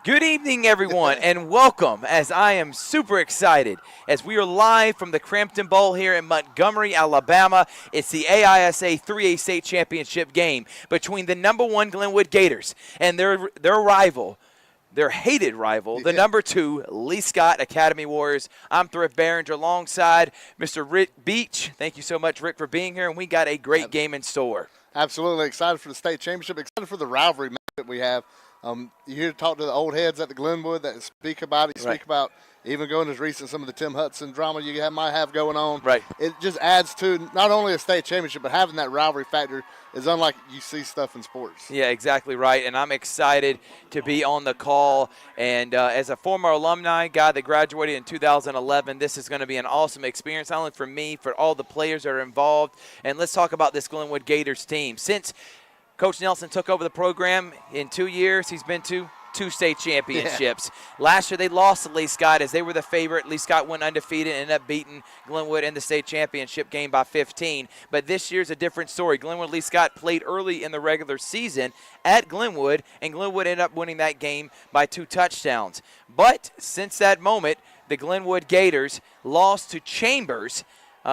Good evening, everyone, and welcome, as I am super excited, as we are live from the Cramton Bowl here in Montgomery, Alabama. It's the AISA 3A State Championship game between the #1 Glenwood Gators and their rival, their hated rival, the #2 Lee-Scott Academy Warriors. I'm Thrift, Barringer, alongside Mr. Rick Beach. Thank you so much, Rick, for being here, and we got a great game in store. Absolutely excited for the state championship, excited for the rivalry match that we have. You hear talk to the old heads at the Glenwood that speak about it. You speak about even going as recent some of the Tim Hudson drama might have going on. Right. It just adds to not only a state championship, but having that rivalry factor is unlike you see stuff in sports. Yeah, exactly right, and I'm excited to be on the call. And as a former alumni guy that graduated in 2011, this is going to be an awesome experience, not only for me, for all the players that are involved. And let's talk about this Glenwood Gators team. Since Coach Nelson took over the program in 2 years, he's been to 2 state championships. Yeah. Last year they lost to Lee-Scott as they were the favorite. Lee-Scott went undefeated and ended up beating Glenwood in the state championship game by 15. But this year's a different story. Glenwood Lee-Scott played early in the regular season at Glenwood, and Glenwood ended up winning that game by 2 touchdowns. But since that moment, the Glenwood Gators lost to Chambers,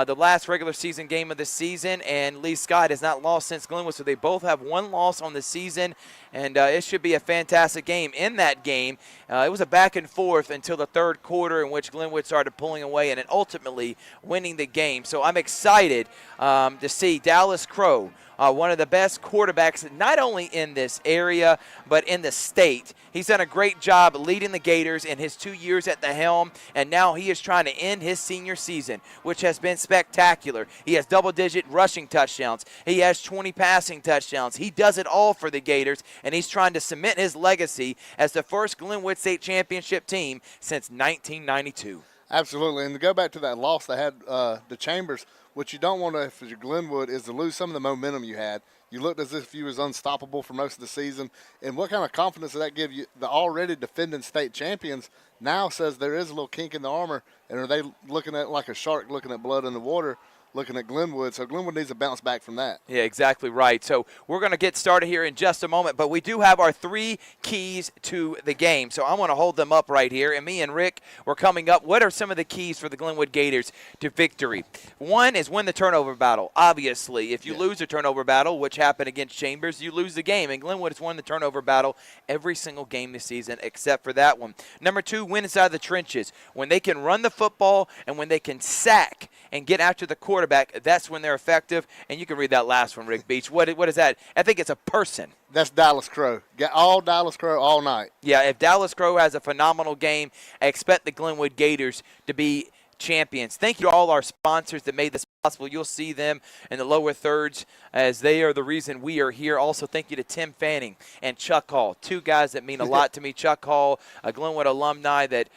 the last regular season game of the season, and Lee-Scott has not lost since Glenwood, so they both have 1 loss on the season, and it should be a fantastic game. In that game, it was a back and forth until the third quarter, in which Glenwood started pulling away and then ultimately winning the game. So I'm excited to see Dallas Crow, one of the best quarterbacks not only in this area but in the state. He's done a great job leading the Gators in his 2 years at the helm, and now he is trying to end his senior season, which has been spectacular. He has double-digit rushing touchdowns. He has 20 passing touchdowns. He does it all for the Gators, and he's trying to cement his legacy as the first Glenwood State Championship team since 1992. Absolutely, and to go back to that loss they had the Chambers, what you don't want to, if you're Glenwood, is to lose some of the momentum you had. You looked as if you was unstoppable for most of the season. And what kind of confidence does that give you? The already defending state champions now says there is a little kink in the armor, and are they looking at like a shark looking at blood in the water, looking at Glenwood? So Glenwood needs to bounce back from that. Yeah, exactly right. So we're going to get started here in just a moment, but we do have our 3 keys to the game. So I want to hold them up right here, and me and Rick, we're coming up. What are some of the keys for the Glenwood Gators to victory? 1 is win the turnover battle. Obviously, if you lose a turnover battle, which happened against Chambers, you lose the game, and Glenwood has won the turnover battle every single game this season except for that one. Number 2, win inside the trenches. When they can run the football and when they can sack and get after the quarterback, that's when they're effective. And you can read that last one, Rick Beach. What is that? I think it's a person. That's Dallas Crow. Got all Dallas Crow all night. Yeah, if Dallas Crow has a phenomenal game, I expect the Glenwood Gators to be champions. Thank you to all our sponsors that made this possible. You'll see them in the lower thirds as they are the reason we are here. Also, thank you to Tim Fanning and Chuck Hall, 2 guys that mean a lot to me. Chuck Hall, a Glenwood alumni that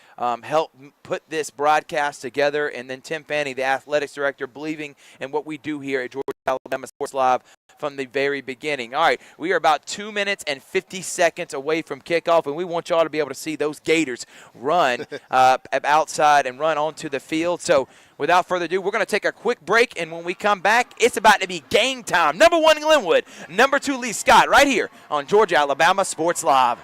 helped put this broadcast together, and then Tim Fanning, the athletics director, believing in what we do here at Georgia Alabama Sports Live from the very beginning. All right, we are about 2 minutes and 50 seconds away from kickoff, and we want y'all to be able to see those Gators run outside and run onto the field. So without further ado, we're going to take a quick break, and when we come back, it's about to be game time. #1 Glenwood, #2 Lee-Scott, right here on Georgia Alabama Sports Live.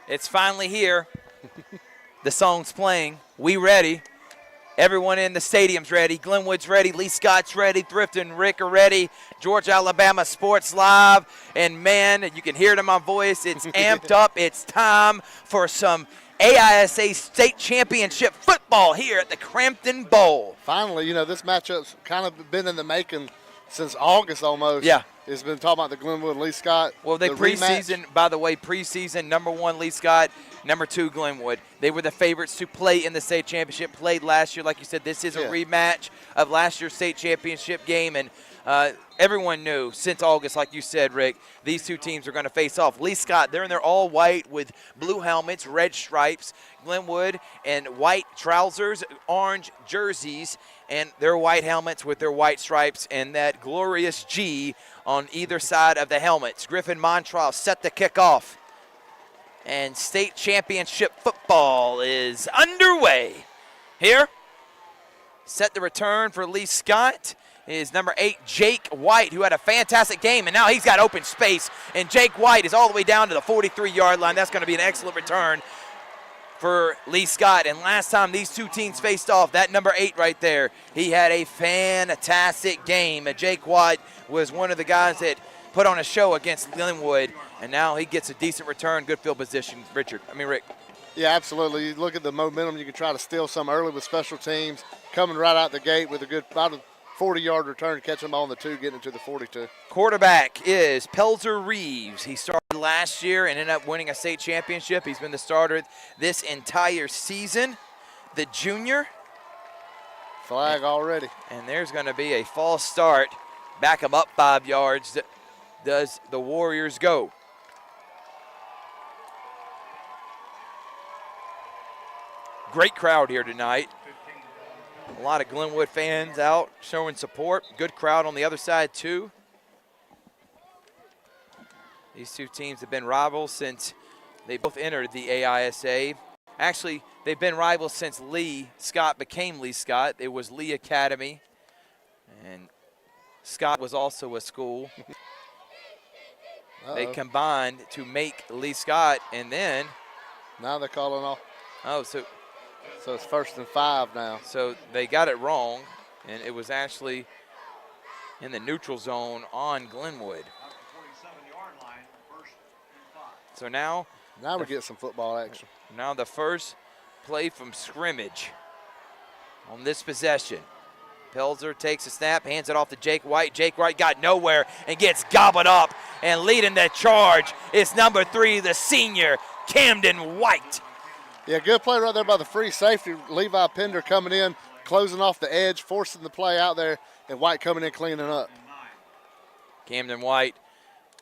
It's finally here. The song's playing. We ready. Everyone in the stadium's ready. Glenwood's ready. Lee-Scott's ready. Thrift and Rick are ready. Georgia, Alabama Sports Live. And, man, you can hear it in my voice. It's amped up. It's time for some AISA State Championship football here at the Cramton Bowl. Finally, this matchup's kind of been in the making since August almost. Yeah. It's been talking about the Glenwood and Lee-Scott. Well, they preseason, by the way, preseason, number 1 Lee-Scott, number 2 Glenwood. They were the favorites to play in the state championship, played last year. Like you said, this is a rematch of last year's state championship game. And everyone knew since August, like you said, Rick, these two teams are going to face off. Lee-Scott, they're in their all white with blue helmets, red stripes. Glenwood and white trousers, orange jerseys, and their white helmets with their white stripes and that glorious G on either side of the helmets. Griffin Montrose set the kickoff. And state championship football is underway. Here, set the return for Lee-Scott is number 8, Jake White, who had a fantastic game, and now he's got open space. And Jake White is all the way down to the 43-yard line. That's going to be an excellent return for Lee-Scott. And last time these two teams faced off, that number 8 right there, he had a fantastic game. Jake White was one of the guys that put on a show against Glenwood, and now he gets a decent return, good field position. Rick. Yeah, absolutely. You look at the momentum, you can try to steal some early with special teams, coming right out the gate with a good about a 40-yard return, catching them on the 2, getting into the 42. Quarterback is Pelzer Reeves. He started last year and ended up winning a state championship. He's been the starter this entire season. The junior. Flag already. And there's going to be a false start. Back him up 5 yards. Does the Warriors go? Great crowd here tonight. A lot of Glenwood fans out showing support. Good crowd on the other side, too. These two teams have been rivals since they both entered the AISA. Actually, they've been rivals since Lee-Scott became Lee-Scott. It was Lee Academy, and Scott was also a school. They combined to make Lee-Scott, and then now they're calling off. Oh, so it's 1st and 5 now. So they got it wrong, and it was actually in the neutral zone on Glenwood. So now we get some football action. Now the first play from scrimmage on this possession. Pelzer takes a snap, hands it off to Jake White. Jake White got nowhere and gets gobbled up. And leading the charge is number 3, the senior, Camden White. Yeah, good play right there by the free safety. Levi Pender coming in, closing off the edge, forcing the play out there, and White coming in cleaning up. Camden White,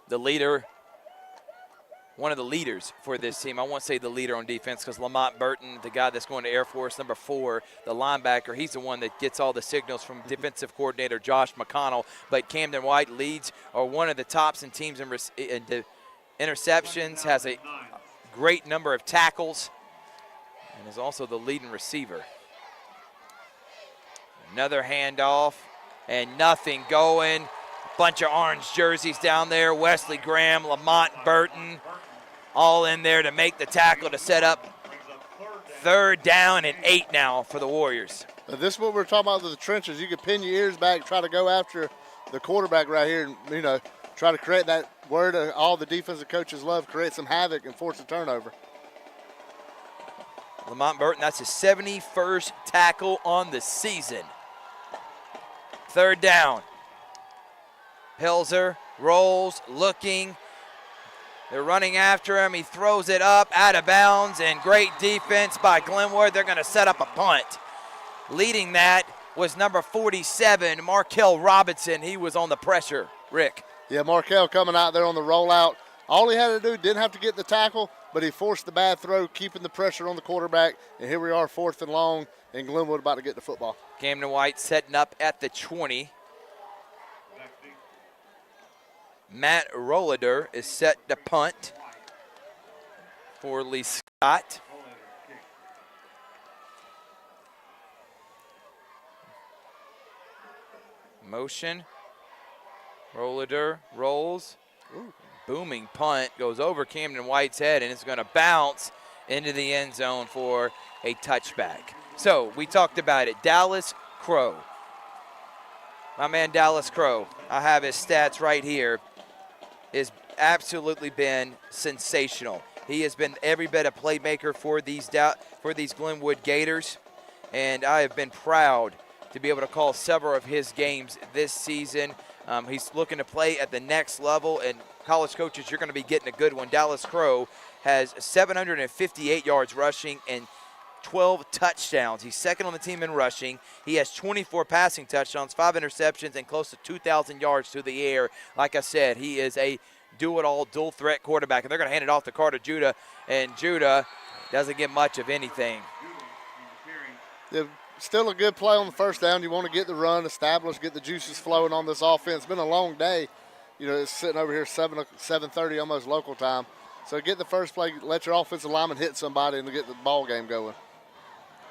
the leader, one of the leaders for this team. I won't say the leader on defense because Lamont Burton, the guy that's going to Air Force, number 4, the linebacker, he's the one that gets all the signals from defensive coordinator Josh McConnell. But Camden White leads, or one of the tops in teams in interceptions, has a great number of tackles, and is also the leading receiver. Another handoff, and nothing going. Bunch of orange jerseys down there. Wesley Graham, Lamont Burton, all in there to make the tackle to set up 3rd down and 8 now for the Warriors. This is what we're talking about with the trenches. You can pin your ears back, try to go after the quarterback right here, and try to create that word all the defensive coaches love, create some havoc and force a turnover. Lamont Burton, that's his 71st tackle on the season. 3rd down. Pelzer rolls, looking. They're running after him. He throws it up, out of bounds, and great defense by Glenwood. They're going to set up a punt. Leading that was number 47, Markel Robinson. He was on the pressure. Rick. Yeah, Markel coming out there on the rollout. All he had to do, didn't have to get the tackle, but he forced the bad throw, keeping the pressure on the quarterback. And here we are, 4th and long, and Glenwood about to get the football. Camden White setting up at the 20. Matt Rollader is set to punt for Lee-Scott. Motion. Rollader rolls. booming punt goes over Camden White's head, and it's going to bounce into the end zone for a touchback. So we talked about it. Dallas Crow. My man Dallas Crow, I have his stats right here, has absolutely been sensational. He has been every bit a playmaker for these Glenwood Gators, and I have been proud to be able to call several of his games this season. He's looking to play at the next level, and college coaches, you're going to be getting a good one. Dallas Crow has 758 yards rushing and 12 touchdowns. He's second on the team in rushing. He has 24 passing touchdowns, 5 interceptions, and close to 2,000 yards through the air. Like I said, he is a do-it-all, dual-threat quarterback, and they're going to hand it off to Carter Judah, and Judah doesn't get much of anything. Yeah, still a good play on the first down. You want to get the run established, get the juices flowing on this offense. It's been a long day. You know, it's sitting over here 7:30 almost local time. So get the first play, let your offensive lineman hit somebody and get the ball game going.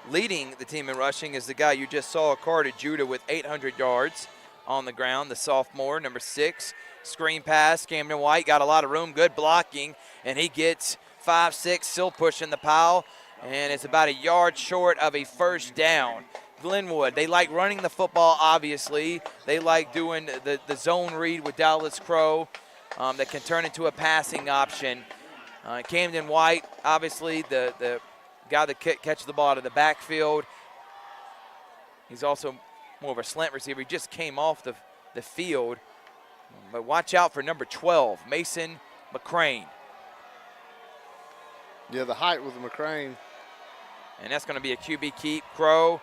Leading the team in rushing is the guy you just saw, Carter Judah, with 800 yards on the ground, the sophomore, number 6. Screen pass, Camden White got a lot of room, good blocking, and he gets 5-6, still pushing the pile, and it's about a yard short of a first down. Glenwood, they like running the football, obviously. They like doing the zone read with Dallas Crow that can turn into a passing option. Camden White, obviously, the guy that catches the ball out of the backfield. He's also more of a slant receiver. He just came off the field. But watch out for number 12, Mason McCrane. Yeah, the height with McCrane. And that's going to be a QB keep, Crow.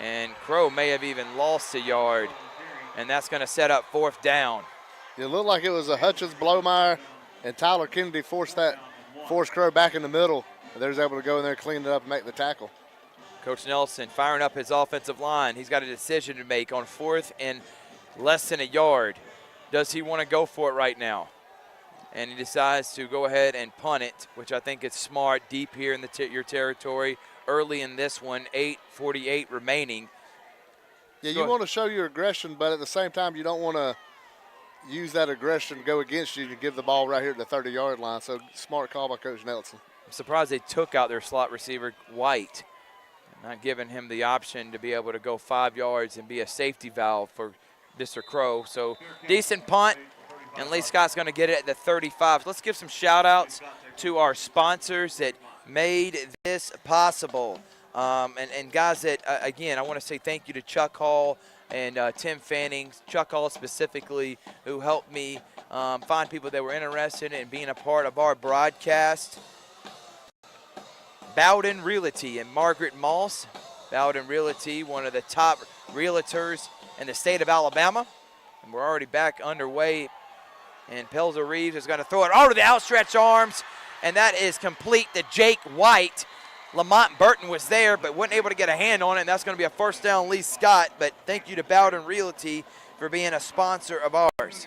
And Crow may have even lost a yard. And that's going to set up 4th down. It looked like it was a Hutchins, Blomeyer, and Tyler Kennedy forced Crow back in the middle. They was able to go in there, clean it up, and make the tackle. Coach Nelson firing up his offensive line. He's got a decision to make on 4th and less than a yard. Does he want to go for it right now? And he decides to go ahead and punt it, which I think is smart, deep here in your territory. Early in this one, 8:48 remaining. Yeah, you want to show your aggression, but at the same time, you don't want to use that aggression to go against you and give the ball right here at the 30-yard line. So smart call by Coach Nelson. I'm surprised they took out their slot receiver, White, not giving him the option to be able to go 5 yards and be a safety valve for Mr. Crow. So decent punt, and Lee-Scott's going to get it at the 35. Let's give some shout-outs to our sponsors that made this possible. And guys that, again, I want to say thank you to Chuck Hall and Tim Fanning, Chuck Hall specifically, who helped me find people that were interested in being a part of our broadcast. Bowden Realty and Margaret Moss. Bowden Realty, one of the top realtors in the state of Alabama. And we're already back underway. And Pelzer Reeves is going to throw it over the outstretched arms. And that is complete to Jake White. Lamont Burton was there, but wasn't able to get a hand on it, and that's going to be a first down, Lee-Scott. But thank you to Bowden Realty for being a sponsor of ours.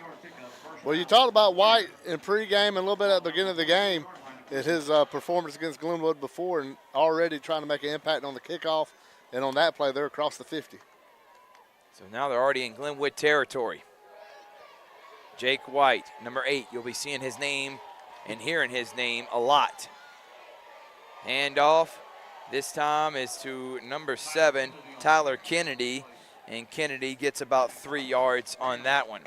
Well, you talked about White in pregame and a little bit at the beginning of the game at his performance against Glenwood before, and already trying to make an impact on the kickoff. And on that play, they're across the 50. So now they're already in Glenwood territory. Jake White, number 8. You'll be seeing his name and hearing his name a lot. Handoff this time is to number 7, Tyler Kennedy, and Kennedy gets about 3 yards on that one.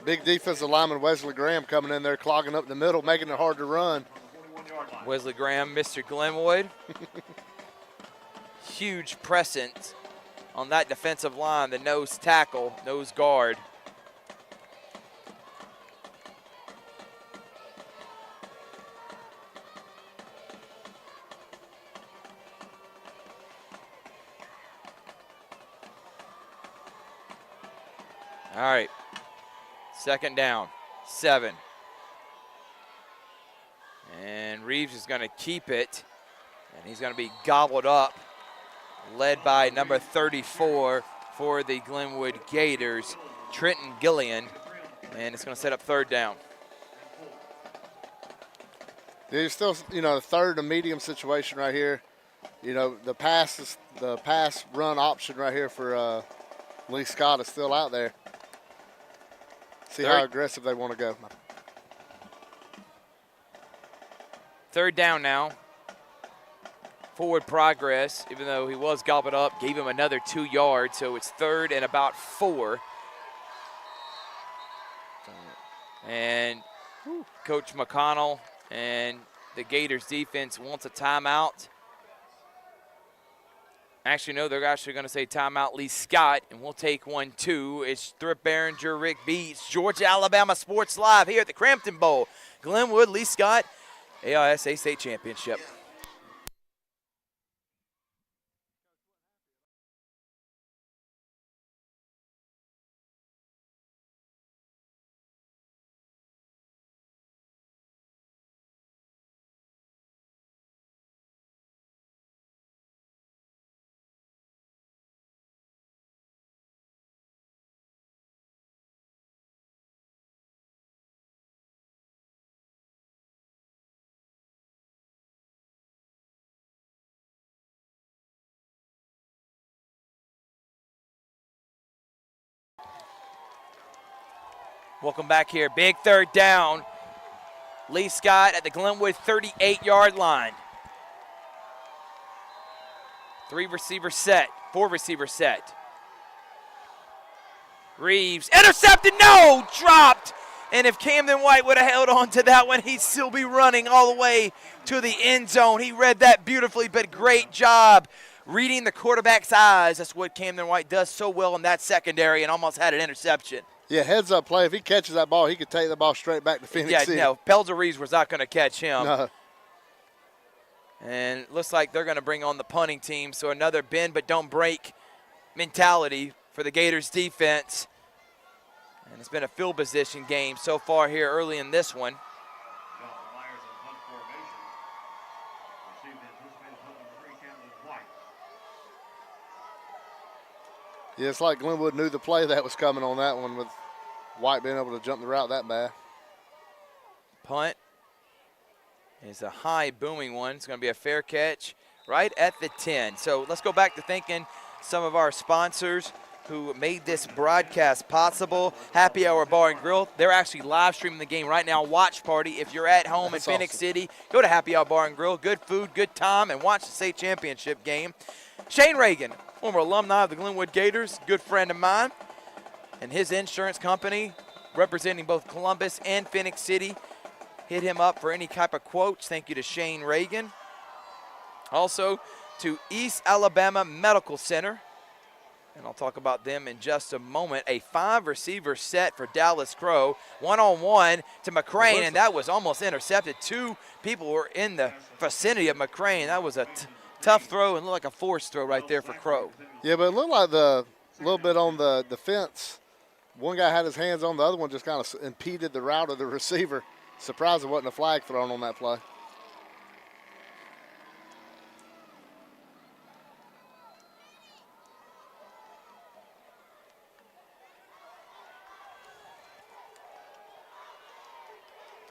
Big defensive lineman Wesley Graham coming in there, clogging up the middle, making it hard to run. Wesley Graham, Mr. Glenwood. Huge presence on that defensive line, the nose tackle, nose guard. All right, 2nd down, 7. And Reeves is going to keep it, and he's going to be gobbled up, led by number 34 for the Glenwood Gators, Trenton Gillian, and it's going to set up 3rd down. There's still, the 3rd and medium situation right here. The pass run option right here for Lee-Scott is still out there. See how aggressive they want to go. third down now. Forward progress, even though he was gobbled up, gave him another 2 yards, so it's third and about 4. And Coach McConnell and the Gators defense wants a timeout. Actually, no, they're actually going to say timeout Lee-Scott, and we'll take one, too. It's Thrift, Barringer, Rick Beats, Georgia, Alabama Sports Live here at the Cramton Bowl. Glenwood, Lee-Scott, AISA State Championship. Welcome back here. Big third down. Lee-Scott at the Glenwood 38-yard line. 4 receiver set. Reeves intercepted, no, dropped. And if Camden White would have held on to that one, he'd still be running all the way to the end zone. He read that beautifully, but great job reading the quarterback's eyes. That's what Camden White does so well in that secondary, and almost had an interception. Yeah, heads-up play. If he catches that ball, he could take the ball straight back to Phoenix City. Yeah, no, Pelzer Reeves was not going to catch him. No. And it looks like they're going to bring on the punting team, so another bend but don't break mentality for the Gators defense. And it's been a field position game so far here early in this one. Yeah, it's like Glenwood knew the play that was coming on that one with White being able to jump the route that bad. Punt is a high booming one. It's going to be a fair catch right at the 10. So let's go back to thanking some of our sponsors who made this broadcast possible. Happy Hour Bar and Grill. They're actually live streaming the game right now. Watch party. If you're at home in Phoenix City, go to Happy Hour Bar and Grill. Good food, good time, and watch the state championship game. Shane Reagan, former alumni of the Glenwood Gators, good friend of mine, and his insurance company representing both Columbus and Phoenix City. Hit him up for any type of quotes. Thank you to Shane Reagan. Also to East Alabama Medical Center, and I'll talk about them in just a moment. A 5-receiver set for Dallas Crow, one-on-one to McCrane, and that was almost intercepted. 2 people were in the vicinity of McCrane. That was a tough throw and looked like a forced throw right there for Crow. Yeah, but it looked like a little bit on the fence. One guy had his hands on, the other one just kind of impeded the route of the receiver. Surprised there wasn't a flag thrown on that play.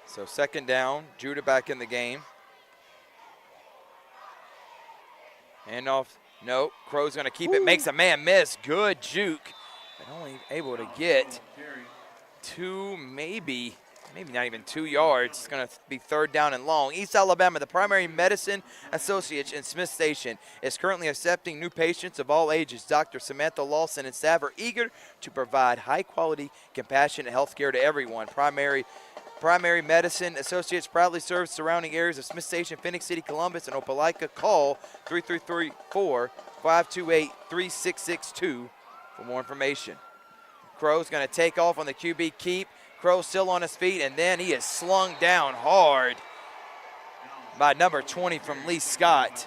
So second down, Judah back in the game. Handoff, no, Crow's going to keep it, makes a man miss. Good juke, but only able to get 2, maybe not even 2 yards. It's going to be third down and long. East Alabama, the Primary Medicine Associates in Smith Station, is currently accepting new patients of all ages. Dr. Samantha Lawson and staff are eager to provide high-quality, compassionate health care to everyone. Primary Medicine Associates proudly serves surrounding areas of Smith Station, Phoenix City, Columbus, and Opelika. Call 334-528-3662 for more information. Crow's going to take off on the QB keep. Crow still on his feet, and then he is slung down hard by number 20 from Lee-Scott.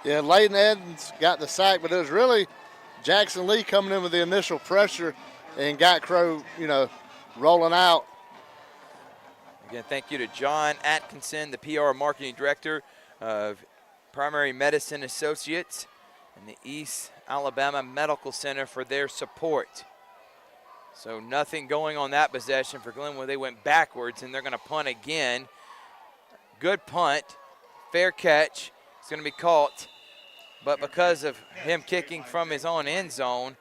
Yeah, Layton Edens got the sack, but it was really Jackson Lee coming in with the initial pressure and got Crow, rolling out. Again, thank you to John Atkinson, the PR Marketing Director of Primary Medicine Associates and the East Alabama Medical Center for their support. So nothing going on that possession for Glenwood. They went backwards, and they're going to punt again. Good punt, fair catch. It's going to be caught, but because of him kicking from his own end zone,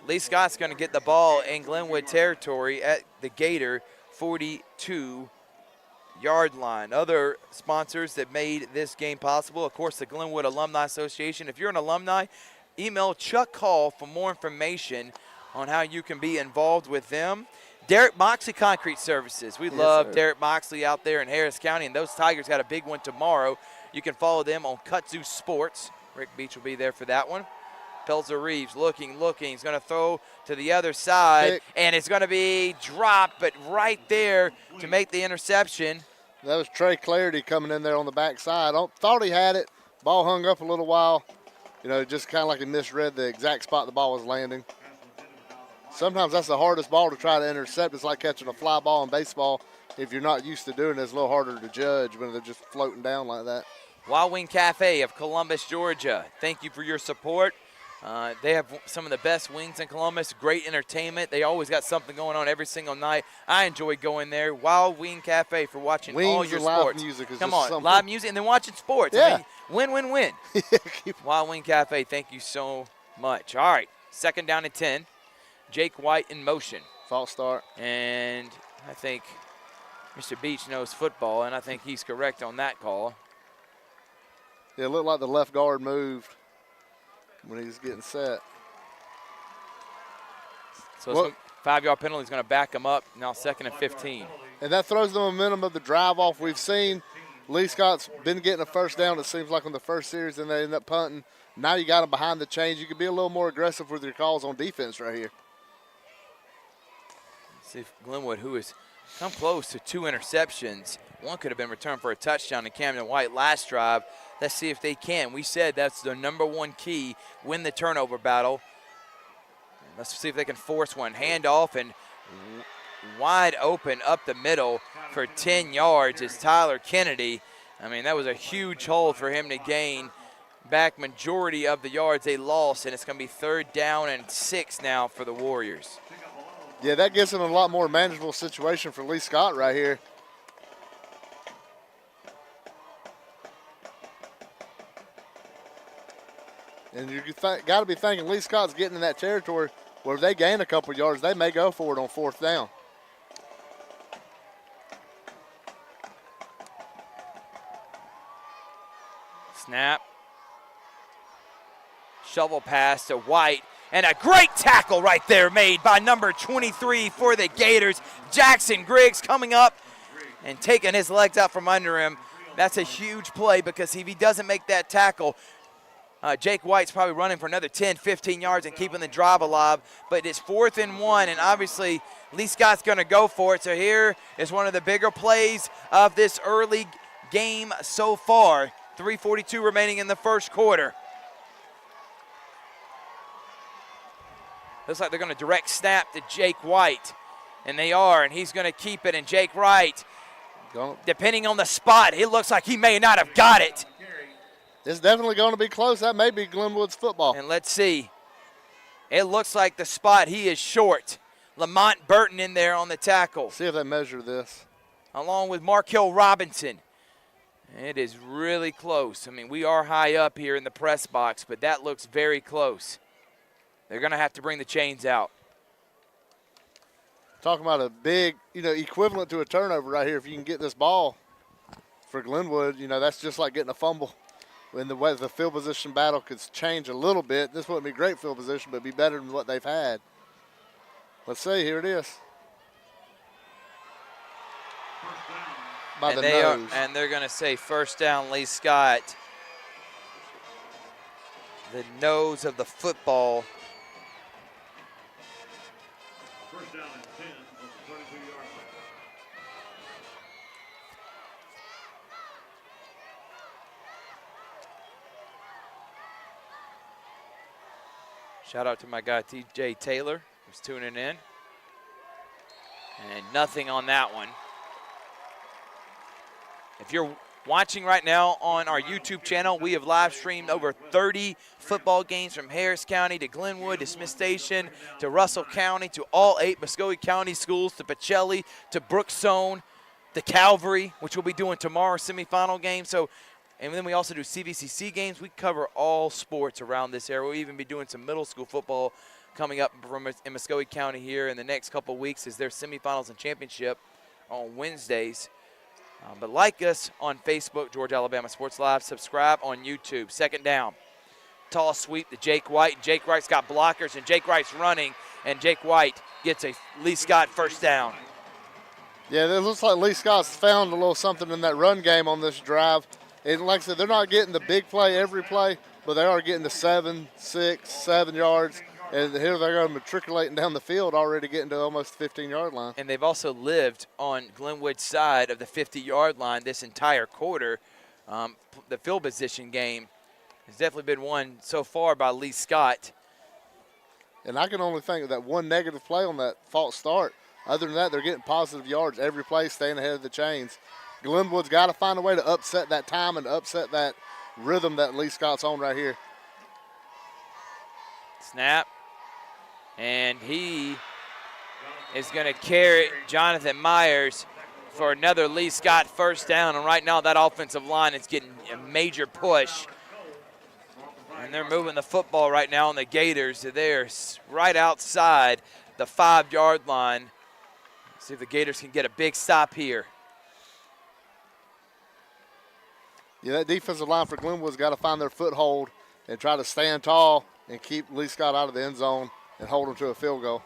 Lee-Scott's going to get the ball in Glenwood territory at the Gator 42 Yard Line. Other sponsors that made this game possible, of course, the Glenwood Alumni Association. If you're an alumni, email Chuck Hall for more information on how you can be involved with them. Derek Moxley Concrete Services. We love Derek Moxley out there in Harris County, and those Tigers got a big one tomorrow. You can follow them on Kutzu Sports. Rick Beach will be there for that one. Pelzer Reeves looking. He's going to throw to the other side, and it's going to be dropped, but right there to make the interception. That was Trey Clarity coming in there on the backside. Thought he had it. Ball hung up a little while. You know, just kind of like he misread the exact spot the ball was landing. Sometimes that's the hardest ball to try to intercept. It's like catching a fly ball in baseball. If you're not used to doing it, it's a little harder to judge when they're just floating down like that. Wild Wing Cafe of Columbus, Georgia. Thank you for your support. They have some of the best wings in Columbus, great entertainment. They always got something going on every single night. I enjoy going there. Wild Wing Cafe for watching all your sports. Live music is Come just on, something. live music and then watching sports. Yeah. I mean, win. Wild Wing Cafe, thank you so much. All right, 2nd down and 10. Jake White in motion. False start. And I think Mr. Beach knows football, and I think he's correct on that call. Yeah, it looked like the left guard moved when he was getting set. So 5-yard penalty is going to back him up. Now 2nd and 15. And that throws the momentum of the drive off. We've seen Lee-Scott's been getting a first down, it seems like, on the first series, and they end up punting. Now you got them behind the chains. You can be a little more aggressive with your calls on defense right here. See if Glenwood, who has come close to 2 interceptions. One could have been returned for a touchdown to Camden White last drive. Let's see if they can. We said that's the #1 key, win the turnover battle. Let's see if they can force one. Handoff and wide open up the middle for 10 yards is Tyler Kennedy. I mean, that was a huge hole for him to gain back majority of the yards they lost, and it's going to be 3rd down and 6 now for the Warriors. Yeah, that gives him a lot more manageable situation for Lee-Scott right here. And you got to be thinking Lee-Scott's getting in that territory where if they gain a couple yards, they may go for it on 4th down. Snap. Shovel pass to White. And a great tackle right there made by number 23 for the Gators. Jackson Griggs coming up and taking his legs out from under him. That's a huge play because if he doesn't make that tackle, Jake White's probably running for another 10, 15 yards and keeping the drive alive. But it's 4th and 1, and obviously Lee-Scott's going to go for it. So here is one of the bigger plays of this early game so far. 3:42 remaining in the first quarter. Looks like they're going to direct snap to Jake White. And they are, and he's going to keep it. And Jake White, depending on the spot, it looks like he may not have got it. It's definitely going to be close. That may be Glenwood's football. And let's see. It looks like the spot he is short. Lamont Burton in there on the tackle. See if they measure this. Along with Markel Robinson. It is really close. I mean, we are high up here in the press box, but that looks very close. They're going to have to bring the chains out. Talking about a big, equivalent to a turnover right here. If you can get this ball for Glenwood, that's just like getting a fumble. In the way the field position battle could change a little bit. This wouldn't be great field position, but be better than what they've had. Let's see. Here it is. By the nose. And they're going to say 1st down, Lee-Scott. The nose of the football. 1st down and 10 on the 22-yard line. Shout out to my guy T.J. Taylor, who's tuning in. And nothing on that one. If you're watching right now on our YouTube channel, we have live streamed over 30 football games from Harris County to Glenwood to Smith Station to Russell County to all 8 Muskogee County schools to Pacelli to Brookzone to Calvary, which we'll be doing tomorrow, semifinal game. And then we also do CVCC games. We cover all sports around this area. We'll even be doing some middle school football coming up in Muskogee County here in the next couple of weeks as their semifinals and championship on Wednesdays. But like us on Facebook, Georgia Alabama Sports Live. Subscribe on YouTube. Second down. Tall sweep to Jake White. Jake White's got blockers, and Jake White's running, and Jake White gets a Lee-Scott first down. Yeah, it looks like Lee-Scott's found a little something in that run game on this drive. And like I said, they're not getting the big play every play, but they are getting the 7, 6, 7 yards. And here they're going matriculating down the field, already getting to almost the 15-yard line. And they've also lived on Glenwood's side of the 50-yard line this entire quarter. The field position game has definitely been won so far by Lee-Scott. And I can only think of that one negative play on that false start. Other than that, they're getting positive yards every play, staying ahead of the chains. Glenwood's got to find a way to upset that time and upset that rhythm that Lee-Scott's on right here. Snap. And he is going to carry Jonathan Myers for another Lee-Scott first down. And right now that offensive line is getting a major push. And they're moving the football right now on the Gators. They're right outside the 5-yard line. See if the Gators can get a big stop here. Yeah, that defensive line for Glenwood's got to find their foothold and try to stand tall and keep Lee-Scott out of the end zone and hold them to a field goal.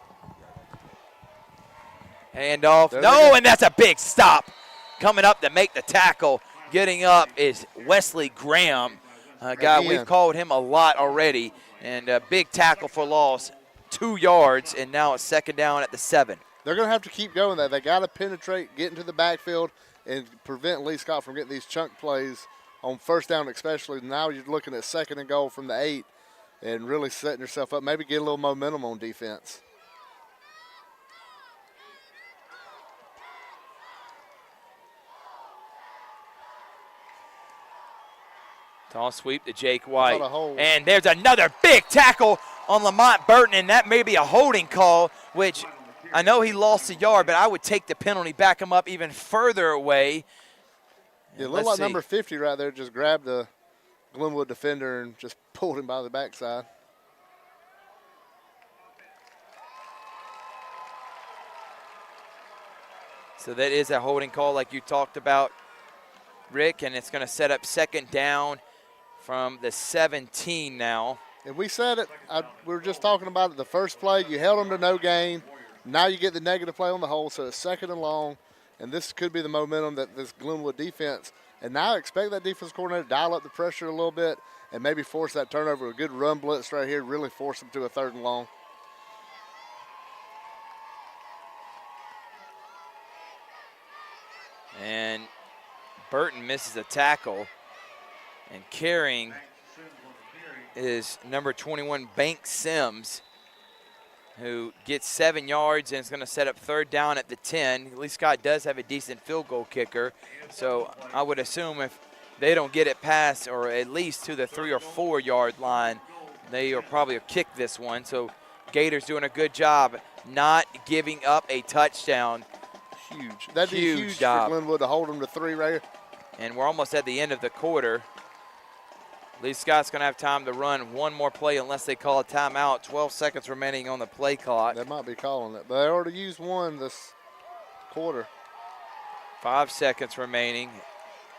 Handoff. No, and that's a big stop. Coming up to make the tackle. Getting up is Wesley Graham. A guy we've called him a lot already. And a big tackle for loss. 2 yards, and now it's second down at the 7. They're going to have to keep going there. They got to penetrate, get into the backfield, and prevent Lee-Scott from getting these chunk plays on first down especially. Now you're looking at second and goal from the 8 and really setting yourself up, maybe get a little momentum on defense. Tall sweep to Jake White. Hold. And there's another big tackle on Lamont Burton, and that may be a holding call, which I know he lost a yard, but I would take the penalty, back him up even further away. Yeah, it looked like number 50 right there just grabbed the Glenwood defender and just pulled him by the backside. So that is a holding call like you talked about, Rick, and it's going to set up second down from the 17 now. And we said it, we were just talking about it, the first play, you held them to no gain. Now you get the negative play on the hole, so it's second and long. And this could be the momentum that this Glenwood defense, and now I expect that defense coordinator to dial up the pressure a little bit and maybe force that turnover. A good run blitz right here, really force them to a third and long. And Burton misses a tackle, and carrying is number 21, Bank Sims, who gets 7 yards and is going to set up third down at the 10. Lee-Scott does have a decent field goal kicker, so I would assume if they don't get it past or at least to the 3 or 4 yard line, they will probably kick this one. So Gators doing a good job not giving up a touchdown. Huge. That'd be huge for Glenwood to hold them to 3 right here. And we're almost at the end of the quarter. Lee-Scott's going to have time to run one more play unless they call a timeout. 12 seconds remaining on the play clock. They might be calling it, but they already used one this quarter. 5 seconds remaining,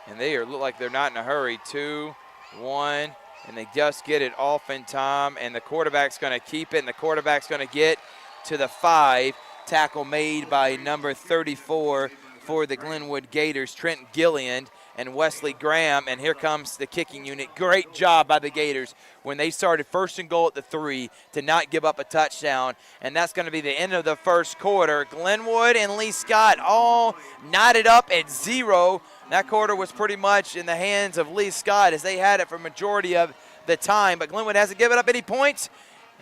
and they look like they're not in a hurry. 2, 1, and they just get it off in time, and the quarterback's going to keep it, and the quarterback's going to get to the 5. Tackle made by number 34 for the Glenwood Gators, Trent Gilliand and Wesley Graham, and here comes the kicking unit. Great job by the Gators when they started first and goal at the 3 to not give up a touchdown, and that's going to be the end of the first quarter. Glenwood and Lee-Scott all knotted up at 0. That quarter was pretty much in the hands of Lee-Scott as they had it for majority of the time, but Glenwood hasn't given up any points,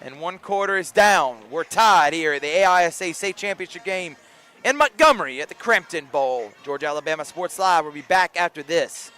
and 1 quarter is down. We're tied here at the AISA State Championship game in Montgomery at the Cramton Bowl. Georgia Alabama Sports Live will be back after this.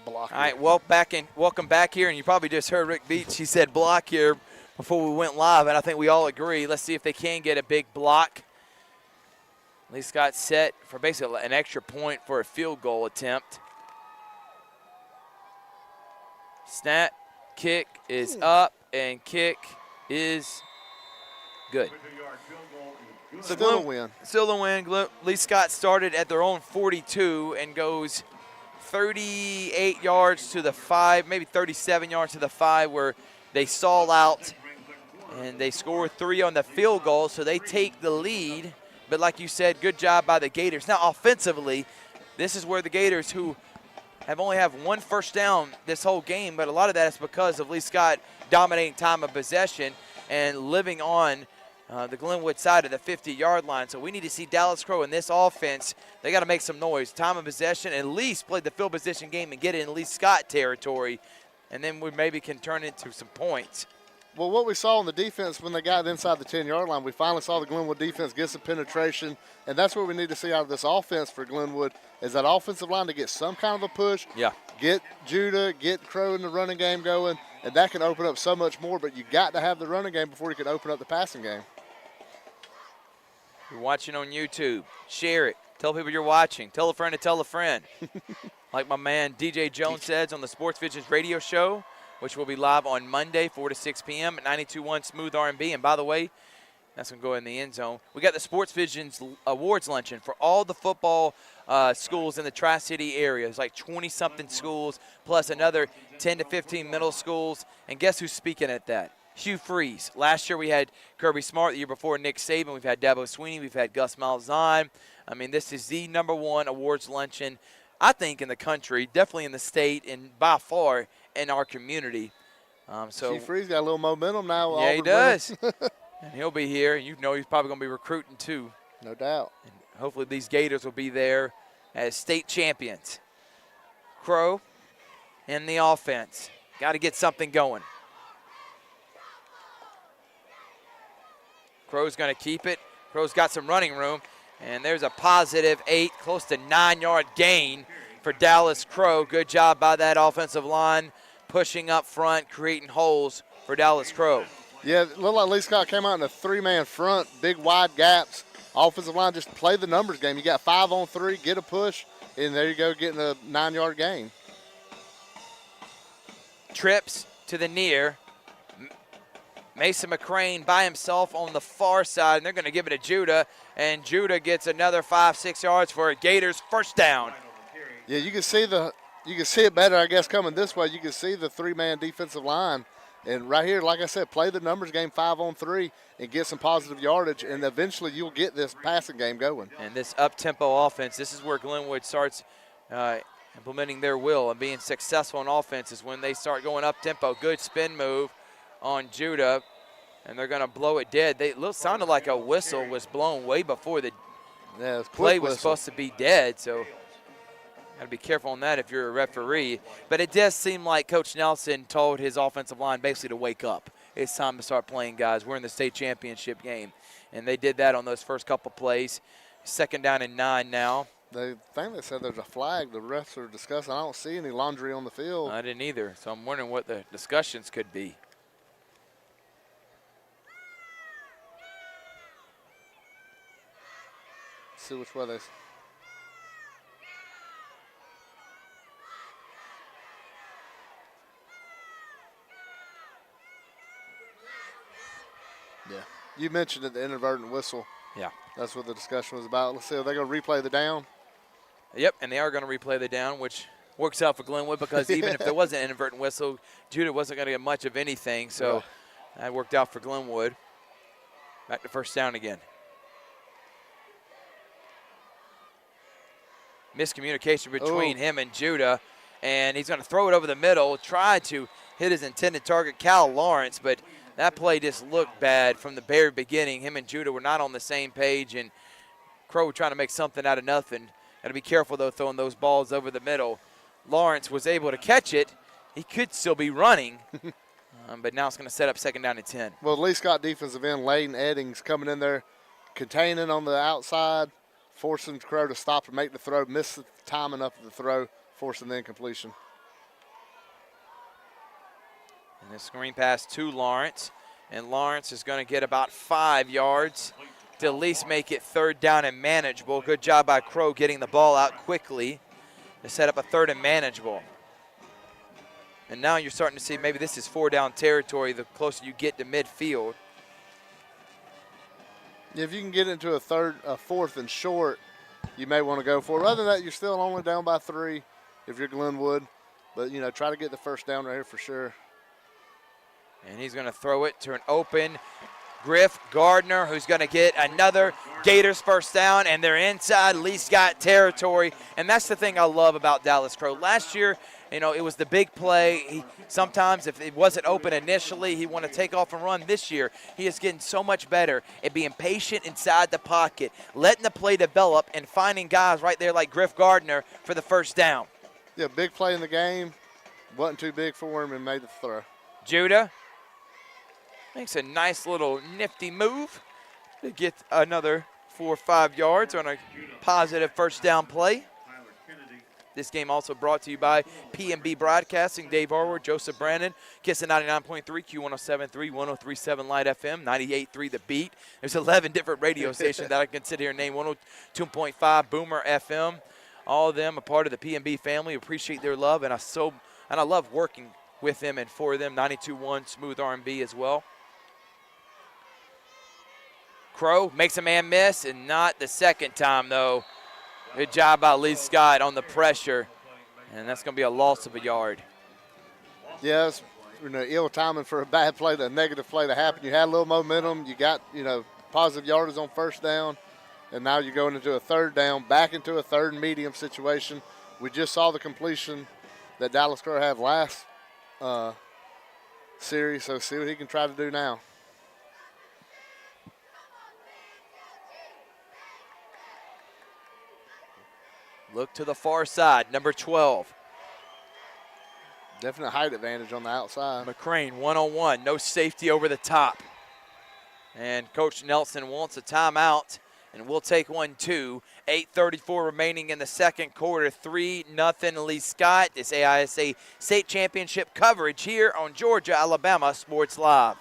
Block. All right, welcome back here, and you probably just heard Rick Beach. He said block here before we went live, and I think we all agree. Let's see if they can get a big block. Lee-Scott set for basically an extra point for a field goal attempt. Snap, kick is up, and kick is good. So still a win. Still a win. Lee-Scott started at their own 42 and goes 38 yards to the 5, maybe 37 yards to the 5, where they stall out, and they score 3 on the field goal, so they take the lead. But like you said, good job by the Gators. Now, offensively, this is where the Gators, who have only have 1 first down this whole game, but a lot of that is because of Lee-Scott dominating time of possession and living on the Glenwood side of the 50-yard line. So we need to see Dallas Crow in this offense. They got to make some noise. Time of possession, at least play the field position game and get it in Lee-Scott territory, and then we maybe can turn it into some points. Well, what we saw on the defense when they got inside the 10-yard line, we finally saw the Glenwood defense get some penetration, and that's what we need to see out of this offense for Glenwood, is that offensive line to get some kind of a push, get Judah, get Crow in the running game going, and that can open up so much more, but you got to have the running game before you can open up the passing game. You're watching on YouTube, share it. Tell people you're watching. Tell a friend to tell a friend. Like my man DJ Jones says on the Sports Visions radio show, which will be live on Monday, 4 to 6 p.m. at 92.1 Smooth R&B. And by the way, that's going to go in the end zone. We got the Sports Visions Awards Luncheon for all the football schools in the Tri-City area. It's like 20-something schools, plus another 10 to 15 middle schools. And guess who's speaking at that? Hugh Freeze. Last year we had Kirby Smart. The year before, Nick Saban. We've had Dabo Sweeney. We've had Gus Malzahn. I mean, this is the #1 awards luncheon, I think, in the country, definitely in the state, and by far in our community. Hugh Freeze got a little momentum now. Yeah, he does. And he'll be here. You know he's probably going to be recruiting too. No doubt. And hopefully these Gators will be there as state champions. Crow in the offense. Got to get something going. Crow's going to keep it. Crow's got some running room. And there's a positive 8, close to 9-yard gain for Dallas Crow. Good job by that offensive line, pushing up front, creating holes for Dallas Crow. Yeah, it looked like Lee-Scott came out in a 3-man front, big wide gaps. Offensive line just play the numbers game. You got 5 on 3, get a push, and there you go, getting a 9-yard gain. Trips to the near. Mason McCrane by himself on the far side, and they're going to give it to Judah, and Judah gets another 5-6 yards for a Gators first down. Yeah, you can see it better, I guess, coming this way. You can see the 3-man defensive line, and right here, like I said, play the numbers game 5 on 3 and get some positive yardage, and eventually you'll get this passing game going. And this up-tempo offense, this is where Glenwood starts implementing their will and being successful in offense, is when they start going up-tempo. Good spin move on Judah, and they're going to blow it dead. It sounded like a whistle was blown way before the play was supposed to be dead, so got to be careful on that if you're a referee. But it does seem like Coach Nelson told his offensive line basically to wake up. It's time to start playing, guys. We're in the state championship game, and they did that on those first couple plays. 2nd down and 9 now. They think they said there's a flag. The refs are discussing. I don't see any laundry on the field. I didn't either, so I'm wondering what the discussions could be. See which way they. Yeah, you mentioned it, the inadvertent whistle. Yeah, that's what the discussion was about. Let's see, are they going to replay the down? Yep, and they are going to replay the down, which works out for Glenwood because even if there was an inadvertent whistle, Judah wasn't going to get much of anything, so that worked out for Glenwood. Back to first down again. Miscommunication between him and Judah, and he's going to throw it over the middle, try to hit his intended target, Cal Lawrence, but that play just looked bad from the very beginning. Him and Judah were not on the same page, and Crow trying to make something out of nothing. Got to be careful, though, throwing those balls over the middle. Lawrence was able to catch it. He could still be running, but now it's going to set up 2nd down and 10. Well, Lee-Scott defensive end, Layden Eddings, coming in there, containing on the outside, forcing Crow to stop and make the throw, miss the timing up of the throw, forcing the incompletion. And the screen pass to Lawrence. And Lawrence is going to get about 5 yards to at least make it 3rd down and manageable. Good job by Crow getting the ball out quickly to set up a 3rd and manageable. And now you're starting to see maybe this is 4-down territory the closer you get to midfield. If you can get into a 4th and short, you may want to go for it. Other than that, you're still only down by 3 if you're Glenwood. But, you know, try to get the 1st down right here for sure. And he's going to throw it to an open Griff Gardner, who's going to get another Gators 1st down, and they're inside Lee-Scott territory. And that's the thing I love about Dallas Crow. Last year, you know, it was the big play. Sometimes if it wasn't open initially, he wanted to take off and run. This year, he is getting so much better at being patient inside the pocket, letting the play develop, and finding guys right there like Griff Gardner for the 1st down. Yeah, big play in the game. Wasn't too big for him and made the throw. Judah makes a nice little nifty move to get another 4 or 5 yards on a positive 1st down play. This game also brought to you by P&B Broadcasting. Dave Arward, Joseph Brandon, Kissin 99.3, Q107.3, 103.7 Light FM, 98.3 The Beat. There's 11 different radio stations that I can sit here and name. 102.5 Boomer FM. All of them a part of the P&B family. Appreciate their love, and I love working with them and for them. 92.1 Smooth R&B as well. Crow makes a man miss, and not the 2nd time, though. Good job by Lee-Scott on the pressure, and that's going to be a loss of a yard. Yeah, it's, you know, ill timing for a bad play, a negative play to happen. You had a little momentum. You got, you know, positive yardage on 1st down, and now you're going into a 3rd down, back into a 3rd and medium situation. We just saw the completion that Dallas Crow had last series, so see what he can try to do now. Look to the far side, number 12. Definite height advantage on the outside. McCrane, one-on-one, no safety over the top. And Coach Nelson wants a timeout, and we'll take one too. 8:34 remaining in the 2nd quarter, 3-0 Lee-Scott. This AISA State Championship coverage here on Georgia, Alabama Sports Live.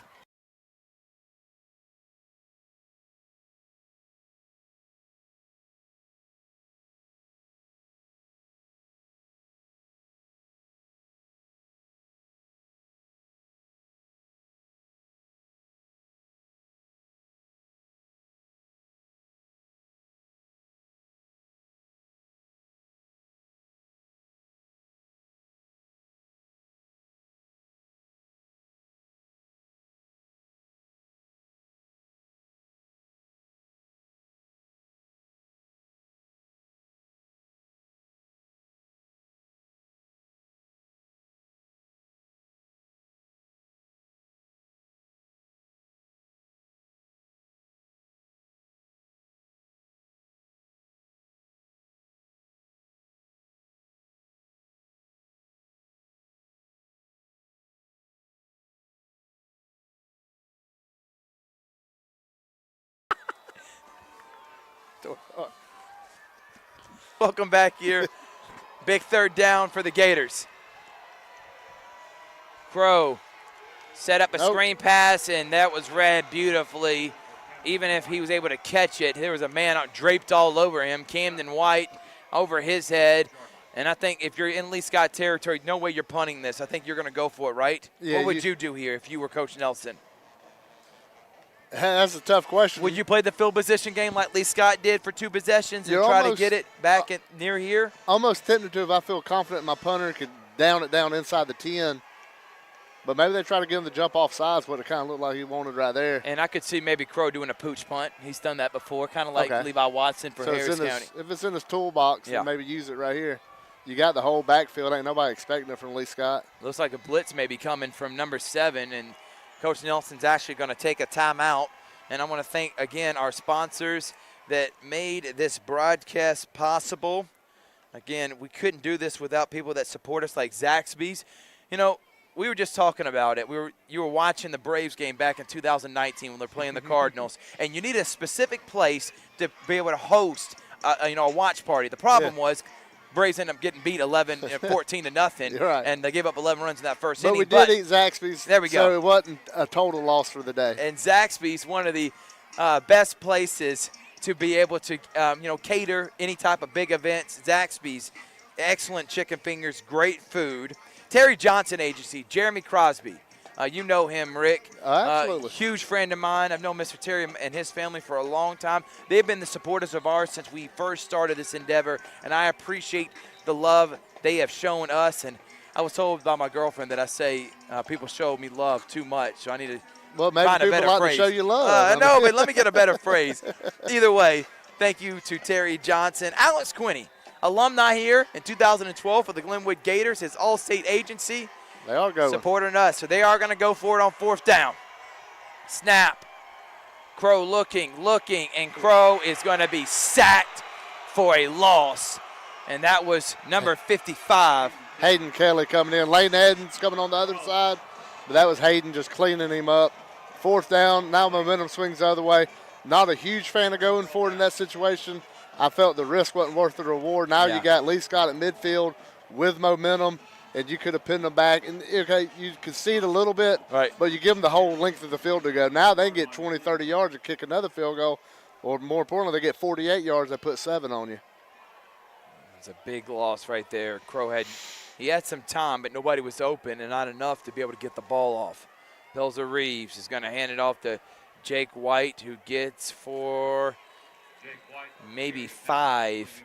Welcome back here. Big 3rd down for the Gators. Crow set up a screen pass, and that was read beautifully. Even if he was able to catch it, there was a man out draped all over him, Camden White over his head. And I think if you're in Lee-Scott territory, no way you're punting this. I think you're going to go for it, right? Yeah, what would you do here if you were Coach Nelson? That's a tough question. Would you play the field position game like Lee-Scott did for 2 possessions and try to get it back near here? Almost tempted to if I feel confident my punter could down it down inside the 10. But maybe they try to get him to jump off sides, what it kind of looked like he wanted right there. And I could see maybe Crow doing a pooch punt. He's done that before, kind of like Levi Watson for Harris County. If it's in his toolbox, then maybe use it right here. You got the whole backfield. Ain't nobody expecting it from Lee-Scott. Looks like a blitz may be coming from number 7, and Coach Nelson's actually going to take a timeout. And I want to thank, again, our sponsors that made this broadcast possible. Again, we couldn't do this without people that support us like Zaxby's. You know, we were just talking about it. You were watching the Braves game back in 2019 when they're playing the Cardinals, and you need a specific place to be able to host a watch party. The problem was Braves ended up getting beat 14 to nothing, Right. and they gave up 11 runs in that first But inning. we did eat Zaxby's. There we go. So it wasn't a total loss for the day. And Zaxby's, one of the best places to be able to, cater any type of big events. Zaxby's, excellent chicken fingers, great food. Terry Johnson Agency, Jeremy Crosby. You know him, Rick. Absolutely. Huge friend of mine. I've known Mr. Terry and his family for a long time. They've been the supporters of ours since we first started this endeavor, and I appreciate the love they have shown us. And I was told by my girlfriend that I say people show me love too much, so I need to maybe find a better people like phrase. to show you love. No, but let me get a better phrase. Either way, thank you to Terry Johnson. Alex Quinney, alumni here in 2012 for the Glenwood Gators, his all-state agency. They are going. Supporting us. So they are going to go for it on 4th down. Snap. Crow looking, and Crow is going to be sacked for a loss. And that was number 55. Hayden Kelly coming in. Lane Edens coming on the other side. But that was Hayden just cleaning him up. 4th down. Now momentum swings the other way. Not a huge fan of going for it in that situation. I felt the risk wasn't worth the reward. Now you got Lee-Scott at midfield with momentum. And you could have pinned them back. And, okay, you concede a little bit, right, but you give them the whole length of the field to go. Now they get 20, 30 yards to kick another field goal. Or more importantly, they get 48 yards. They put 7 on you. It's a big loss right there. Crow had some time, but nobody was open and not enough to be able to get the ball off. Belzer Reeves is going to hand it off to Jake White, who gets for maybe 5.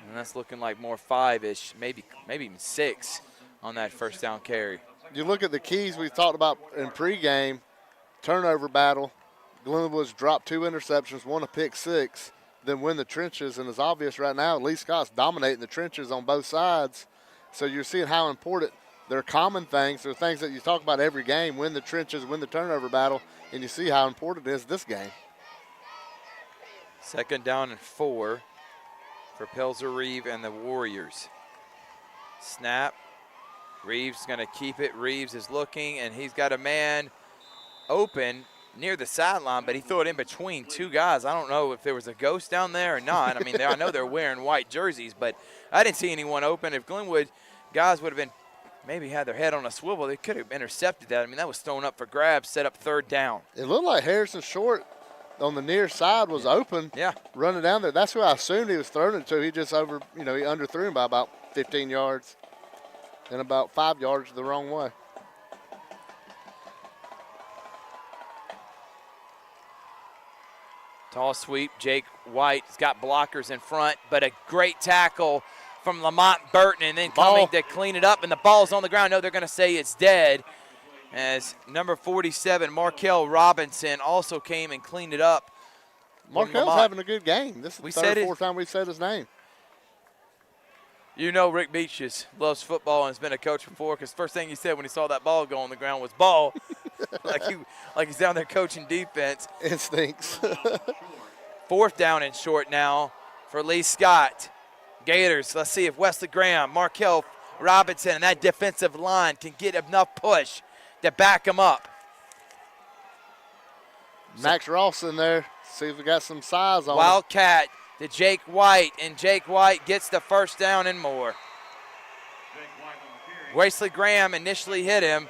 And that's looking like more 5-ish, maybe even 6 on that 1st down carry. You look at the keys we talked about in pregame, turnover battle. Glenwood's dropped 2 interceptions, 1 a pick 6, then win the trenches. And it's obvious right now, Lee-Scott's dominating the trenches on both sides. So you're seeing how important they're common things. They're things that you talk about every game, win the trenches, win the turnover battle, and you see how important it is this game. 2nd down and 4 for Pelzer Reeve and the Warriors. Snap. Reeves is going to keep it. Reeves is looking, and he's got a man open near the sideline, but he threw it in between 2 guys. I don't know if there was a ghost down there or not. I mean, I know they're wearing white jerseys, but I didn't see anyone open. If Glenwood guys would have been maybe had their head on a swivel, they could have intercepted that. I mean, that was thrown up for grabs, set up 3rd down. It looked like Harrison Short on the near side was open, running down there. That's who I assumed he was throwing it to. He just he underthrew him by about 15 yards and about 5 yards the wrong way. Tall sweep. Jake White has got blockers in front, but a great tackle from Lamont Burton, and then coming to clean it up, and the ball's on the ground. No, they're going to say it's dead, as number 47, Markel Robinson, also came and cleaned it up. Markel's having a good game. This is the 3rd or 4th time we've said his name. You know Rick Beaches loves football and has been a coach before, because first thing he said when he saw that ball go on the ground was ball. like he's down there coaching defense. Instincts. 4th down and short now for Lee-Scott. Gators, let's see if Wesley Graham, Markel Robinson, and that defensive line can get enough push to back him up. Max Ross in there. See if we got some size on Wildcat to Jake White, and Jake White gets the 1st down and more. Wesley Graham initially hit him,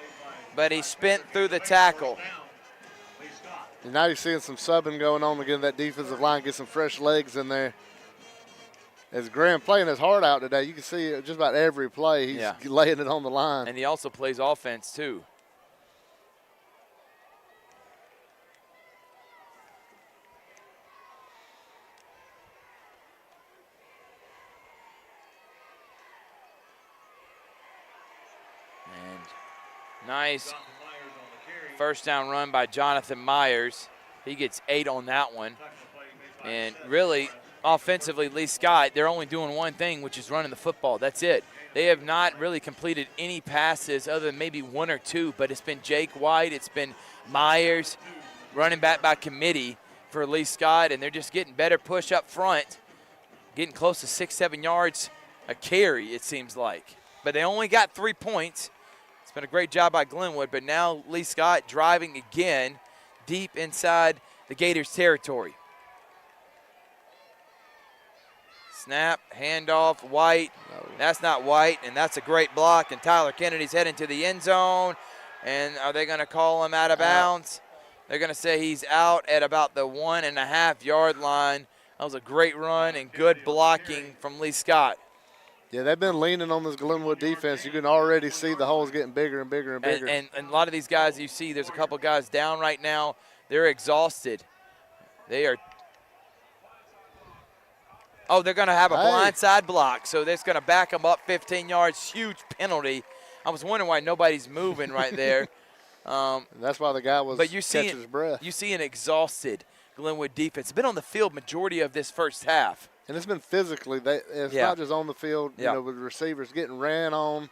but he spent through the tackle. And now you're seeing some subbing going on again. That defensive line get some fresh legs in there. As Graham playing his heart out today, you can see just about every play he's laying it on the line. And he also plays offense too. And nice 1st down run by Jonathan Myers. He gets 8 on that one. And really, offensively, Lee-Scott, they're only doing one thing, which is running the football. That's it. They have not really completed any passes other than maybe 1 or 2, but it's been Jake White, it's been Myers, running back by committee for Lee-Scott, and they're just getting better push up front, getting close to 6-7 yards a carry, it seems like. But they only got 3 points. It's been a great job by Glenwood, but now Lee-Scott driving again deep inside the Gators' territory. Snap, handoff, White. No. That's not White, and that's a great block. And Tyler Kennedy's heading to the end zone. And are they going to call him out of bounds? They're going to say he's out at about the 1.5-yard line. That was a great run and good blocking from Lee-Scott. Yeah, they've been leaning on this Glenwood defense. You can already see the holes getting bigger and bigger and bigger. And a lot of these guys you see, there's a couple guys down right now. They're exhausted. They are. Oh, they're going to have a blindside block, so that's going to back them up 15 yards. Huge penalty. I was wondering why nobody's moving right there. That's why the guy was catching his breath. You see an exhausted Glenwood defense. It's been on the field majority of this first half. And it's been physically. It's not just on the field, you know, with receivers getting ran on.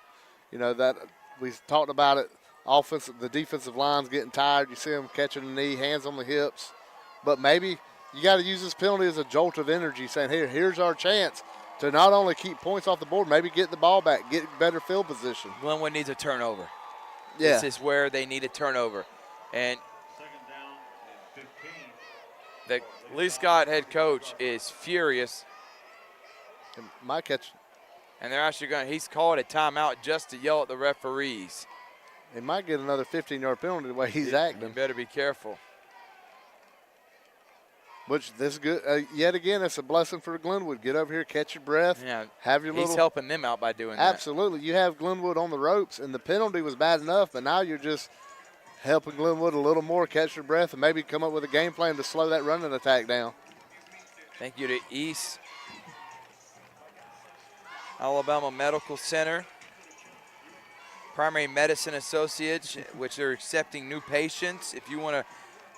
You know, that we talked about it. The defensive line's getting tired. You see them catching the knee, hands on the hips. But maybe you got to use this penalty as a jolt of energy, saying, here's our chance to not only keep points off the board, maybe get the ball back, get better field position. Glenwood needs a turnover. Yeah. This is where they need a turnover. And Second down and 15. the Lee-Scott head coach is furious. And my catch. And they're actually he's called a timeout just to yell at the referees. He might get another 15-yard penalty the way he's acting. You better be careful. Which this is good. Yet again, it's a blessing for Glenwood. Get over here, catch your breath. Yeah, have your he's helping them out by doing that. Absolutely. You have Glenwood on the ropes, and the penalty was bad enough, but now you're just helping Glenwood a little more, catch your breath, and maybe come up with a game plan to slow that running attack down. Thank you to East Alabama Medical Center, Primary Medicine Associates, which are accepting new patients. If you want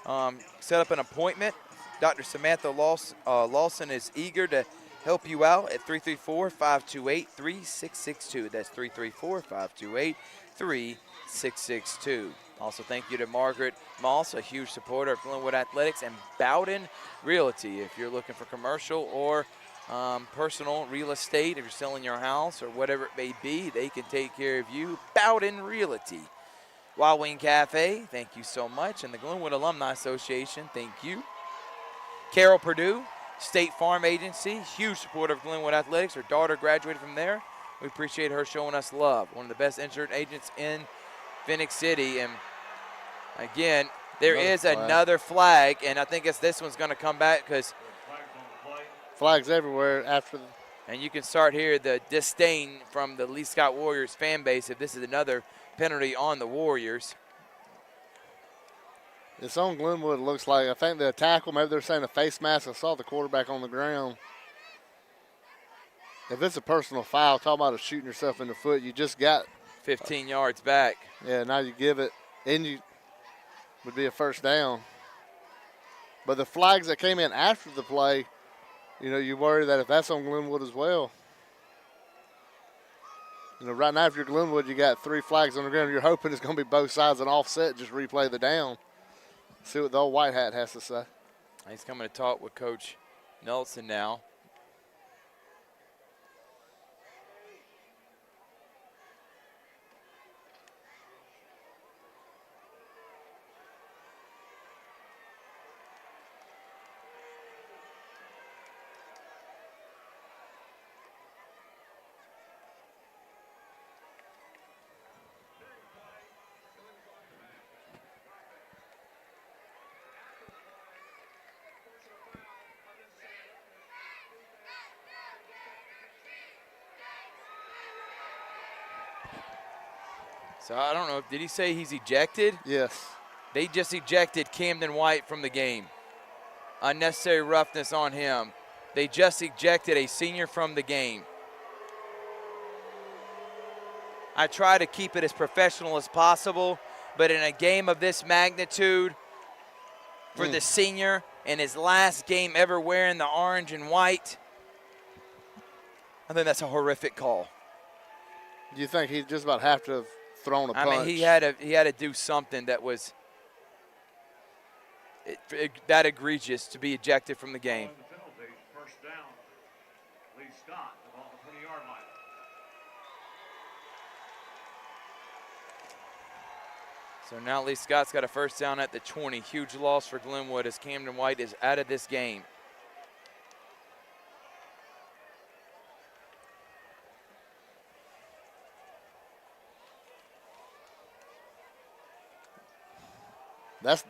to set up an appointment, Dr. Samantha Lawson is eager to help you out at 334-528-3662. That's 334-528-3662. Also, thank you to Margaret Moss, a huge supporter of Glenwood Athletics, and Bowden Realty. If you're looking for commercial or personal real estate, if you're selling your house or whatever it may be, they can take care of you. Bowden Realty. Wild Wing Cafe, thank you so much. And the Glenwood Alumni Association, thank you. Carol Purdue, State Farm Agency, huge supporter of Glenwood Athletics. Her daughter graduated from there. We appreciate her showing us love. One of the best insurance agents in Phoenix City. And again, there is another flag, and I think this one's going to come back because flags everywhere after. And you can start here the disdain from the Lee-Scott Warriors fan base if this is another penalty on the Warriors. It's on Glenwood, it looks like. I think the tackle, maybe they're saying a face mask. I saw the quarterback on the ground. If it's a personal foul, talk about shooting yourself in the foot. You just got 15 yards back. Yeah, now you give it, and you would be a first down. But the flags that came in after the play, you know, you worry that if that's on Glenwood as well. You know, right now if you're Glenwood, you got 3 flags on the ground. You're hoping it's going to be both sides and offset, just replay the down. See what the old white hat has to say. He's coming to talk with Coach Nelson now. So I don't know, did he say he's ejected? Yes. They just ejected Camden White from the game. Unnecessary roughness on him. They just ejected a senior from the game. I try to keep it as professional as possible, but in a game of this magnitude, for the senior in his last game ever wearing the orange and white, I think that's a horrific call. Do you think he just about have to have thrown a punch? I mean, he had to do something that was that egregious to be ejected from the game. The penalty, first down, Lee-Scott about the 20-yard line. So now Lee-Scott's got a first down at the 20. Huge loss for Glenwood as Camden White is out of this game. That's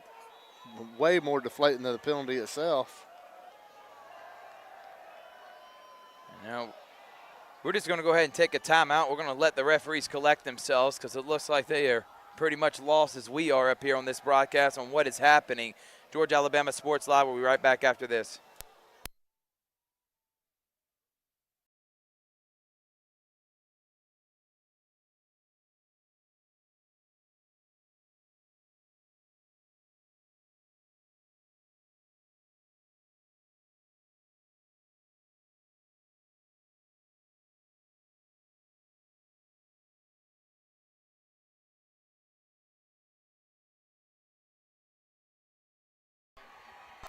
way more deflating than the penalty itself. Now, we're just going to go ahead and take a timeout. We're going to let the referees collect themselves because it looks like they are pretty much lost as we are up here on this broadcast on what is happening. Georgia Alabama Sports Live. We'll be right back after this.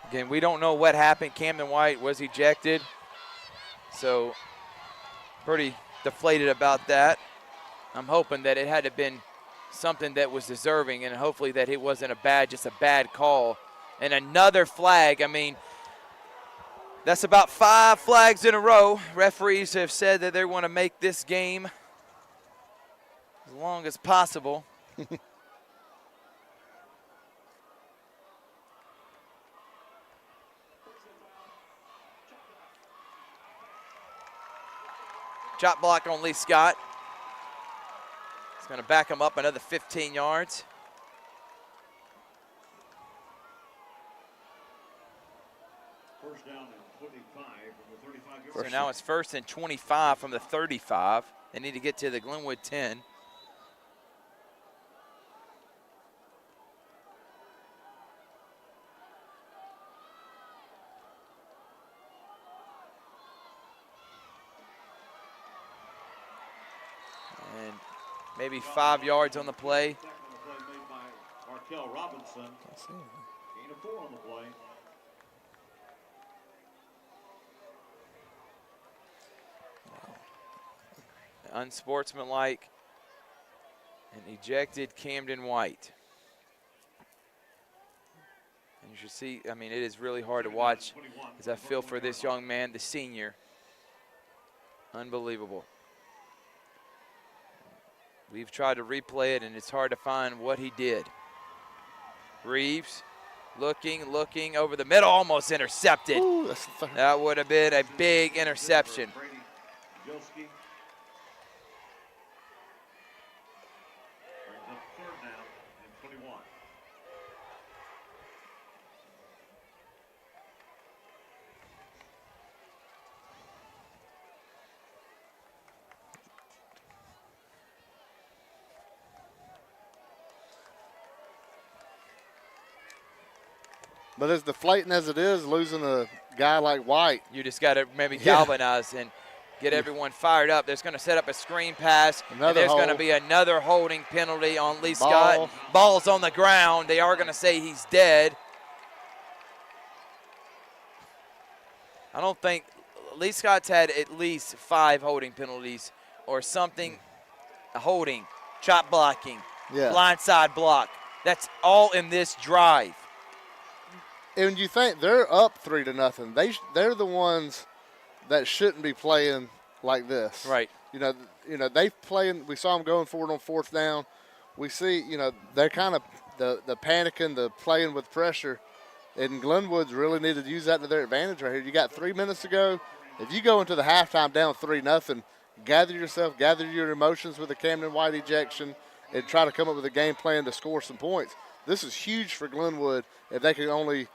Again, we don't know what happened. Camden White was ejected, so pretty deflated about that. I'm hoping that it had to been something that was deserving, and hopefully that it wasn't just a bad call. And another flag. I mean, that's about 5 flags in a row. Referees have said that they want to make this game as long as possible. Chop block on Lee-Scott. It's going to back him up another 15 yards. First down and 25 from the 35-yard. So now it's 1st and 25 from the 35. They need to get to the Glenwood 10. And maybe 5 yards on the play. Made by Markel Robinson. Gain of 4 on the play. Unsportsmanlike and ejected Camden White. And you should see, I mean, it is really hard to watch as I feel for this young man, the senior. Unbelievable. We've tried to replay it, and it's hard to find what he did. Reeves looking over the middle, almost intercepted. Ooh, that would have been a big interception. Jilski. Brings up 3rd down and 21. But as deflating as it is, losing a guy like White. You just got to maybe galvanize and get everyone fired up. There's going to set up a screen pass. And there's going to be another holding penalty on Lee-Scott. Ball's on the ground. They are going to say he's dead. I don't think Lee-Scott's had at least 5 holding penalties or something. Holding, chop blocking, blindside block. That's all in this drive. And you think they're up 3-0. They're the ones that shouldn't be playing like this. Right. You know they playing. We saw them going forward on 4th down. We see, they're kind of the panicking, the playing with pressure. And Glenwood's really needed to use that to their advantage right here. You got 3 minutes to go. If you go into the halftime down 3-0, gather yourself, gather your emotions with the Camden White ejection, and try to come up with a game plan to score some points. This is huge for Glenwood if they can only,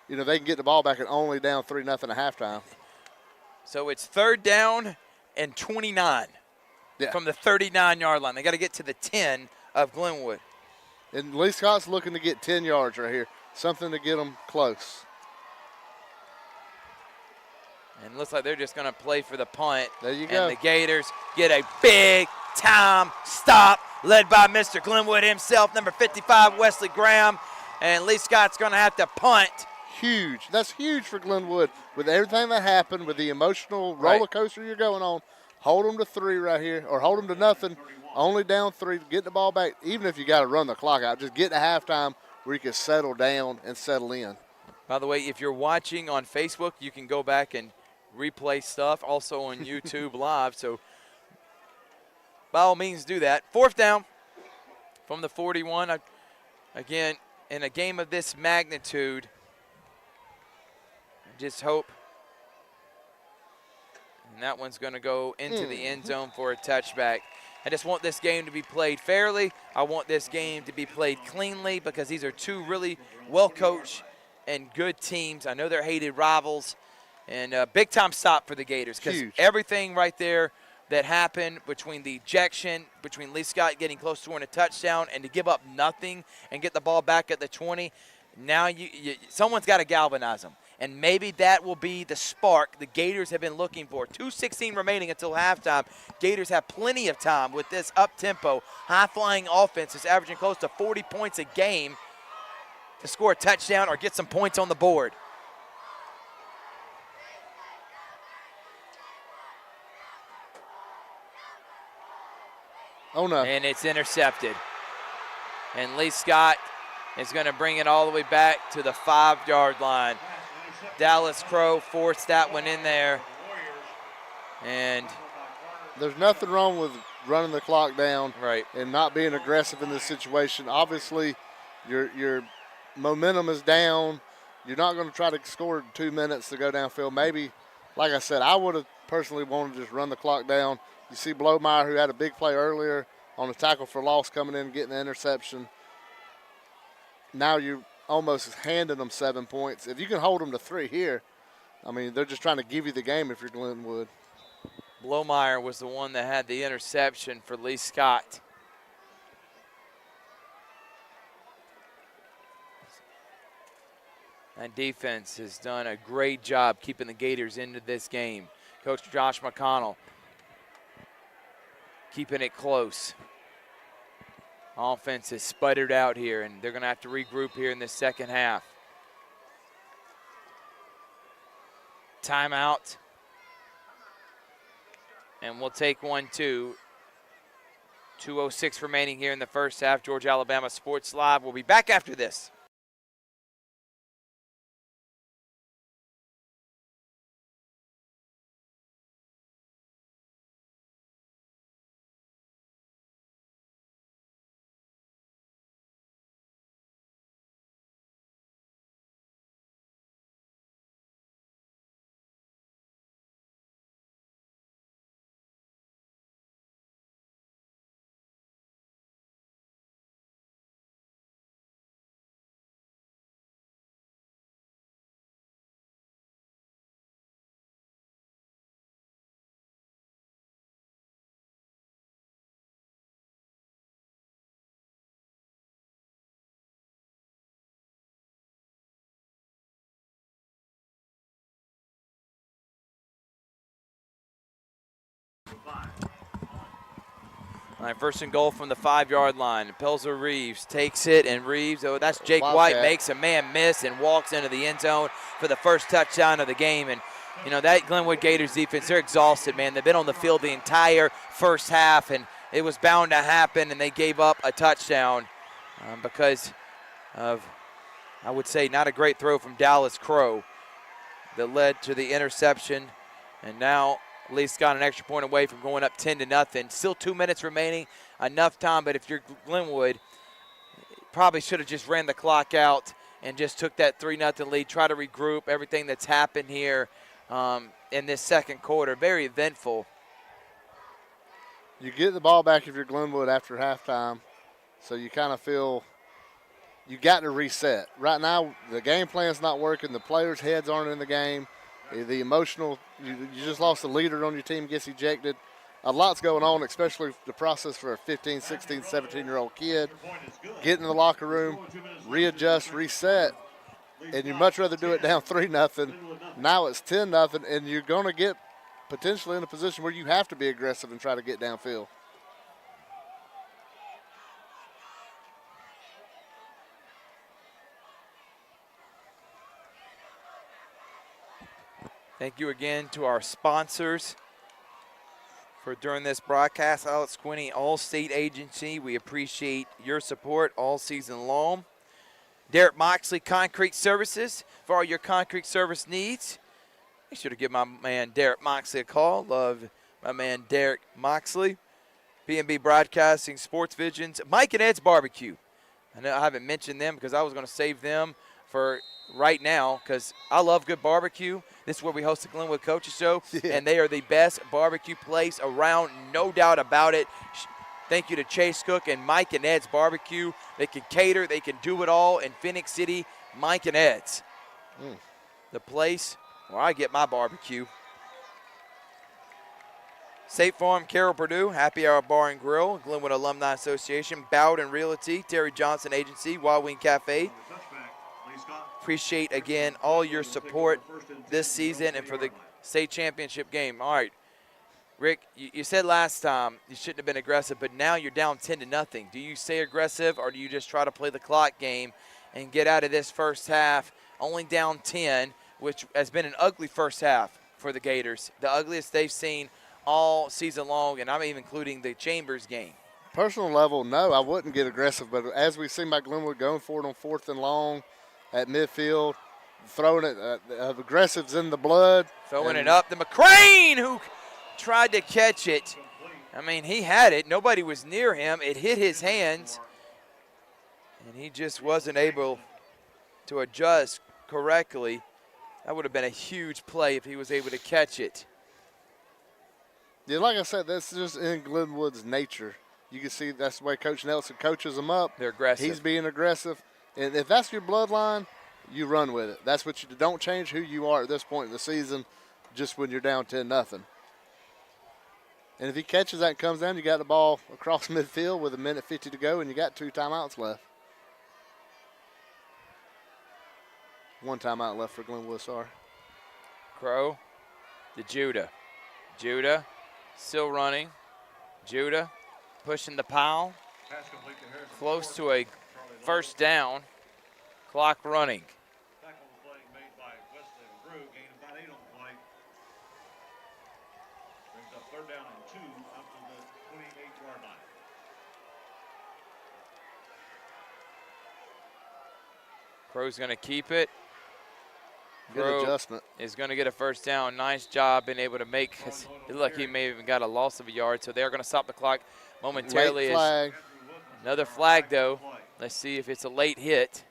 they can get the ball back and only down 3-0 at halftime. So it's 3rd down and 29 from the 39-yard line. They got to get to the 10 of Glenwood. And Lee-Scott's looking to get 10 yards right here, something to get them close. And it looks like they're just going to play for the punt. There you go. And the Gators get a big-time stop led by Mr. Glenwood himself, number 55, Wesley Graham. And Lee-Scott's going to have to punt. Huge. That's huge for Glenwood. With everything that happened, with the emotional roller coaster you're going on, hold them to 3 right here, or hold them to nothing, only down 3, get the ball back. Even if you got to run the clock out, just get to halftime where you can settle down and settle in. By the way, if you're watching on Facebook, you can go back and replay stuff, also on YouTube Live. So by all means do that. 4th down from the 41. Again, in a game of this magnitude, I just hope. And that one's going to go into the end zone for a touchback. I just want this game to be played fairly. I want this game to be played cleanly because these are two really well-coached and good teams. I know they're hated rivals. And a big-time stop for the Gators because everything right there that happened between the ejection, between Lee-Scott getting close to a touchdown, and to give up nothing and get the ball back at the 20, now someone's got to galvanize them. And maybe that will be the spark the Gators have been looking for. 2:16 remaining until halftime. Gators have plenty of time with this up-tempo, high-flying offense that's averaging close to 40 points a game to score a touchdown or get some points on the board. Oh, no. And it's intercepted. And Lee-Scott is going to bring it all the way back to the 5-yard line. Dallas Crow forced that one in there. And there's nothing wrong with running the clock down and not being aggressive in this situation. Obviously, your momentum is down. You're not going to try to score in 2 minutes to go downfield. Maybe, like I said, I would have personally wanted to just run the clock down. You see Blomeyer, who had a big play earlier on a tackle for loss, coming in and getting the interception. Now you're almost handing them 7 points. If you can hold them to 3 here, I mean, they're just trying to give you the game if you're Glenwood. Blomeyer was the one that had the interception for Lee-Scott. And defense has done a great job keeping the Gators into this game. Coach Josh McConnell keeping it close. Offense has sputtered out here, and they're going to have to regroup here in the second half. Timeout. And we'll take one, too. 2:06 remaining here in the first half. Georgia Alabama Sports Live. We'll be back after this. All right, first and goal from the 5-yard line. Pelzer Reeves takes it, and Reeves, that's Jake White, makes a man miss and walks into the end zone for the first touchdown of the game. And, you know, that Glenwood Gators defense, they're exhausted, man. They've been on the field the entire first half, and it was bound to happen, and they gave up a touchdown because of, I would say, not a great throw from Dallas Crow that led to the interception. And now Lee-Scott an extra point away from going up 10-0. Still 2 minutes remaining, enough time. But if you're Glenwood, probably should have just ran the clock out and just took that 3-0 lead. Try to regroup everything that's happened here in this second quarter. Very eventful. You get the ball back if you're Glenwood after halftime, so you kind of feel you got to reset. Right now, the game plan's not working. The players' heads aren't in the game. The emotional, you just lost a leader on your team, gets ejected. A lot's going on, especially the process for a 15, 16, 17-year-old kid. Get in the locker room, readjust, reset, and you'd much rather do it down 3-0. Now it's 10-0, and you're going to get potentially in a position where you have to be aggressive and try to get downfield. Thank you again to our sponsors for during this broadcast. Alex Quinney, All-State Agency. We appreciate your support all season long. Derek Moxley Concrete Services for all your concrete service needs. Make sure to give my man Derek Moxley a call. Love my man Derek Moxley. B&B Broadcasting, Sports Visions, Mike and Ed's Barbecue. I know I haven't mentioned them because I was going to save them for right now because I love good barbecue. This is where we host the Glenwood Coaches Show, and they are the best barbecue place around, no doubt about it. Thank you to Chase Cook and Mike and Ed's Barbecue. They can cater. They can do it all in Phoenix City. Mike and Ed's. The place where I get my barbecue. State Farm, Carroll Purdue, Happy Hour Bar and Grill, Glenwood Alumni Association, Bowden Realty, Terry Johnson Agency, Wild Wing Cafe. Appreciate, again, all your support this season and for the state championship game. All right, Rick, you said last time you shouldn't have been aggressive, but now you're down 10-0. Do you stay aggressive or do you just try to play the clock game and get out of this first half only down 10, which has been an ugly first half for the Gators, the ugliest they've seen all season long, and I'm even including the Chambers game? Personal level, no, I wouldn't get aggressive. But as we've seen by Glenwood going for it on 4th and long at midfield, throwing it, aggressive's in the blood. Throwing it up to McCrane, who tried to catch it. I mean, he had it. Nobody was near him. It hit his hands, and he just wasn't able to adjust correctly. That would have been a huge play if he was able to catch it. Yeah, like I said, that's just in Glenwood's nature. You can see that's the way Coach Nelson coaches them up. They're aggressive. He's being aggressive. And if that's your bloodline, you run with it. That's what you do. Don't change who you are at this point in the season just when you're down 10-0. And if he catches that and comes down, you got the ball across midfield with 1:50 to go, and you got 2 timeouts left. 1 timeout left for Glenwood, sorry. Crow to Judah. Judah still running. Judah pushing the pile. Close to a first down. Clock running. Tackle play made by Wesley and Brew, gain about 8 on the play. Brings up 3rd down and 2 up to the 28-yard line. Crow's going to keep it. Good adjustment. Is going to get a first down. Nice job being able to make. It looked like he may have even got a loss of a yard. So they're going to stop the clock momentarily. Late flag. Another flag, though. Let's see if it's a late hit.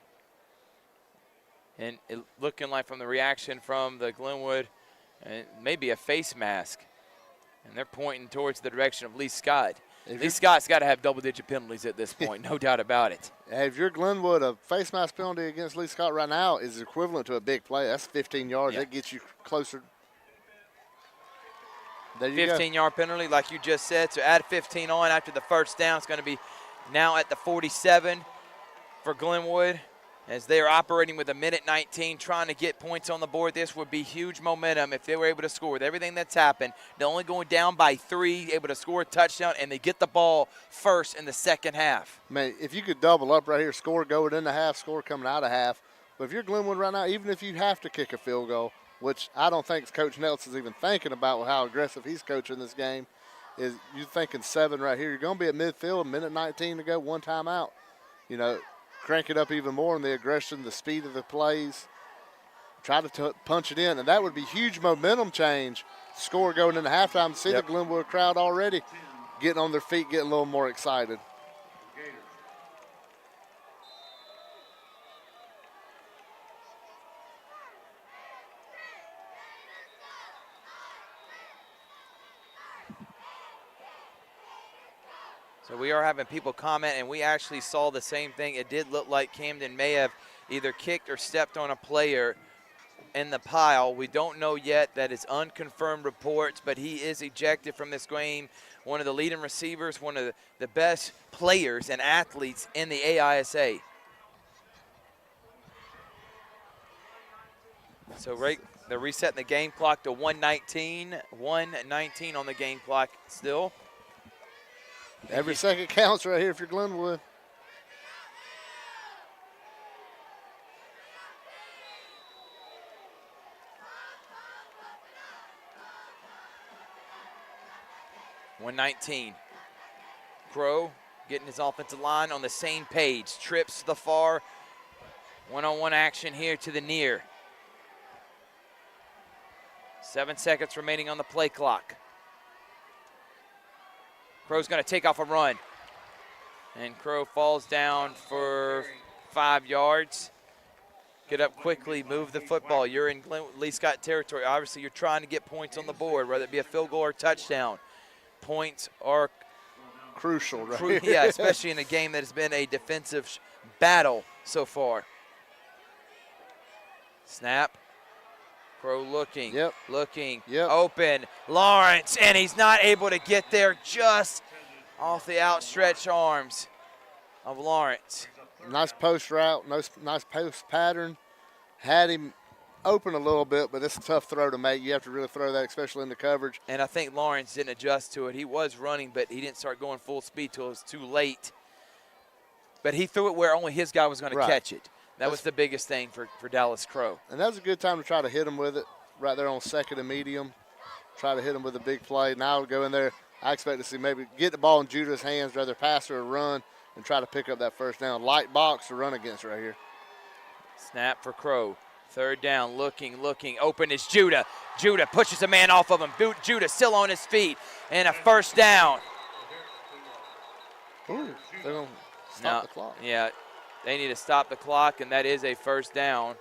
And it looking like from the reaction from the Glenwood, maybe a face mask. And they're pointing towards the direction of Lee-Scott. Lee-Scott's got to have double-digit penalties at this point, no doubt about it. If you're Glenwood, a face mask penalty against Lee-Scott right now is equivalent to a big play. That's 15 yards. Yeah. That gets you closer. There you 15-yard penalty, like you just said. So add 15 on after the first down. It's going to be now at the 47 for Glenwood. As they are operating with 1:19, trying to get points on the board. This would be huge momentum if they were able to score. With everything that's happened, they're only going down by 3, able to score a touchdown, and they get the ball first in the second half. Man, if you could double up right here, score going into half, score coming out of half. But if you're Glenwood right now, even if you have to kick a field goal, which I don't think Coach Nelson's even thinking about with how aggressive he's coaching this game, is you're thinking 7 right here. You're going to be at midfield, 1:19 to go, 1 timeout. You know, crank it up even more in the aggression, the speed of the plays. Try to punch it in, and that would be huge momentum change. Score going into halftime. See the Glenwood crowd already getting on their feet, getting a little more excited. So we are having people comment, and we actually saw the same thing. It did look like Camden may have either kicked or stepped on a player in the pile. We don't know yet. That is unconfirmed reports, but he is ejected from this game. One of the leading receivers, one of the best players and athletes in the AISA. So they're resetting the game clock to 1:19. 1:19 on the game clock still. Every second counts right here if you're Glenwood. .19. Crow getting his offensive line on the same page. Trips to the far. One-on-one action here to the near. 7 seconds remaining on the play clock. Crow's going to take off a run. And Crow falls down for 5 yards. Get up quickly, move the football. You're in Glenwood Lee-Scott territory. Obviously, you're trying to get points on the board, whether it be a field goal or touchdown. Points are crucial, right? yeah, especially in a game that has been a defensive battle so far. Snap. Crow looking, looking, open. Lawrence, and he's not able to get there, just off the outstretched arms of Lawrence. Nice post route, nice post pattern. Had him open a little bit, but it's a tough throw to make. You have to really throw that, especially in the coverage. And I think Lawrence didn't adjust to it. He was running, but he didn't start going full speed till it was too late. But he threw it where only his guy was going to catch it. That was the biggest thing for Dallas Crow. And that was a good time to try to hit him with it right there on second and medium. Try to hit him with a big play. Now go in there. I expect to see maybe get the ball in Judah's hands, rather pass or run, and try to pick up that first down. Light box to run against right here. Snap for Crow. Third down, looking. Open is Judah. Judah pushes a man off of him. Judah still on his feet. And a first down. Ooh, they're going to stop the clock. Yeah, they need to stop the clock, and that is a first down.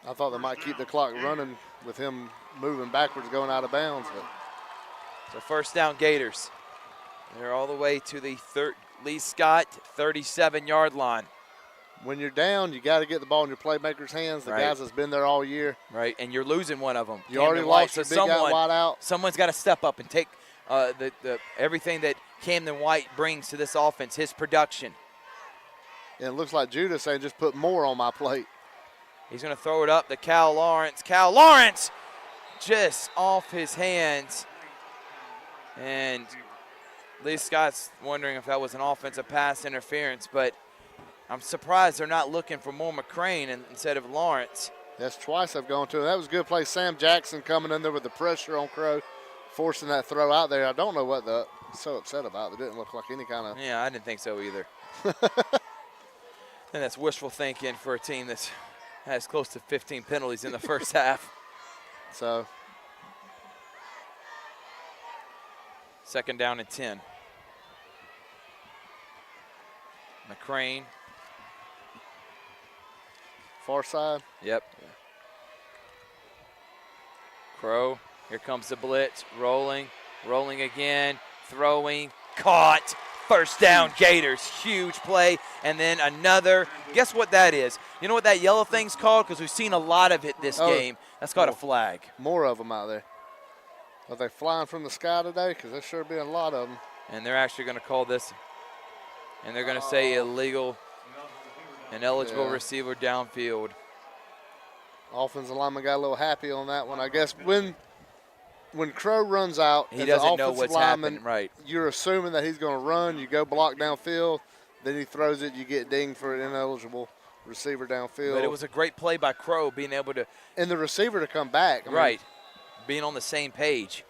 I thought they might keep the clock running with him moving backwards, going out of bounds. But. So first down, Gators. They're all the way to the Lee-Scott 37-yard line. When you're down, you got to get the ball in your playmakers' hands. The guys that's been there all year. Right, and you're losing one of them. You already lost your big guy wide out. Someone's got to step up and take everything that Camden White brings to this offense, his production. And it looks like Judah saying, just put more on my plate. He's going to throw it up to Cal Lawrence. Cal Lawrence just off his hands. And Lee-Scott's wondering if that was an offensive pass interference, but I'm surprised they're not looking for more McCrane instead of Lawrence. That's twice I've gone to him. That was a good play. Sam Jackson coming in there with the pressure on Crow, forcing that throw out there. I don't know what they're so upset about. It didn't look like any kind of. Yeah, I didn't think so either. And that's wishful thinking for a team that has close to 15 penalties in the first half. So. Second down and 10. McCrane. Far side. Yep. Yeah. Crow. Here comes the blitz. Rolling again. Throwing. Caught. First down, Gators. Huge play. And then another. Guess what that is? You know what that yellow thing's called? Because we've seen a lot of it this game. That's called a flag. More of them out there. Are they flying from the sky today? Because there's sure been a lot of them. And they're actually going to call this, and they're going to say illegal, ineligible receiver downfield. Offensive lineman got a little happy on that one. I guess when Crow runs out, he doesn't know what's happening. Right. You're assuming that he's going to run. You go block downfield. Then he throws it. You get dinged for an ineligible receiver downfield. But it was a great play by Crow being able to. And the receiver to come back. Right. Being on the same page.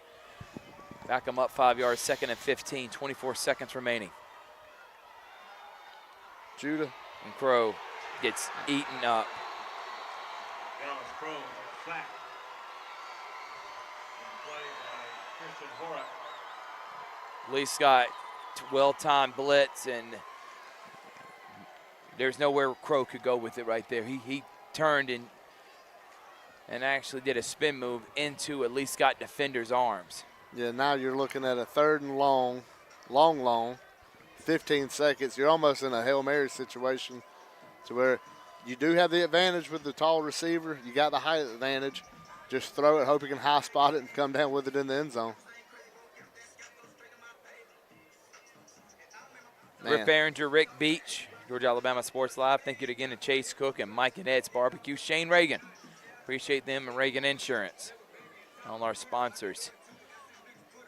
Back them up 5 yards, second and 15, 24 seconds remaining. Judah. And Crow gets eaten up. Dallas Crow sacked. Play by Christian Horak. Lee-Scott, well-timed blitz, and there's nowhere Crow could go with it right there. He turned and actually did a spin move into a Lee-Scott defender's arms. Yeah, now you're looking at a third and long, 15 seconds. You're almost in a Hail Mary situation to where you do have the advantage with the tall receiver. You got the height advantage. Just throw it, hope you can high spot it and come down with it in the end zone. Rick Barringer, Rick Beach, Georgia Alabama Sports Live. Thank you again to Chase Cook and Mike and Ed's Barbecue. Shane Reagan. Appreciate them and Reagan Insurance. All our sponsors.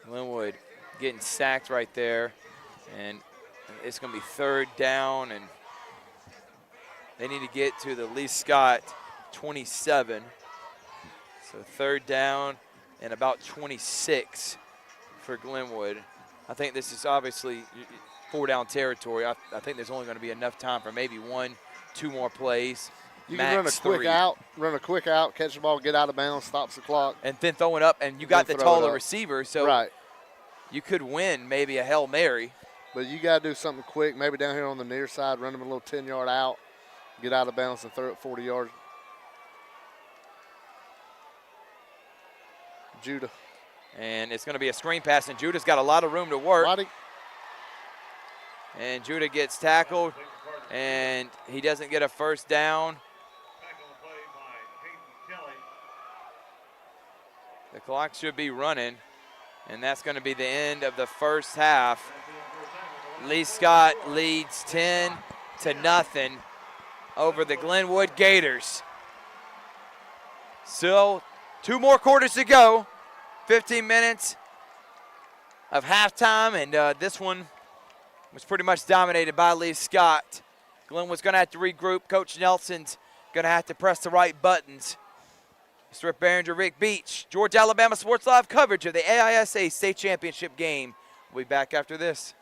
Glenwood getting sacked right there. And it's going to be third down. And they need to get to the Lee-Scott 27. So third down and about 26 for Glenwood. I think this is obviously four-down territory. I think there's only going to be enough time for maybe 1-2 more plays. You can run a quick out, catch the ball, get out of bounds, stops the clock. And then throw it up, and you got the taller receiver. So right. you could win maybe a Hail Mary. But you got to do something quick, maybe down here on the near side, run them a little 10-yard out, get out of bounds and throw it 40 yards. Judah. And it's going to be a screen pass, and Judah's got a lot of room to work. Roddy. And Judah gets tackled, and he doesn't get a first down. Tackle play by Hayden Kelly. The clock should be running, and that's going to be the end of the first half. Lee-Scott leads 10-0 over the Glenwood Gators. Still 2 more quarters to go. 15 minutes of halftime, and this one was pretty much dominated by Lee-Scott. Glenwood's going to have to regroup. Coach Nelson's going to have to press the right buttons. Thrift, Barringer, Rick Beach, Georgia, Alabama Sports Live coverage of the AISA State Championship game. We'll be back after this.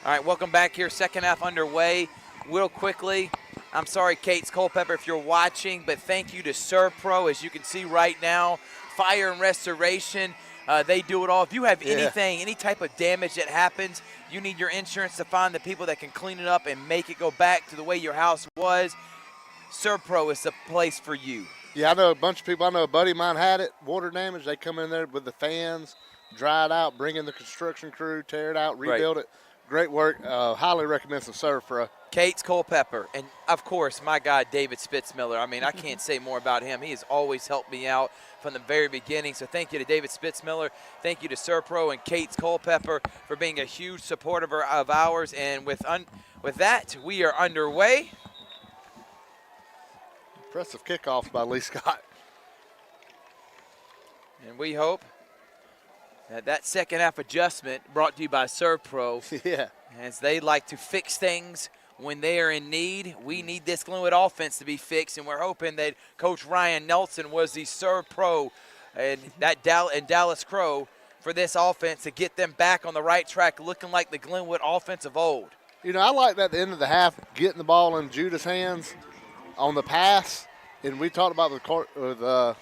All right, welcome back here. Second half underway. Real quickly, I'm sorry, Kate Culpepper, if you're watching, but thank you to ServPro. As you can see right now, fire and restoration, they do it all. If you have anything, any type of damage that happens, you need your insurance to find the people that can clean it up and make it go back to the way your house was. ServPro is the place for you. Yeah, I know a bunch of people. I know a buddy of mine had it, water damage. They come in there with the fans, dry it out, bring in the construction crew, tear it out, rebuild it. Great work. Highly recommend some ServPro. Kate's Culpepper, and of course, my guy, David Spitzmiller. I mean, I can't say more about him. He has always helped me out from the very beginning. So thank you to David Spitzmiller. Thank you to ServPro and Kate's Culpepper for being a huge supporter of ours. And with that, we are underway. Impressive kickoff by Lee-Scott. And we hope that second half adjustment brought to you by ServPro. Yeah. As they like to fix things when they are in need. We need this Glenwood offense to be fixed, and we're hoping that Coach Ryan Nelson was the ServPro and Dallas Crow for this offense to get them back on the right track, looking like the Glenwood offense of old. You know, I like that at the end of the half, getting the ball in Judah's hands on the pass, and we talked about the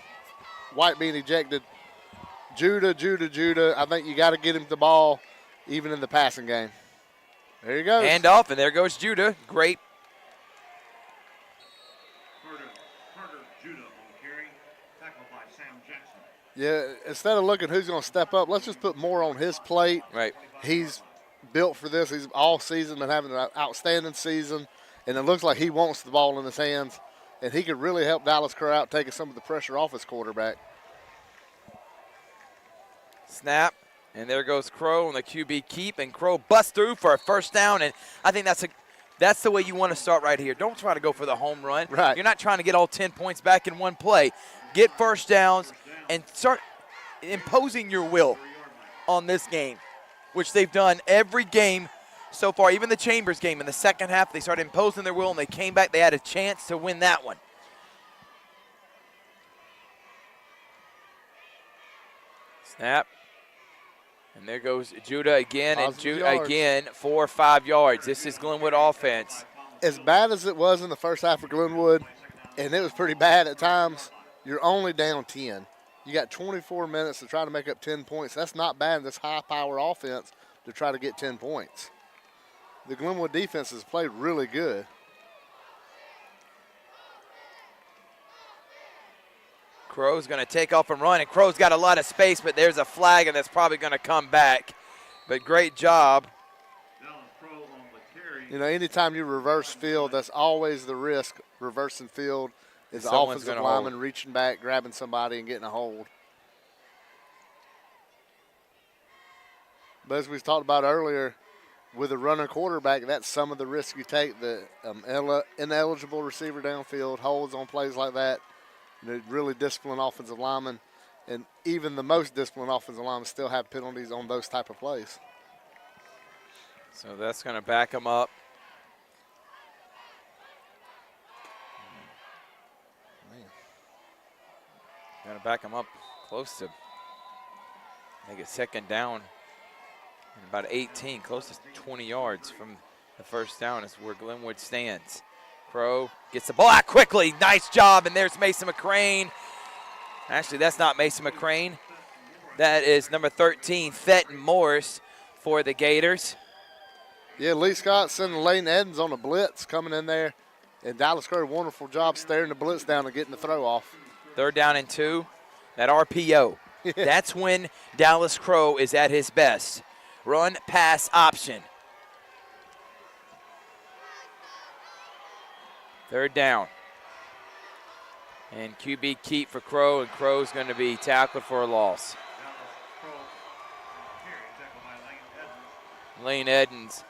White being ejected. Judah. I think you got to get him the ball even in the passing game. There you go. Hand off, and there goes Judah. Great. Carter Judah on the carry, tackled by Sam Jackson. Yeah, instead of looking who's going to step up, let's just put more on his plate. Right. He's built for this. He's all season been having an outstanding season, and it looks like he wants the ball in his hands, and he could really help Dallas Crow out, taking some of the pressure off his quarterback. Snap, and there goes Crow on the QB keep, and Crow busts through for a first down, and I think that's the way you want to start right here. Don't try to go for the home run. Right. You're not trying to get all 10 points back in one play. Get first downs and start imposing your will on this game, which they've done every game so far. Even the Chambers game in the second half, they started imposing their will, and they came back. They had a chance to win that one. Snap. And there goes Judah again, and Judah again 4 or 5 yards. This is Glenwood offense. As bad as it was in the first half for Glenwood, and it was pretty bad at times, you're only down 10. You got 24 minutes to try to make up 10 points. That's not bad in this high-power offense to try to get 10 points. The Glenwood defense has played really good. Crow's going to take off and run, and Crow's got a lot of space, but there's a flag, and that's probably going to come back. But great job. You know, anytime you reverse field, that's always the risk. Reversing field is the offensive lineman reaching back, grabbing somebody, and getting a hold. But as we talked about earlier, with a running quarterback, that's some of the risk you take. The ineligible receiver downfield, holds on plays like that. You know, really disciplined offensive linemen, and even the most disciplined offensive linemen still have penalties on those type of plays. So that's going to back them up. Going to back them up close to, I think it's second down, and about 18, close to 20 yards from the first down is where Glenwood stands. Crow gets the ball out quickly. Nice job, and there's Mason McCrane. Actually, that's not Mason McCrane. That is number 13, Fenton Morris for the Gators. Yeah, Lee-Scott sending Lane Edens on a blitz coming in there, and Dallas Crow, wonderful job staring the blitz down and getting the throw off. 3rd down and 2. That RPO. That's when Dallas Crow is at his best. Run, pass, option. 3rd down. And QB keep for Crow, and Crow's going to be tackled for a loss. Lane Edens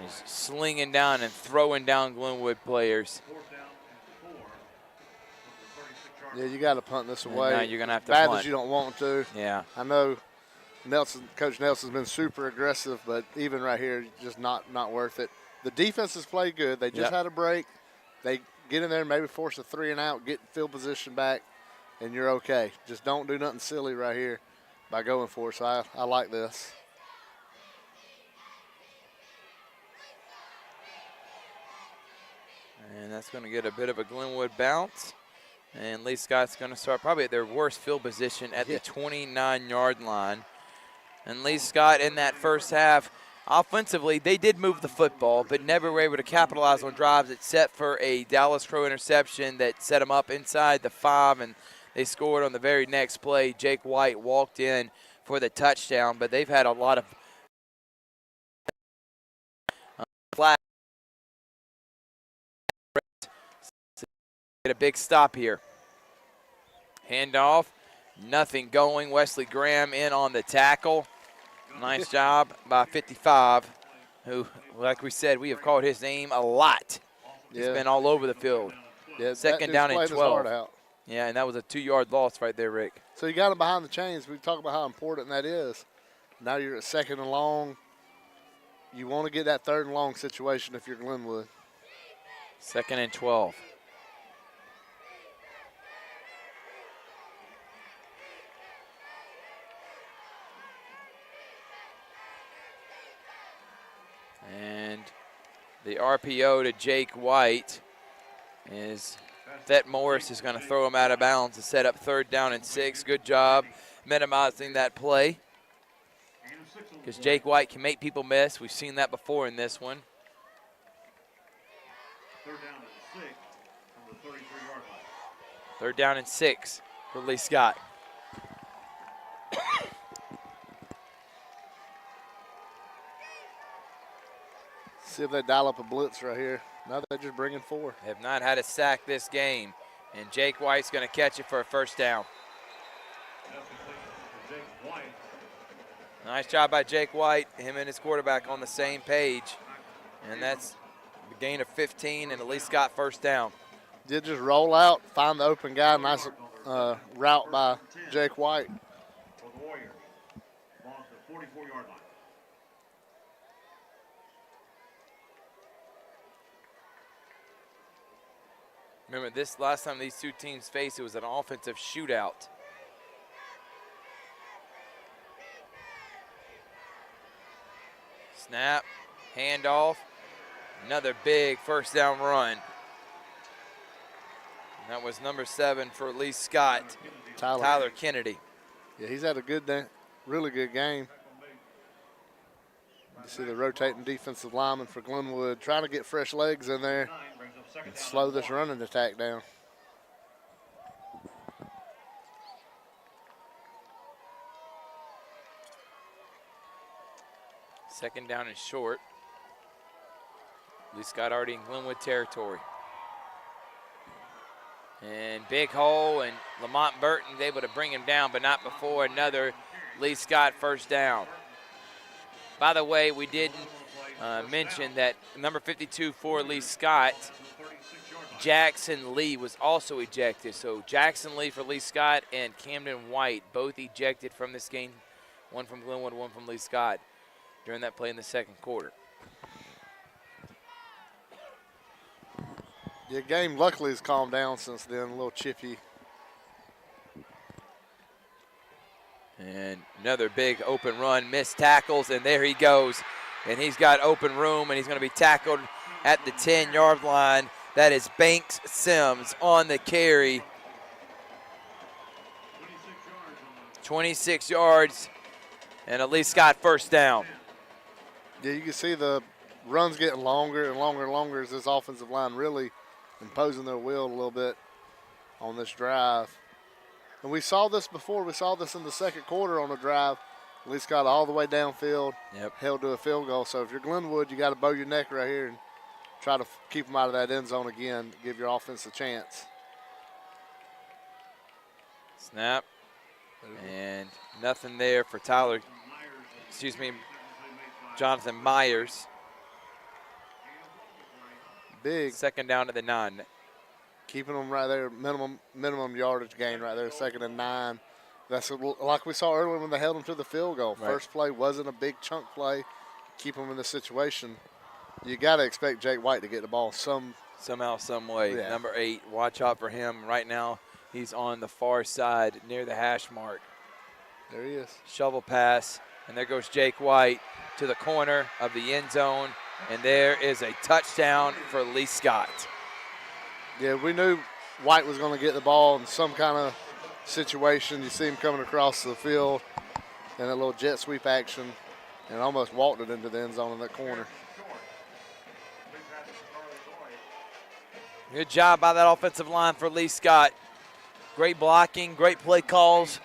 is slinging down and throwing down Glenwood players. Yeah, you got to punt this away. Now you're going to have to punt. punt. As you don't want to. Yeah. I know Coach Nelson's been super aggressive, but even right here, just not worth it. The defense has played good. They just had a break. They get in there and maybe force a 3 and out, get field position back, and you're okay. Just don't do nothing silly right here by going for it. So I like this. And that's going to get a bit of a Glenwood bounce. And Lee-Scott's going to start probably at their worst field position at the 29-yard line. And Lee-Scott in that first half, offensively, they did move the football, but never were able to capitalize on drives except for a Dallas Crow interception that set them up inside the 5, and they scored on the very next play. Jake White walked in for the touchdown, but they've had a lot of flag. Get a big stop here. Handoff, nothing going. Wesley Graham in on the tackle. Nice job by 55, who, like we said, we have called his name a lot. He's been all over the field. Yeah, second down and 12. Yeah, and that was a 2-yard loss right there, Rick. So you got him behind the chains. We talk about how important that is. Now you're at 2nd and long. You want to get that 3rd and long situation if you're Glenwood. 2nd and 12. And the RPO to Jake White is Thet Morris is going to throw him out of bounds to set up 3rd down and 6. Good job minimizing that play, because Jake White can make people miss. We've seen that before in this one. 3rd down and 6 from the 33-yard line. 3rd down and 6 for Lee-Scott. See if they dial up a blitz right here. Now they're just bringing 4. Have not had a sack this game, and Jake White's going to catch it for a 1st down. Nice job by Jake White. Him and his quarterback on the same page, and that's a gain of 15 and a Lee-Scott 1st down. Did just roll out, find the open guy. Nice route by Jake White. For the Warriors, ball to the 44-yard line. Remember, this last time these two teams faced, it was an offensive shootout. Snap, handoff, another big 1st down run. And that was number 7 for Lee-Scott, Tyler Kennedy. Yeah, he's had a good day, really good game. You see the rotating defensive lineman for Glenwood trying to get fresh legs in there and slow this running attack down. Second down and short. Lee-Scott already in Glenwood territory. And big hole, and Lamont Burton's able to bring him down, but not before another Lee-Scott 1st down. By the way, we didn't mention that number 52 for Lee-Scott, Jackson Lee, was also ejected. So Jackson Lee for Lee-Scott and Camden White both ejected from this game, one from Glenwood, one from Lee-Scott, during that play in the 2nd quarter. The game luckily has calmed down since then, a little chippy. And another big open run, missed tackles, and there he goes. And he's got open room, and he's going to be tackled at the 10-yard line. That is Banks Sims on the carry. 26 yards, and a Lee-Scott 1st down. Yeah, you can see the runs getting longer and longer and longer as this offensive line really imposing their will a little bit on this drive. And we saw this before. We saw this in the 2nd quarter on a drive. Lee-Scott all the way downfield, held to a field goal. So if you're Glenwood, you got to bow your neck right here and try to keep them out of that end zone again, give your offense a chance. Snap. And nothing there for Jonathan Myers. Big. 2nd down at the 9. Keeping them right there, minimum yardage gain right there, 2nd and 9. That's like we saw earlier when they held them to the field goal. Right. First play wasn't a big chunk play. Keep them in the situation. You got to expect Jake White to get the ball somehow, some way. Yeah. Number 8, watch out for him. Right now, he's on the far side near the hash mark. There he is. Shovel pass, and there goes Jake White to the corner of the end zone, and there is a touchdown for Lee-Scott. Yeah, we knew White was going to get the ball in some kind of situation. You see him coming across the field in a little jet sweep action and almost walked it into the end zone in that corner. Good job by that offensive line for Lee-Scott. Great blocking, great play calls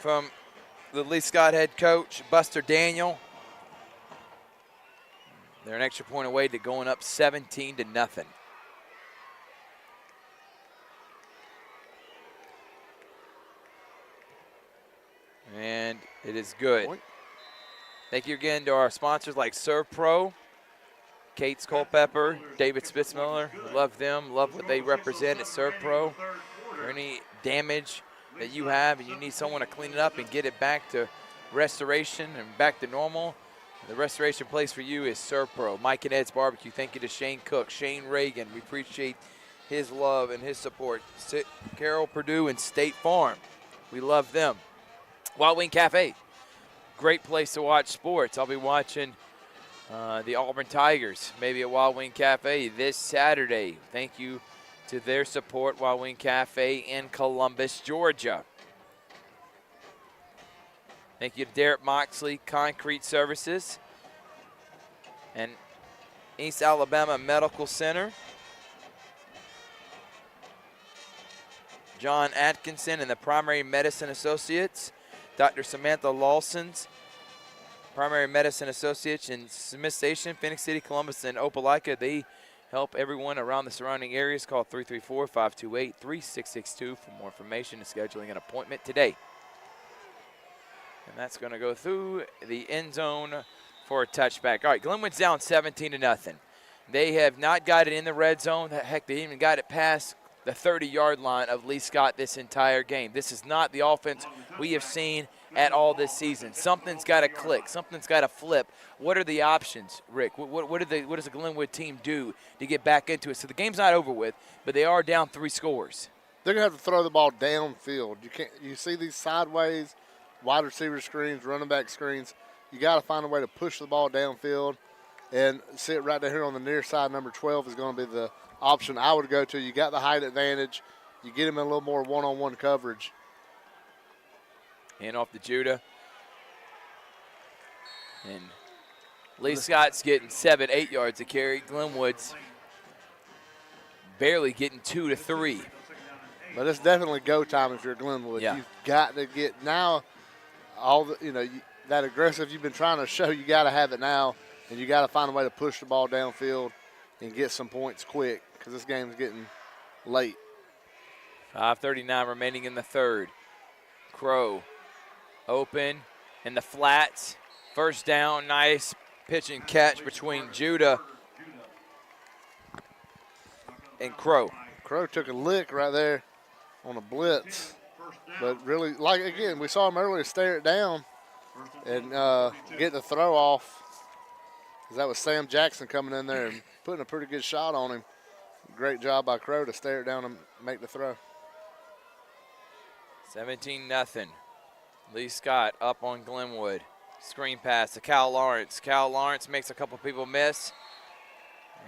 from the Lee-Scott head coach, Buster Daniel. They're an extra point away to going up 17-0. And it is good. Thank you again to our sponsors like Serve Pro, Kate's Culpepper, David Spitzmiller. Love them, love what they represent at Serve Pro. For any damage that you have and you need someone to clean it up and get it back to restoration and back to normal, the restoration place for you is Serve Pro. Mike and Ed's Barbecue. Thank you to Shane Cook, Shane Reagan. We appreciate his love and his support. Carol Purdue and State Farm. We love them. Wild Wing Cafe. Great place to watch sports. I'll be watching the Auburn Tigers, maybe at Wild Wing Cafe this Saturday. Thank you to their support, Wild Wing Cafe in Columbus, Georgia. Thank you to Derek Moxley, Concrete Services, and East Alabama Medical Center. John Atkinson and the Primary Medicine Associates. Dr. Samantha Lawson's Primary Medicine Associates in Smith Station, Phoenix City, Columbus, and Opelika. They help everyone around the surrounding areas. Call 334-528-3662 for more information and scheduling an appointment today. And that's going to go through the end zone for a touchback. All right, Glenwood's down 17-0. They have not got it in the red zone. Heck, they even got it past the 30-yard line of Lee-Scott this entire game. This is not the offense we have seen at all this season. Something's got to click. Something's got to flip. What are the options, Rick? What does the Glenwood team do to get back into it? So the game's not over with, but they are down 3 scores. They're going to have to throw the ball downfield. You see these sideways wide receiver screens, running back screens. You got to find a way to push the ball downfield. And see it right down here on the near side, number 12 is going to be the option I would go to. You got the height advantage. You get him in a little more one-on-one coverage. Hand off to Judah. And Lee-Scott's getting 7-8 yards to carry. Glenwood's barely getting 2 to 3. But it's definitely go time if you're Glenwood. Yeah. You've got to get now all the, that aggressive you've been trying to show, you got to have it now, and you got to find a way to push the ball downfield and get some points quick because this game's getting late. 5:39 remaining in the third. Crow open in the flats. First down, nice pitch and catch between Judah and Crow. Crow took a lick right there on a blitz. But really, like again, we saw him earlier stare it down and get the throw off. That was Sam Jackson coming in there and putting a pretty good shot on him. Great job by Crow to stare it down and make the throw. 17-0. Lee-Scott up on Glenwood. Screen pass to Cal Lawrence. Cal Lawrence makes a couple people miss.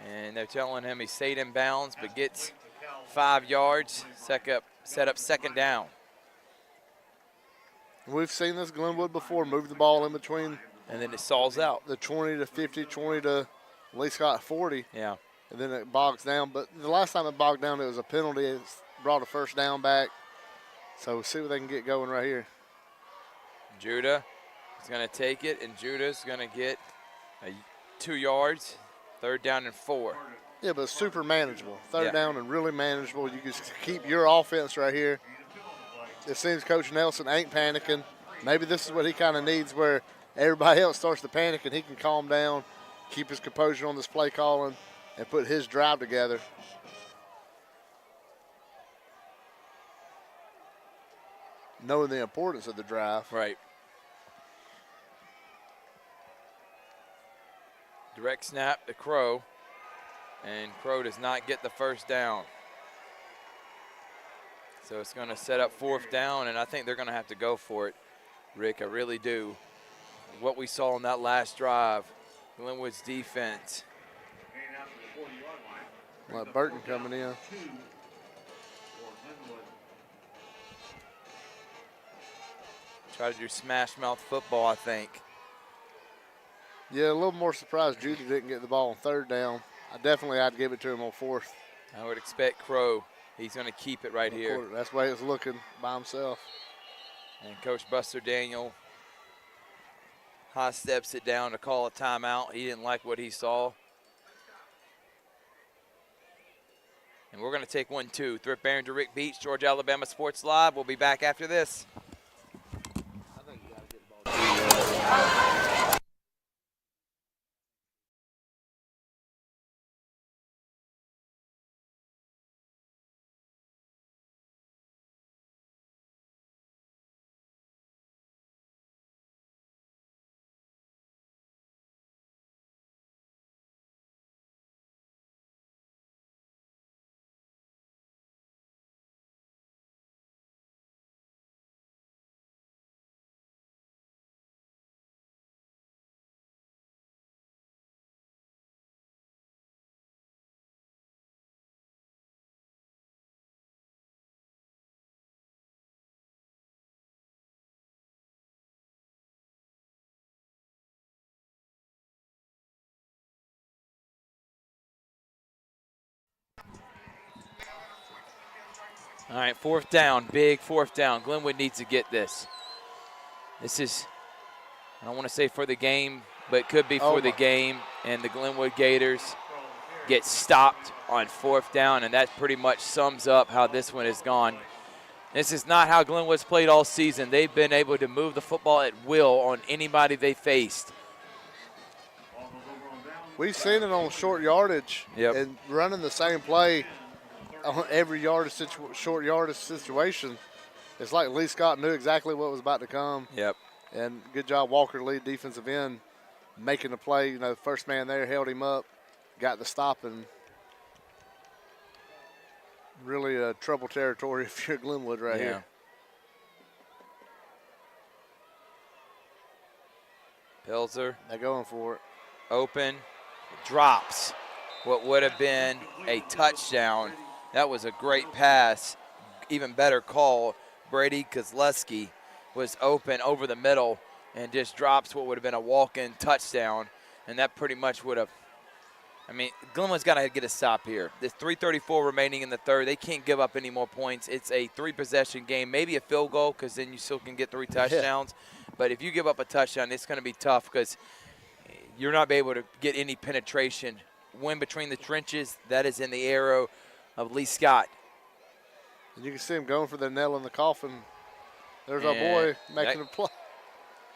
And they're telling him he stayed in bounds but gets 5 yards. Set up second down. We've seen this Glenwood before, move the ball in between. And then it stalls out. The 20 to 50, 20 to Lee-Scott 40. Yeah. And then it bogs down. But the last time it bogged down, it was a penalty. It brought a first down back. So we'll see what they can get going right here. Judah is going to take it, and Judah's going to get 2 yards. Third down and 4. Yeah, but it's super manageable. Third Yeah. down and really manageable. You can keep your offense right here. It seems Coach Nelson ain't panicking. Maybe this is what he kind of needs, where everybody else starts to panic and he can calm down, keep his composure on this play calling, and put his drive together. Knowing the importance of the drive. Right. Direct snap to Crow, and Crow does not get the first down. So it's going to set up fourth down, and I think they're going to have to go for it, Rick. I really do. What we saw in that last drive, Glenwood's defense Like Burton coming in. Two for Glenwood. Try to do smash mouth football, I think. Yeah, a little more surprised Judy didn't get the ball on third down. I'd give it to him on fourth. I would expect Crow. He's going to keep it right here. That's the way it's looking by himself. And Coach Buster Daniel high steps it down to call a timeout. He didn't like what he saw. And we're going to take 1-2. Thrift, Barringer, Rick Beach, Georgia, Alabama Sports Live. We'll be back after this. All right, fourth down, big fourth down. Glenwood needs to get this. This is, I don't want to say for the game, but it could be for the game. And the Glenwood Gators get stopped on fourth down, and that pretty much sums up how this one has gone. This is not how Glenwood's played all season. They've been able to move the football at will on anybody they faced. We've seen it on short yardage and running the same play on every short yardage situation. It's like Lee-Scott knew exactly what was about to come. Yep. And good job, Walker Lee, defensive end, making the play. You know, the first man there held him up, got the stop, and really trouble territory if you're Glenwood right here. Pilzer. They're going for it. Open. Drops what would have been a touchdown. That was a great pass. Even better call. Brady Kozleski was open over the middle and just drops what would have been a walk-in touchdown. And that pretty much would have, I mean, Glenwood's got to get a stop here. There's 3:34 remaining in the third. They can't give up any more points. It's a three-possession game, maybe a field goal because then you still can get 3 touchdowns. But if you give up a touchdown, it's going to be tough because you're not able to get any penetration. Win between the trenches, that is in the arrow of Lee-Scott. And you can see him going for the nail in the coffin. There's our boy making a play.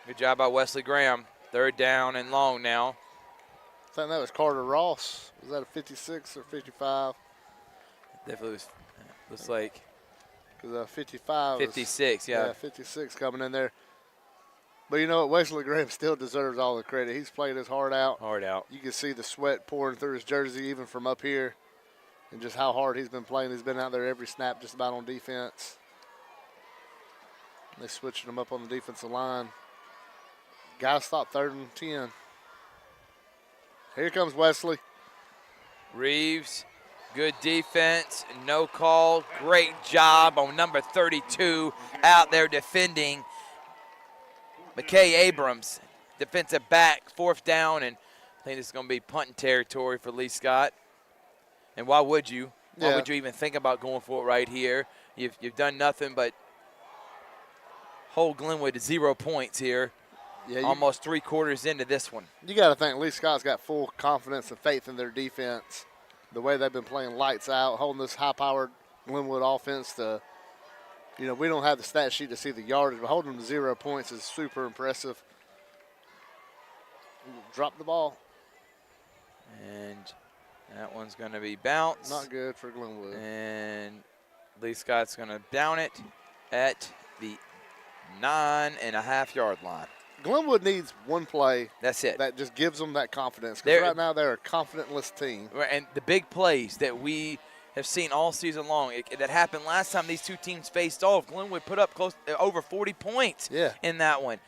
Good job by Wesley Graham. Third down and long now. I think that was Carter Ross. Was that a 56 or 55? Definitely was, looks like. Because 55 56, yeah, 56 coming in there. But you know what? Wesley Graham still deserves all the credit. He's played his heart out. Hard out. You can see the sweat pouring through his jersey even from up here. And just how hard he's been playing. He's been out there every snap just about on defense. They switched him up on the defensive line. Got to stop 3rd and 10. Here comes Wesley. Reeves, good defense, no call. Great job on number 32 out there defending. McKay Abrams, defensive back, 4th down, and I think this is going to be punting territory for Lee-Scott. And why would you? Why would you even think about going for it right here? You've done nothing but hold Glenwood to 0 points here. Yeah, almost 3 quarters into this one. You got to think Lee-Scott's got full confidence and faith in their defense. The way they've been playing lights out, holding this high-powered Glenwood offense to, you know, we don't have the stat sheet to see the yardage, but holding them to 0 points is super impressive. Drop the ball. And that one's going to be bounced. Not good for Glenwood. And Lee-Scott's going to down it at the 9.5-yard line. Glenwood needs one play. That's it. That just gives them that confidence. Because right now they're a confident-less team. And the big plays that we have seen all season long, that happened last time these two teams faced off. Glenwood put up close over 40 points in that one.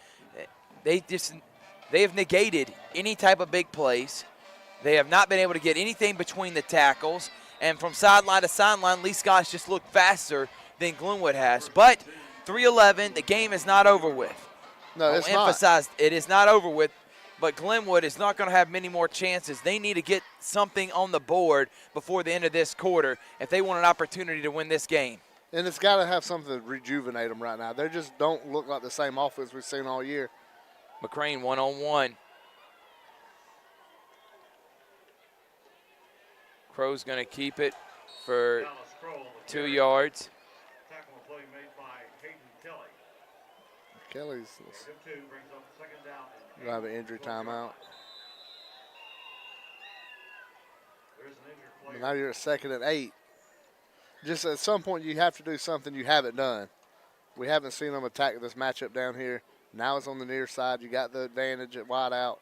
They have negated any type of big plays. They have not been able to get anything between the tackles. And from sideline to sideline, Lee-Scott's just looked faster than Glenwood has. But 3-11, the game is not over with. No, it's not. Emphasize it is not over with, but Glenwood is not going to have many more chances. They need to get something on the board before the end of this quarter if they want an opportunity to win this game. And it's got to have something to rejuvenate them right now. They just don't look like the same offense we've seen all year. McCrane one-on-one. Crow's going to keep it for 2 yards. Tackle play made by Hayden Kelly. Kelly's Good two, brings up second down. going to have an injury timeout. There's an injured player. Now you're at 2nd and 8. Just at some point you have to do something you haven't done. We haven't seen them attack this matchup down here. Now it's on the near side. You got the advantage at wide out.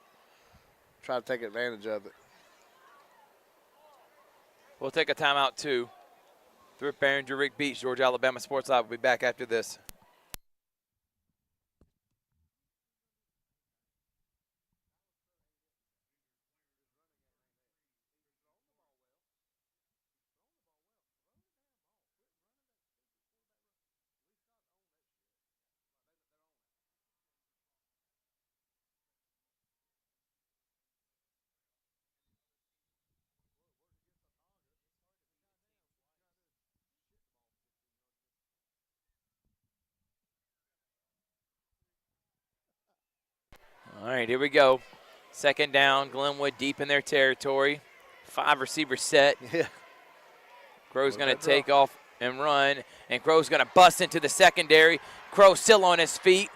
Try to take advantage of it. We'll take a timeout, too. Thrift, Barringer, Rick Beach, Georgia, Alabama Sports Live. We'll be back after this. All right, here we go. 2nd down, Glenwood deep in their territory. 5-receiver set. Yeah. Crow's going to take off and run, and Crow's going to bust into the secondary. Crow still on his feet.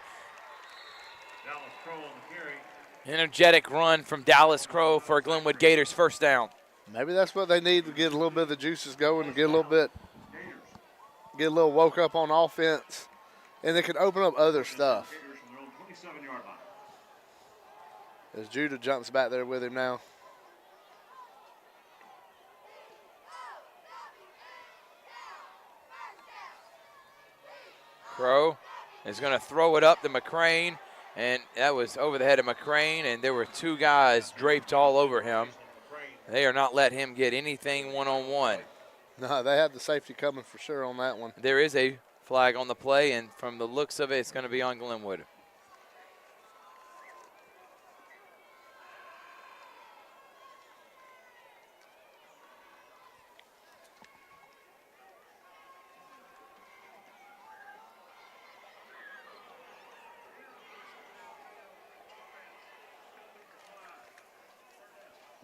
Dallas Crow on the carry. Energetic run from Dallas Crow for Glenwood Gators' first down. Maybe that's what they need to get a little bit of the juices going and get a little woke up on offense, and it can open up other stuff. Gators from their own 27-yard line. As Judah jumps back there with him now. Crow is going to throw it up to McCrane, and that was over the head of McCrane, and there were 2 guys draped all over him. They are not letting him get anything one-on-one. No, they have the safety coming for sure on that one. There is a flag on the play, and from the looks of it, it's going to be on Glenwood.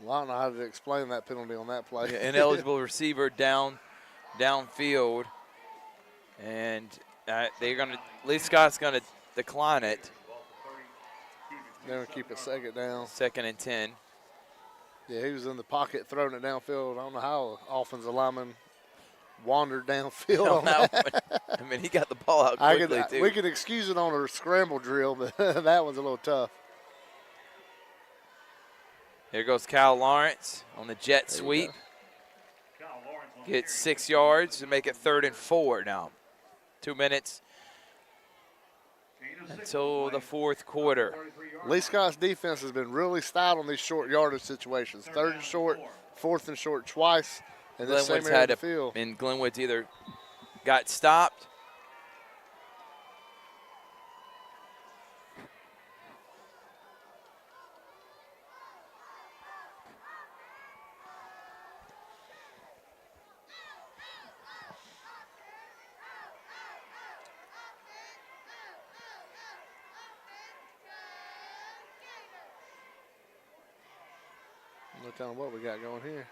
Well, I don't know how to explain that penalty on that play. Yeah, ineligible receiver downfield, and they're going to. Lee-Scott's going to decline it. They're going to keep it 2nd down. 2nd and 10. Yeah, he was in the pocket throwing it downfield. I don't know how offensive lineman wandered downfield on that. I mean, he got the ball out quickly, too. We could excuse it on a scramble drill, but that one's a little tough. Here goes Cal Lawrence on the jet sweep. Gets 6 yards to make it 3rd and 4 now. 2 minutes until the 4th quarter. Lee-Scott's defense has been really stout on these short yardage situations. 3rd and short, 4th and short twice, and the same area of the field. And Glenwood's either got stopped. No telling what we got going here.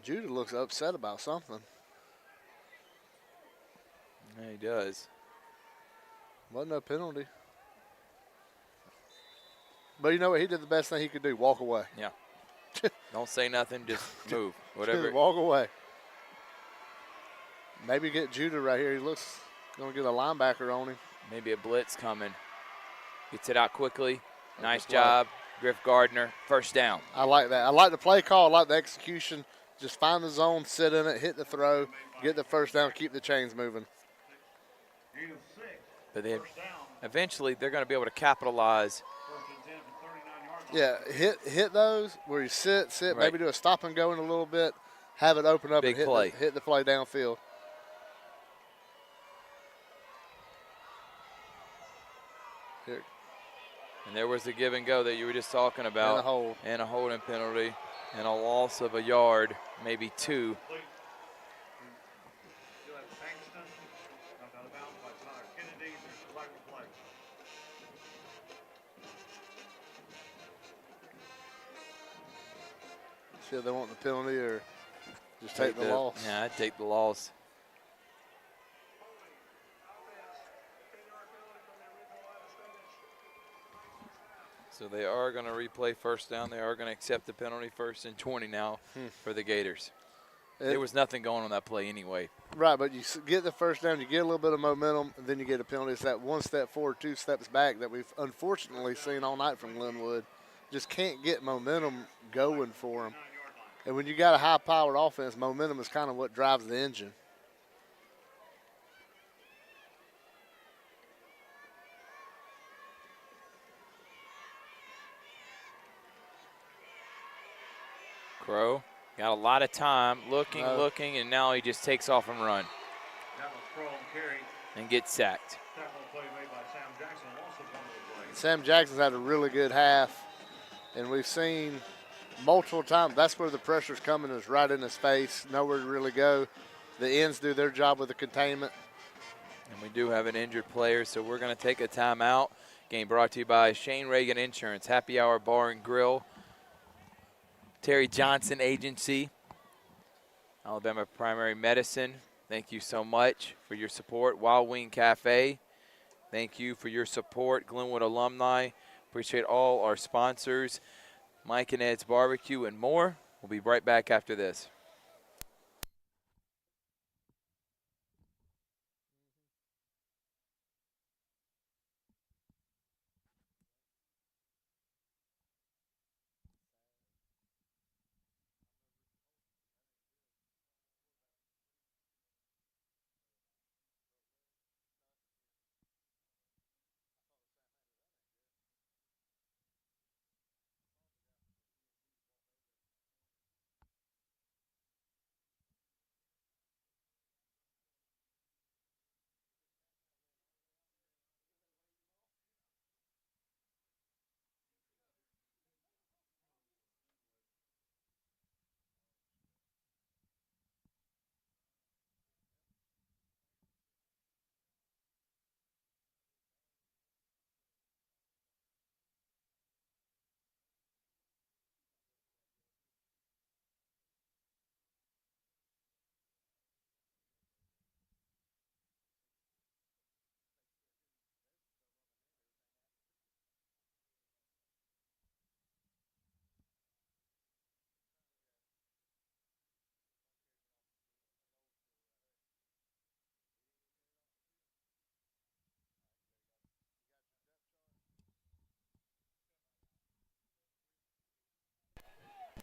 Judah looks upset about something. Yeah, he does. Wasn't no penalty. But you know what? He did the best thing he could do, walk away. Yeah. Don't say nothing, just move. Whatever. Walk away. Maybe get Judah right here. He looks going to get a linebacker on him. Maybe a blitz coming. Gets it out quickly. Nice job, Griff Gardner. 1st down. I like that. I like the play call. I like the execution. Just find the zone, sit in it, hit the throw, get the 1st down, keep the chains moving. But eventually they're going to be able to capitalize Yeah, hit those where you sit, Right. maybe do a stop and go in a little bit, have it open up Big and play. hit the play downfield. Here. And there was the give and go that you were just talking about. And a hold. And a holding penalty. And a loss of a yard, maybe 2. Complete. Still have Paxton. Knocked out of bounds by Tyler Kennedy. There's a flag play. See if they want the penalty or just take the loss. Yeah, I'd take the loss. So they are going to replay first down. They are going to accept the penalty, 1st and 20 now for the Gators. There was nothing going on that play anyway. Right, but you get the first down, you get a little bit of momentum, and then you get a penalty. It's that 1 step forward, 2 steps back that we've unfortunately seen all night from Glenwood. Just can't get momentum going for them. And when you got a high-powered offense, momentum is kind of what drives the engine. Crow got a lot of time looking, and now he just takes off and run That was throw and carry. and gets sacked. Tackle play made by Sam Jackson. Also one of the plays. Sam Jackson's had a really good half, and we've seen multiple times that's where the pressure's coming, is right in his face, nowhere to really go. The ends do their job with the containment. And we do have an injured player, so we're going to take a timeout. Game brought to you by Shane Reagan Insurance, Happy Hour Bar and Grill, Terry Johnson Agency, Alabama Primary Medicine. Thank you so much for your support. Wild Wing Cafe, thank you for your support. Glenwood alumni, appreciate all our sponsors. Mike and Ed's Barbecue and more. We'll be right back after this.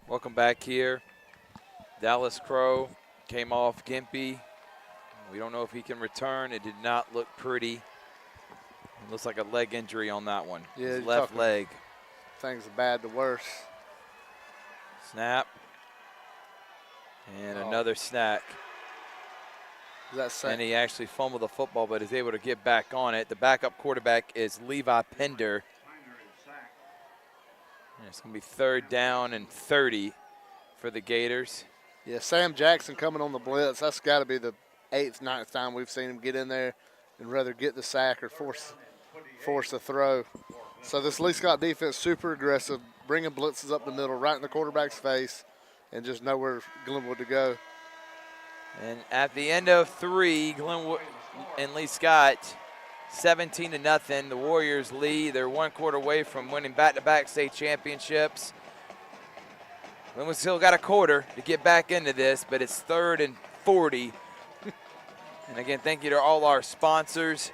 Welcome back here. Dallas Crow came off gimpy. We don't know if he can return. It did not look pretty. It looks like a leg injury on that one. Yeah, his left leg. Things are bad to worse. Snap. And another snack. Is that Sam? And he actually fumbled the football, but is able to get back on it. The backup quarterback is Levi Pender. And it's going to be 3rd down and 30 for the Gators. Yeah, Sam Jackson coming on the blitz. That's got to be the 8th, 9th time we've seen him get in there and rather get the sack or force a throw. So this Lee-Scott defense, super aggressive, bringing blitzes up the middle, right in the quarterback's face, and just nowhere Glenwood to go. And at the end of 3, Glenwood and Lee-Scott, 17-0. The Warriors lead. They're 1 quarter away from winning back-to-back state championships. Glenwood still got a quarter to get back into this, but it's 3rd and 40. And again, thank you to all our sponsors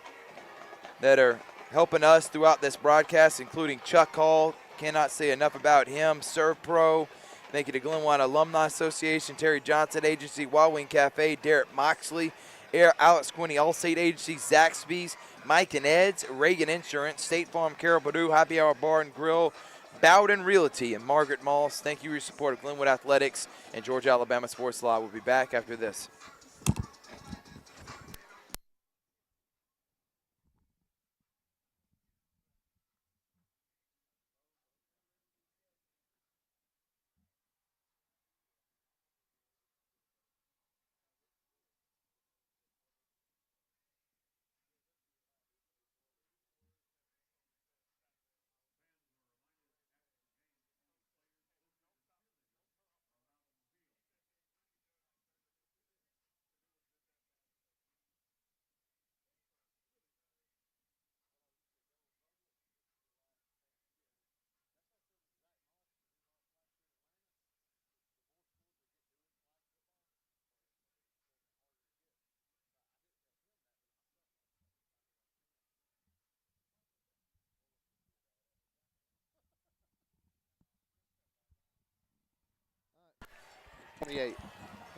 that are helping us throughout this broadcast, including Chuck Hall. Cannot say enough about him. Serve Pro. Thank you to Glenwood Alumni Association, Terry Johnson Agency, Wild Wing Cafe, Derek Moxley, Alex Quinney, Allstate Agency, Zaxby's, Mike and Ed's, Reagan Insurance, State Farm, Carol Purdue, Happy Hour Bar and Grill, Bowden Realty and Margaret Moss. Thank you for your support of Glenwood Athletics and Georgia Alabama Sports Live. We'll be back after this.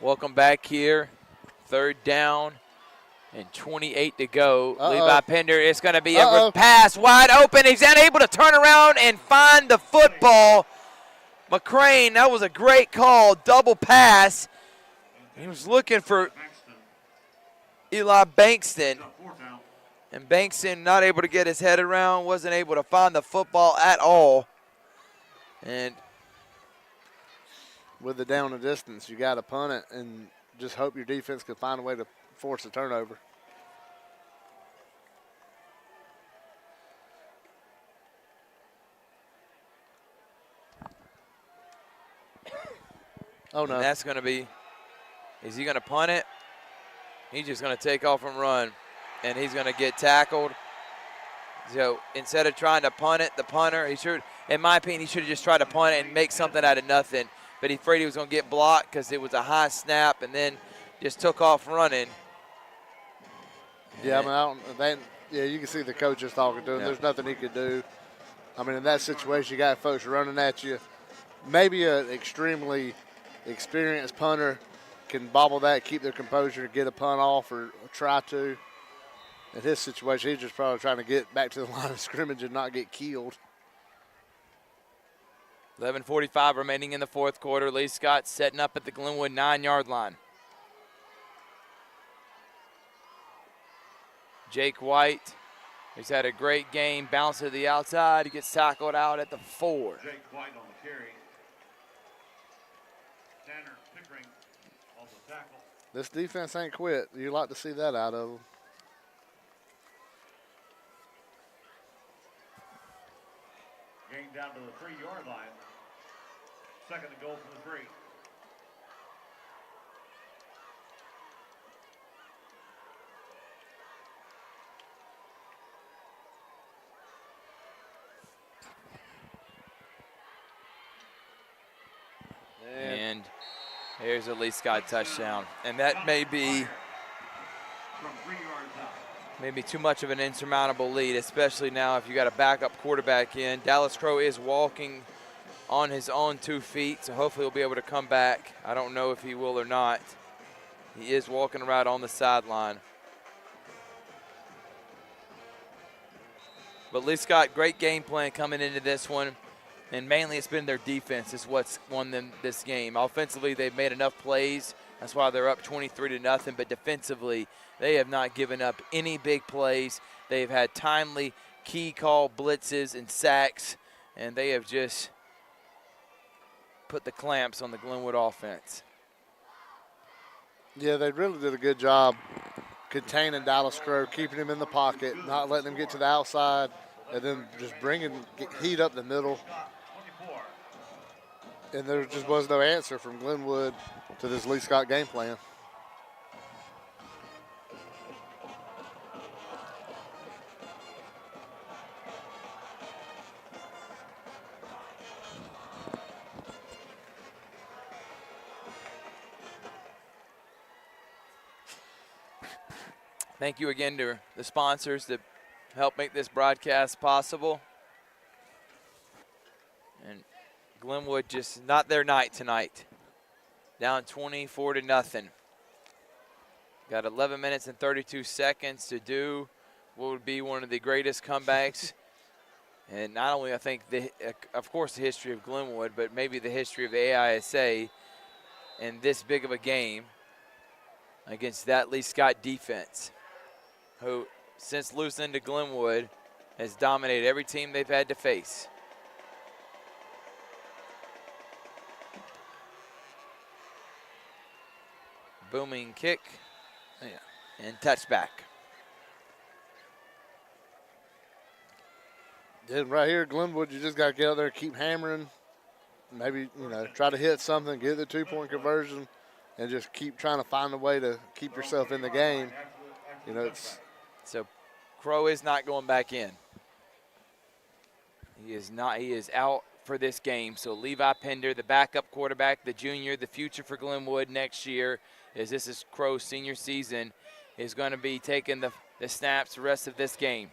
Welcome back here. 3rd down and 28 to go. Levi Pender, it's going to be a pass wide open. He's unable to turn around and find the football. McCrane, that was a great call. Double pass. He was looking for Eli Bankston. And Bankston not able to get his head around, wasn't able to find the football at all. And with the down and distance, you got to punt it and just hope your defense can find a way to force a turnover. Oh, no. And that's going to be, is he going to punt it? He's just going to take off and run, and he's going to get tackled. So instead of trying to punt it, the punter, he should, in my opinion, he should have just tried to punt it and make something out of nothing. But he afraid he was going to get blocked because it was a high snap, and then just took off running. Yeah, you can see the coaches talking to him. Yeah. There's nothing he could do. I mean, in that situation, you got folks running at you. Maybe an extremely experienced punter can bobble that, keep their composure, get a punt off or try to. In his situation, he's just probably trying to get back to the line of scrimmage and not get killed. 11:45 remaining in the 4th quarter. Lee-Scott setting up at the Glenwood 9-yard line. Jake White, who's had a great game, bounce to the outside. He gets tackled out at the 4. Jake White on the carry. Tanner Pickering on the tackle. This defense ain't quit. You like to see that out of them. Game down to the 3-yard line. 2nd to go from the 3. And here's a Lee-Scott touchdown. And that may be maybe too much of an insurmountable lead, especially now if you got a backup quarterback in. Dallas Crow is walking on his own 2 feet, so hopefully he'll be able to come back. I don't know if he will or not. He is walking around on the sideline. But Lee-Scott, great game plan coming into this one. And mainly it's been their defense is what's won them this game. Offensively, they've made enough plays. That's why they're up 23-0. But defensively, they have not given up any big plays. They've had timely key call blitzes and sacks, and they have just put the clamps on the Glenwood offense. Yeah, they really did a good job containing Dallas Crow, keeping him in the pocket, not letting him get to the outside, and then just heat up the middle. And there just was no answer from Glenwood to this Lee-Scott game plan. Thank you again to the sponsors that help make this broadcast possible. And Glenwood just not their night tonight. Down 24-0. Got 11 minutes and 32 seconds to do what would be one of the greatest comebacks And not only, I think, of course, the history of Glenwood, but maybe the history of the AISA in this big of a game against that Lee-Scott defense, who, since losing to Glenwood, has dominated every team they've had to face. Booming kick and touchback. Then right here, Glenwood, you just got to get out there and keep hammering. Maybe, try to hit something, get the two-point conversion, and just keep trying to find a way to keep yourself in the game. So Crow is not going back in. He is not. He is out for this game. So Levi Pender, the backup quarterback, the junior, the future for Glenwood next year, as this is Crow's senior season, is going to be taking the snaps the rest of this game.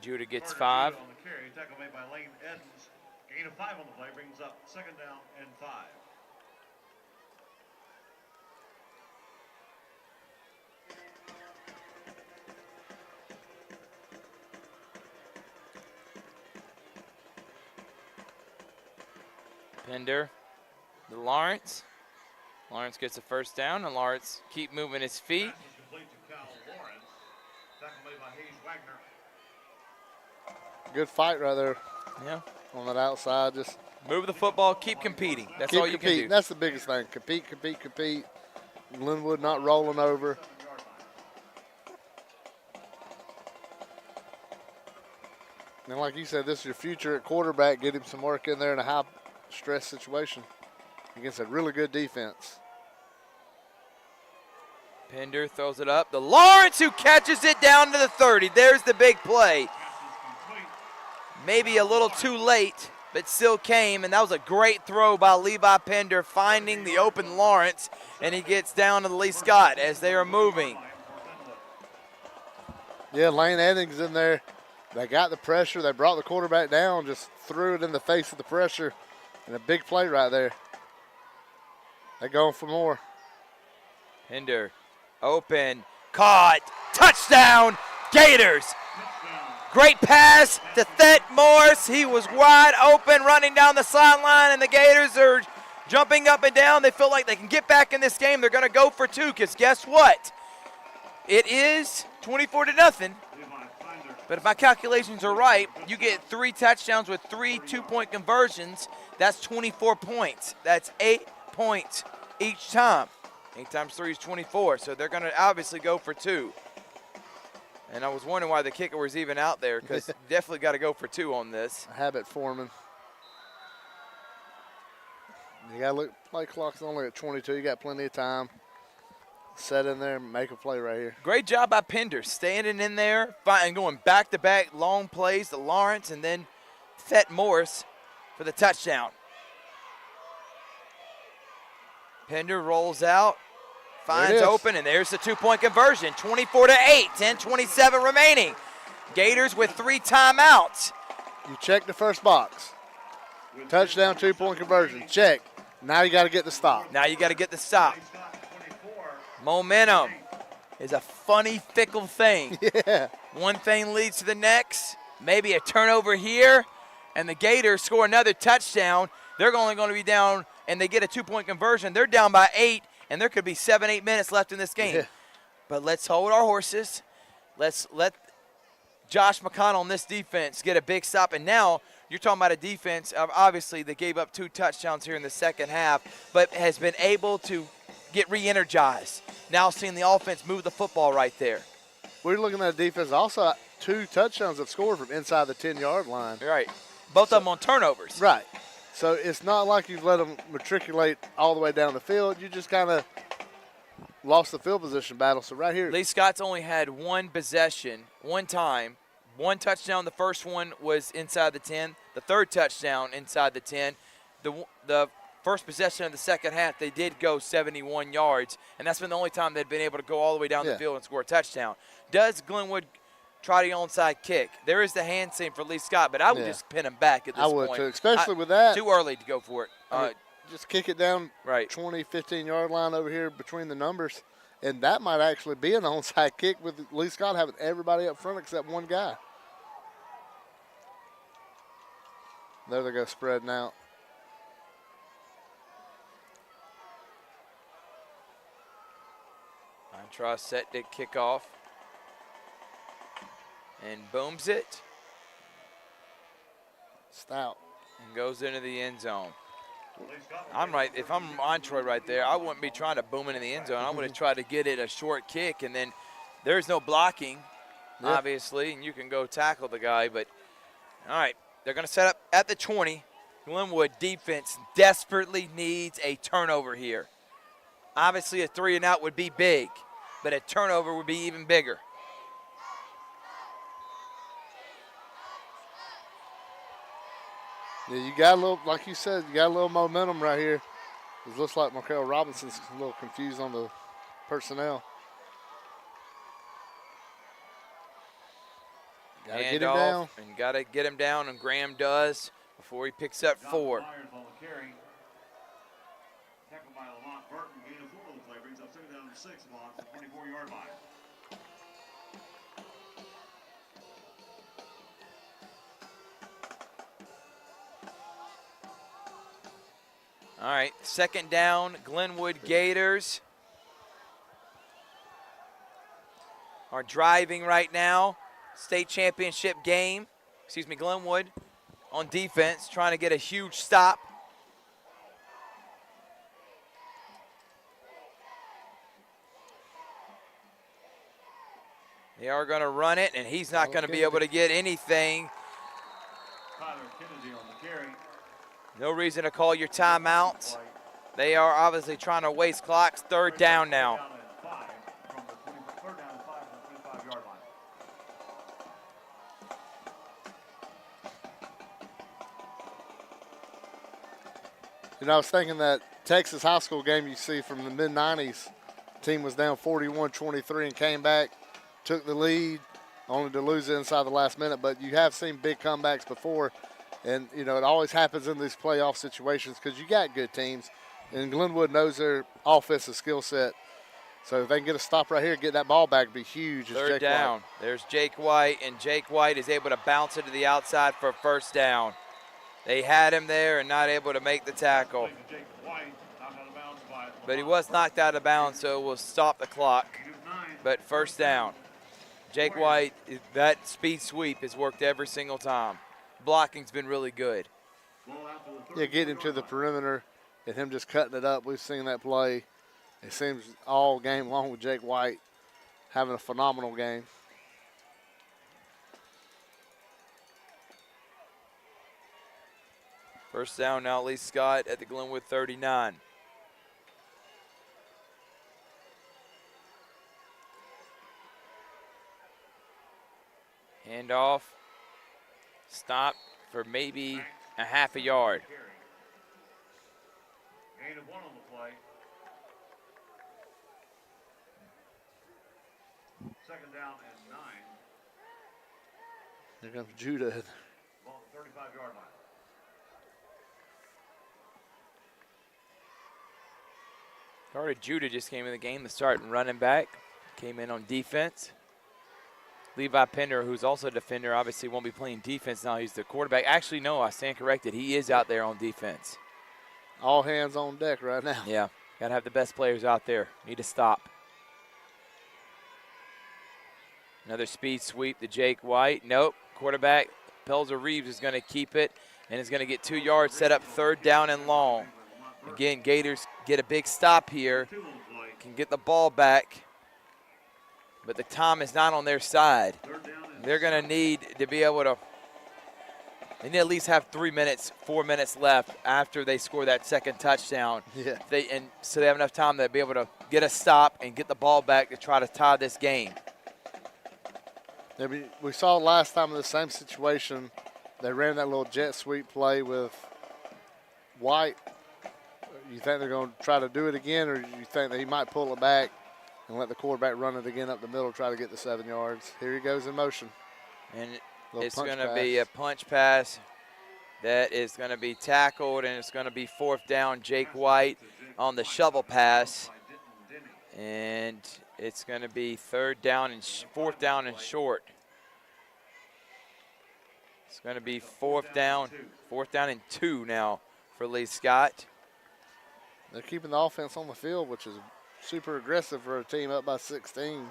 Judah gets 5. On the carry, tackle made by Lane Edens. Gain of 5 on the play brings up 2nd down and 5. Pender to Lawrence. Lawrence gets a 1st down, and Lawrence keep moving his feet. Pass is complete to Cal Lawrence. Tackle made by Hayes Wagner. Good fight right there Yeah. on that outside. Just Move the football, keep competing. That's keep all you competing. can do. That's the biggest thing. Compete. Glenwood not rolling over. And like you said, this is your future at quarterback. Get him some work in there in a high-stress situation against a really good defense. Pender throws it up. The Lawrence who catches it down to the 30. There's the big play. Maybe a little too late, but still came, and that was a great throw by Levi Pender, finding the open Lawrence, and he gets down to the Lee-Scott as they are moving. Yeah, Lane Eddings in there. They got the pressure. They brought the quarterback down, just threw it in the face of the pressure, and a big play right there. They're going for more. Pender, open, caught, touchdown, Gators. Great pass to Thet Morris. He was wide open running down the sideline, and the Gators are jumping up and down. They feel like they can get back in this game. They're going to go for 2 because guess what? It is 24-0. But if my calculations are right, you get 3 touchdowns with 3 two-point conversions. That's 24 points. That's 8 points each time. 8 times 3 is 24, so they're going to obviously go for 2. And I was wondering why the kicker was even out there, because definitely got to go for 2 on this. Habit forming. You got to look, play clock's only at 22. You got plenty of time. Set in there and make a play right here. Great job by Pender, standing in there and going back-to-back long plays to Lawrence and then Thet Morris for the touchdown. Pender rolls out. Finds open, and there's the 2-point conversion, 24-8, 10:27 remaining. Gators with 3 timeouts. You check the first box. Touchdown, 2-point conversion. Check. Now you got to get the stop. Now you got to get the stop. Momentum is a funny, fickle thing. Yeah. One thing leads to the next. Maybe a turnover here, and the Gators score another touchdown. They're only going to be down, and they get a 2-point conversion. They're down by 8. And there could be 7-8 minutes left in this game. Yeah. But let's hold our horses. Let's let Josh McConnell on this defense get a big stop. And now you're talking about a defense, obviously, that gave up 2 touchdowns here in the second half, but has been able to get re-energized. Now seeing the offense move the football right there. We're looking at a defense. Also, 2 touchdowns have scored from inside the 10-yard line. Right. Both of them on turnovers. Right. So it's not like you've let them matriculate all the way down the field. You just kind of lost the field position battle. So right here. Lee-Scott's only had 1 possession, 1 time. 1 touchdown. The first one was inside the 10. The 3rd touchdown inside the 10. The first possession of the second half, they did go 71 yards, and that's been the only time they've been able to go all the way down the field and score a touchdown. Does Glenwood try the onside kick. There is the hand seam for Lee-Scott, but I would just pin him back at this I would point. too, especially with that. Too early to go for it. Just kick it down right. 20, 15-yard line over here between the numbers, and that might actually be an onside kick with Lee-Scott having everybody up front except one guy. There they go spreading out. Try set to kick off. And booms it. Stout. And goes into the end zone. I'm right. If I'm Montroy right there, I wouldn't be trying to boom it in the end zone. I would have tried to get it a short kick, and then there's no blocking, obviously, and you can go tackle the guy. But, all right, they're going to set up at the 20. Glenwood defense desperately needs a turnover here. Obviously, a 3-and-out would be big, but a turnover would be even bigger. Yeah, you got a little, like you said, you got a little momentum right here. It looks like Markel Robinson's a little confused on the personnel. Got to get him down. And got to get him down, and Graham does before he picks up 4. Tackled by Lamont Burton, gain of 4 on the play, brings up 2nd down and 6 on the 24-yard line. All right, 2nd down, Glenwood Gators are driving right now. State championship game, Glenwood on defense, trying to get a huge stop. They are going to run it, and he's not going to be able to get anything. Tyler Kennedy on the carry. No reason to call your timeouts. They are obviously trying to waste clocks. 3rd down now. 3rd down and 5 from the 25-yard line. You know, I was thinking that Texas high school game you see from the mid-'90s, team was down 41-23 and came back, took the lead, only to lose it inside the last minute. But you have seen big comebacks before, and, you know, it always happens in these playoff situations because you got good teams, and Glenwood knows their offensive skill set. So if they can get a stop right here, get that ball back, it'd be huge. 3rd down. White. There's Jake White, and Jake White is able to bounce it to the outside for 1st down. They had him there and not able to make the tackle. But he was knocked out of bounds, so we'll stop the clock. But 1st down. Jake White, that speed sweep has worked every single time. Blocking's been really good. Yeah, get him to the perimeter and him just cutting it up. We've seen that play. It seems all game long with Jake White having a phenomenal game. First down now, Lee-Scott at the Glenwood 39. Handoff. Stop for maybe a half a yard. Gain of 1 on the play. 2nd down and 9. Here comes Judah. Ball at the 35-yard line. Carter Judah just came in the game to start running back. Came in on defense. Levi Pender, who's also a defender, obviously won't be playing defense now. He's the quarterback. Actually, no, I stand corrected. He is out there on defense. All hands on deck right now. Yeah, got to have the best players out there. Need to stop. Another speed sweep to Jake White. Nope. Quarterback, Pelzer Reeves is going to keep it and is going to get 2 yards, set up 3rd down and long. Again, Gators get a big stop here, can get the ball back, but the time is not on their side. They're going to need to be able to, they need to at least have 4 minutes left after they score that 2nd touchdown. Yeah. So they have enough time to be able to get a stop and get the ball back to try to tie this game. We saw last time in the same situation, they ran that little jet sweep play with White. You think they're going to try to do it again, or you think that he might pull it back and let the quarterback run it again up the middle, try to get the 7 yards. Here he goes in motion. And Little it's punch going to pass. be a punch pass that is going to be tackled, and it's going to be 4th down. Jake White on the shovel pass. And it's going to be 4th down and short. It's going to be 4th down and 2 now for Lee-Scott. They're keeping the offense on the field, which is super aggressive for a team up by 16.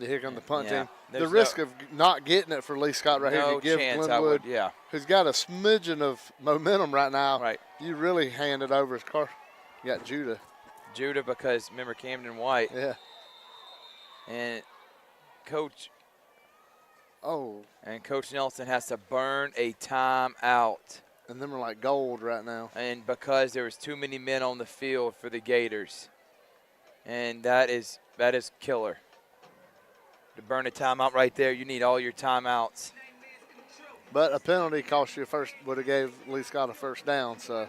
Here come the punt team. The risk of not getting it for Lee-Scott right here, you give Glenwood, who's got a smidgen of momentum right now. Right. You really hand it over his car. You got Judah. Judah, because remember Camden White. Yeah. And Coach And Coach Nelson has to burn a timeout. And them are like gold right now. And because there was too many men on the field for the Gators. And that is killer. To burn a timeout right there, you need all your timeouts. But a penalty cost you would have gave Lee-Scott a first down, so.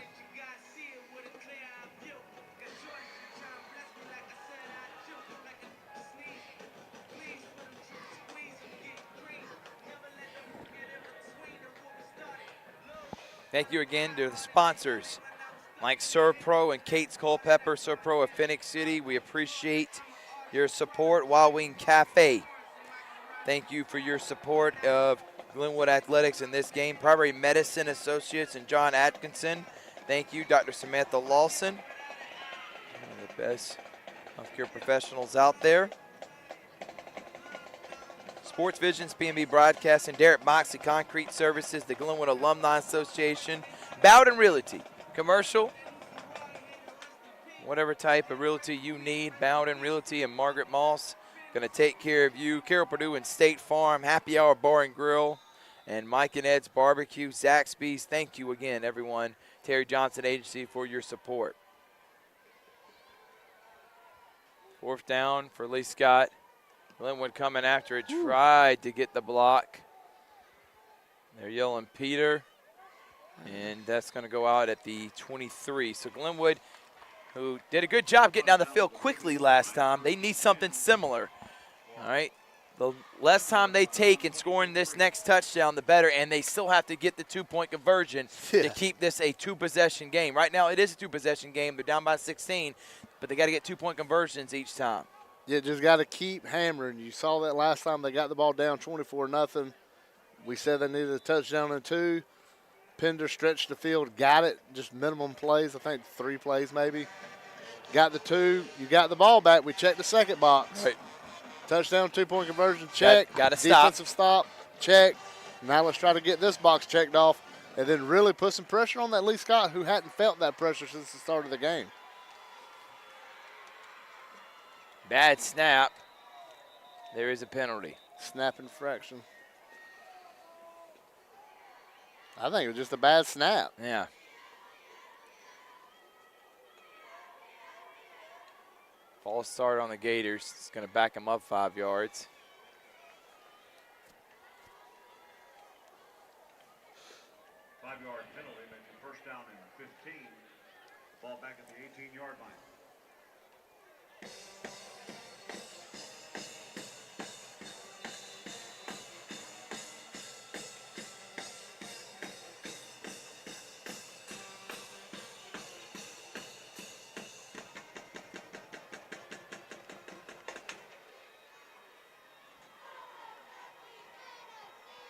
Thank you again to the sponsors like Servpro and Kate's Culpepper, Servpro of Phoenix City. We appreciate your support. Wild Wing Cafe. Thank you for your support of Glenwood Athletics in this game. Primary Medicine Associates and John Atkinson. Thank you, Dr. Samantha Lawson. One of the best healthcare professionals out there. Sports Visions, PNB Broadcasting, Derek Moxley Concrete Services, the Glenwood Alumni Association, Bowden Realty, commercial, whatever type of realty you need, Bowden Realty and Margaret Moss going to take care of you. Carol Purdue and State Farm, Happy Hour Bar and Grill, and Mike and Ed's Barbecue, Zaxby's. Thank you again, everyone. Terry Johnson Agency for your support. 4th down for Lee-Scott. Glenwood coming after it, tried to get the block. They're yelling Peter, and that's going to go out at the 23. So Glenwood, who did a good job getting down the field quickly last time, they need something similar. All right, the less time they take in scoring this next touchdown, the better, and they still have to get the 2-point conversion to keep this a 2-possession game. Right now it is a 2-possession game. They're down by 16, but they got to get 2-point conversions each time. You just got to keep hammering. You saw that last time they got the ball down 24-0. We said they needed a touchdown and 2. Pender stretched the field, got it, just minimum plays, I think 3 plays maybe. Got the 2, you got the ball back. We checked the second box. Right. Touchdown, 2-point conversion, check. Got to stop. Defensive stop, check. Now let's try to get this box checked off and then really put some pressure on that Lee-Scott, who hadn't felt that pressure since the start of the game. Bad snap. There is a penalty. Snap infraction. I think it was just a bad snap. Yeah. False start on the Gators. It's going to back them up 5 yards. Five-yard penalty makes it 1st down and 15. Ball back at the 18-yard line.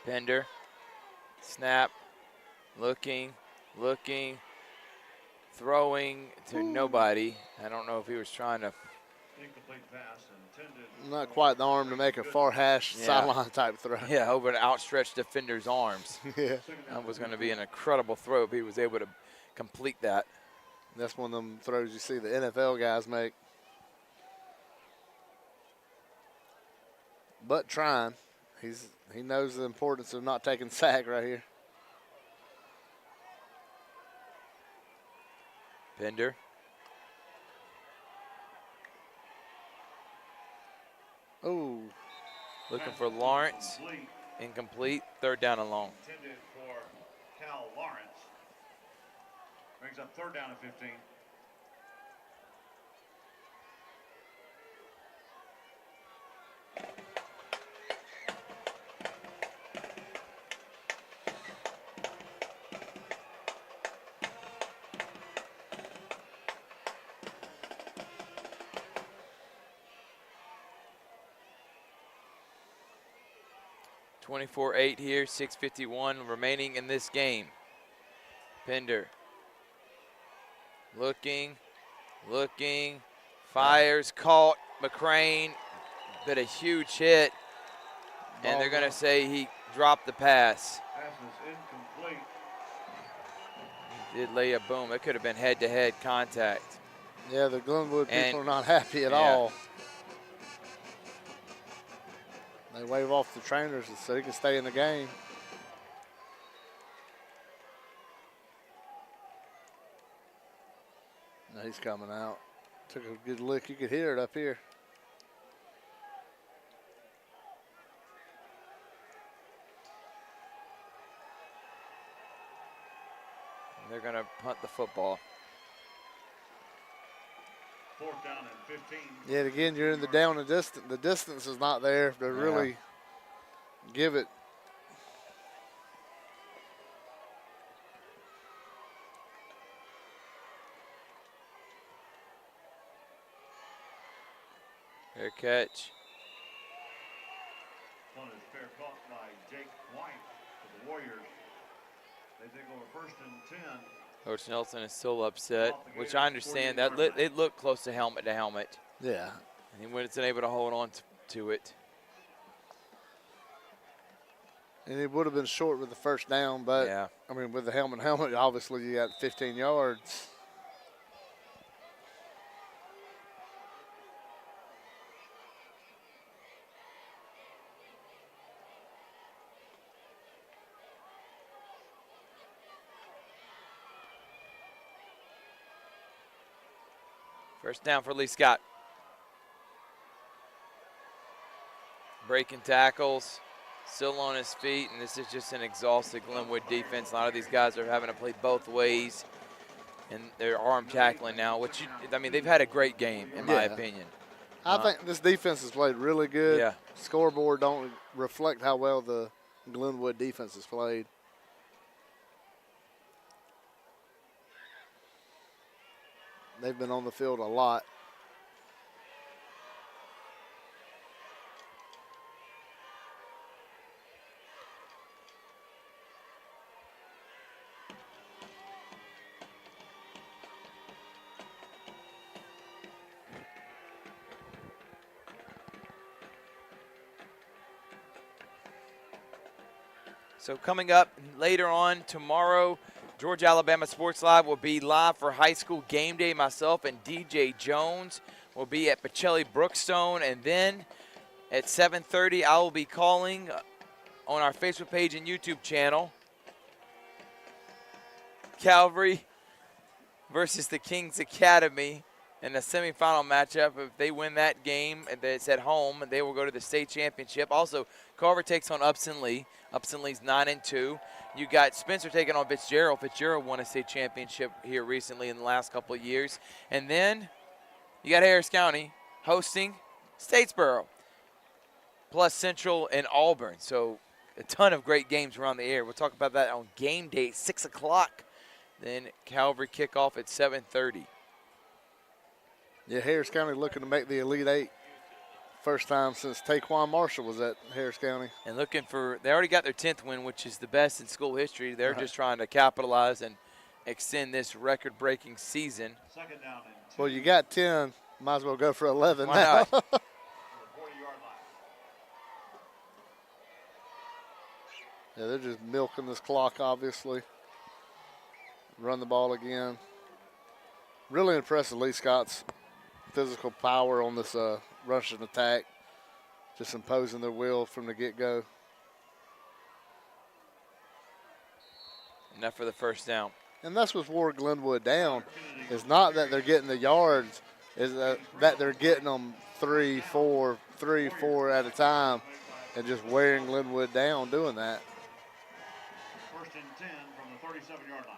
Pender, snap, looking, throwing to nobody. I don't know if he was trying to. Incomplete pass intended. Not quite the arm to make a far hash sideline type throw. Yeah, over an outstretched defender's arms. Yeah. That was going to be an incredible throw if he was able to complete that. That's one of them throws you see the NFL guys make. But trying. He knows the importance of not taking sack right here. Pender. Oh. Looking for Lawrence. Incomplete. 3rd down and long. Intended for Cal Lawrence. Brings up 3rd down and 15. 24-8 here, 6:51 remaining in this game. Pender looking, fires, caught. McCrane, but a huge hit, and they're going to say he dropped the pass. Pass is incomplete. He did lay a boom. It could have been head-to-head contact. Yeah, the Glenwood And- people are not happy at yeah. all. They wave off the trainers so they can stay in the game. Now he's coming out. Took a good look. You could hear it up here. And they're going to punt the football. 4th down and 15. Yet again, you're in the down and distance. The distance is not there to really give it. Fair catch. Punt is fair caught by Jake White for the Warriors. They take over 1st and 10. Coach Nelson is still upset, which I understand. That they look close to helmet, Yeah. and he wasn't able to hold on to it. And it would have been short with the first down, but Yeah. I mean, with the helmet, obviously you got 15 yards. First down for Lee-Scott. Breaking tackles, still on his feet, and this is just an exhausted Glenwood defense. A lot of these guys are having to play both ways, and they're arm tackling now, which, I mean, they've had a great game, in my opinion. I think this defense has played really good. Yeah. Scoreboard don't reflect how well the Glenwood defense has played. They've been on the field a lot. So coming up later on tomorrow, Georgia Alabama Sports Live will be live for high school game day. Myself and DJ Jones will be at Pacelli Brookstone, and then at 7:30 I will be calling on our Facebook page and YouTube channel Calvary versus the Kings Academy in a semifinal matchup. If they win that game, and it's at home, they will go to the state championship. Also, Carver takes on Upson Lee. Upson Lee's 9-2. You got Spencer taking on Fitzgerald. Fitzgerald won a state championship here recently in the last couple of years. And then you got Harris County hosting Statesboro, plus Central and Auburn. So a ton of great games around the air. We'll talk about that on game day, 6 o'clock. Then Calvary kickoff at 7:30. Yeah, Harris County looking to make the Elite Eight. First time since Taquan Marshall was at Harris County. And looking for, they already got their 10th win, which is the best in school history. They're just trying to capitalize and extend this record-breaking season. 2nd down and 2. Well, you got 10. Might as well go for 11 Why now. not? For the 40-yard line. Yeah, they're just milking this clock, obviously. Run the ball again. Really impressive Lee-Scott's physical power on this rushing attack. Just imposing their will from the get-go. Enough for the first down. And that's what's wore Glenwood down. It's not that they're getting the yards, is that they're getting them 3, 4 at a time and just wearing Glenwood down doing that. 1st and 10 from the 37-yard line.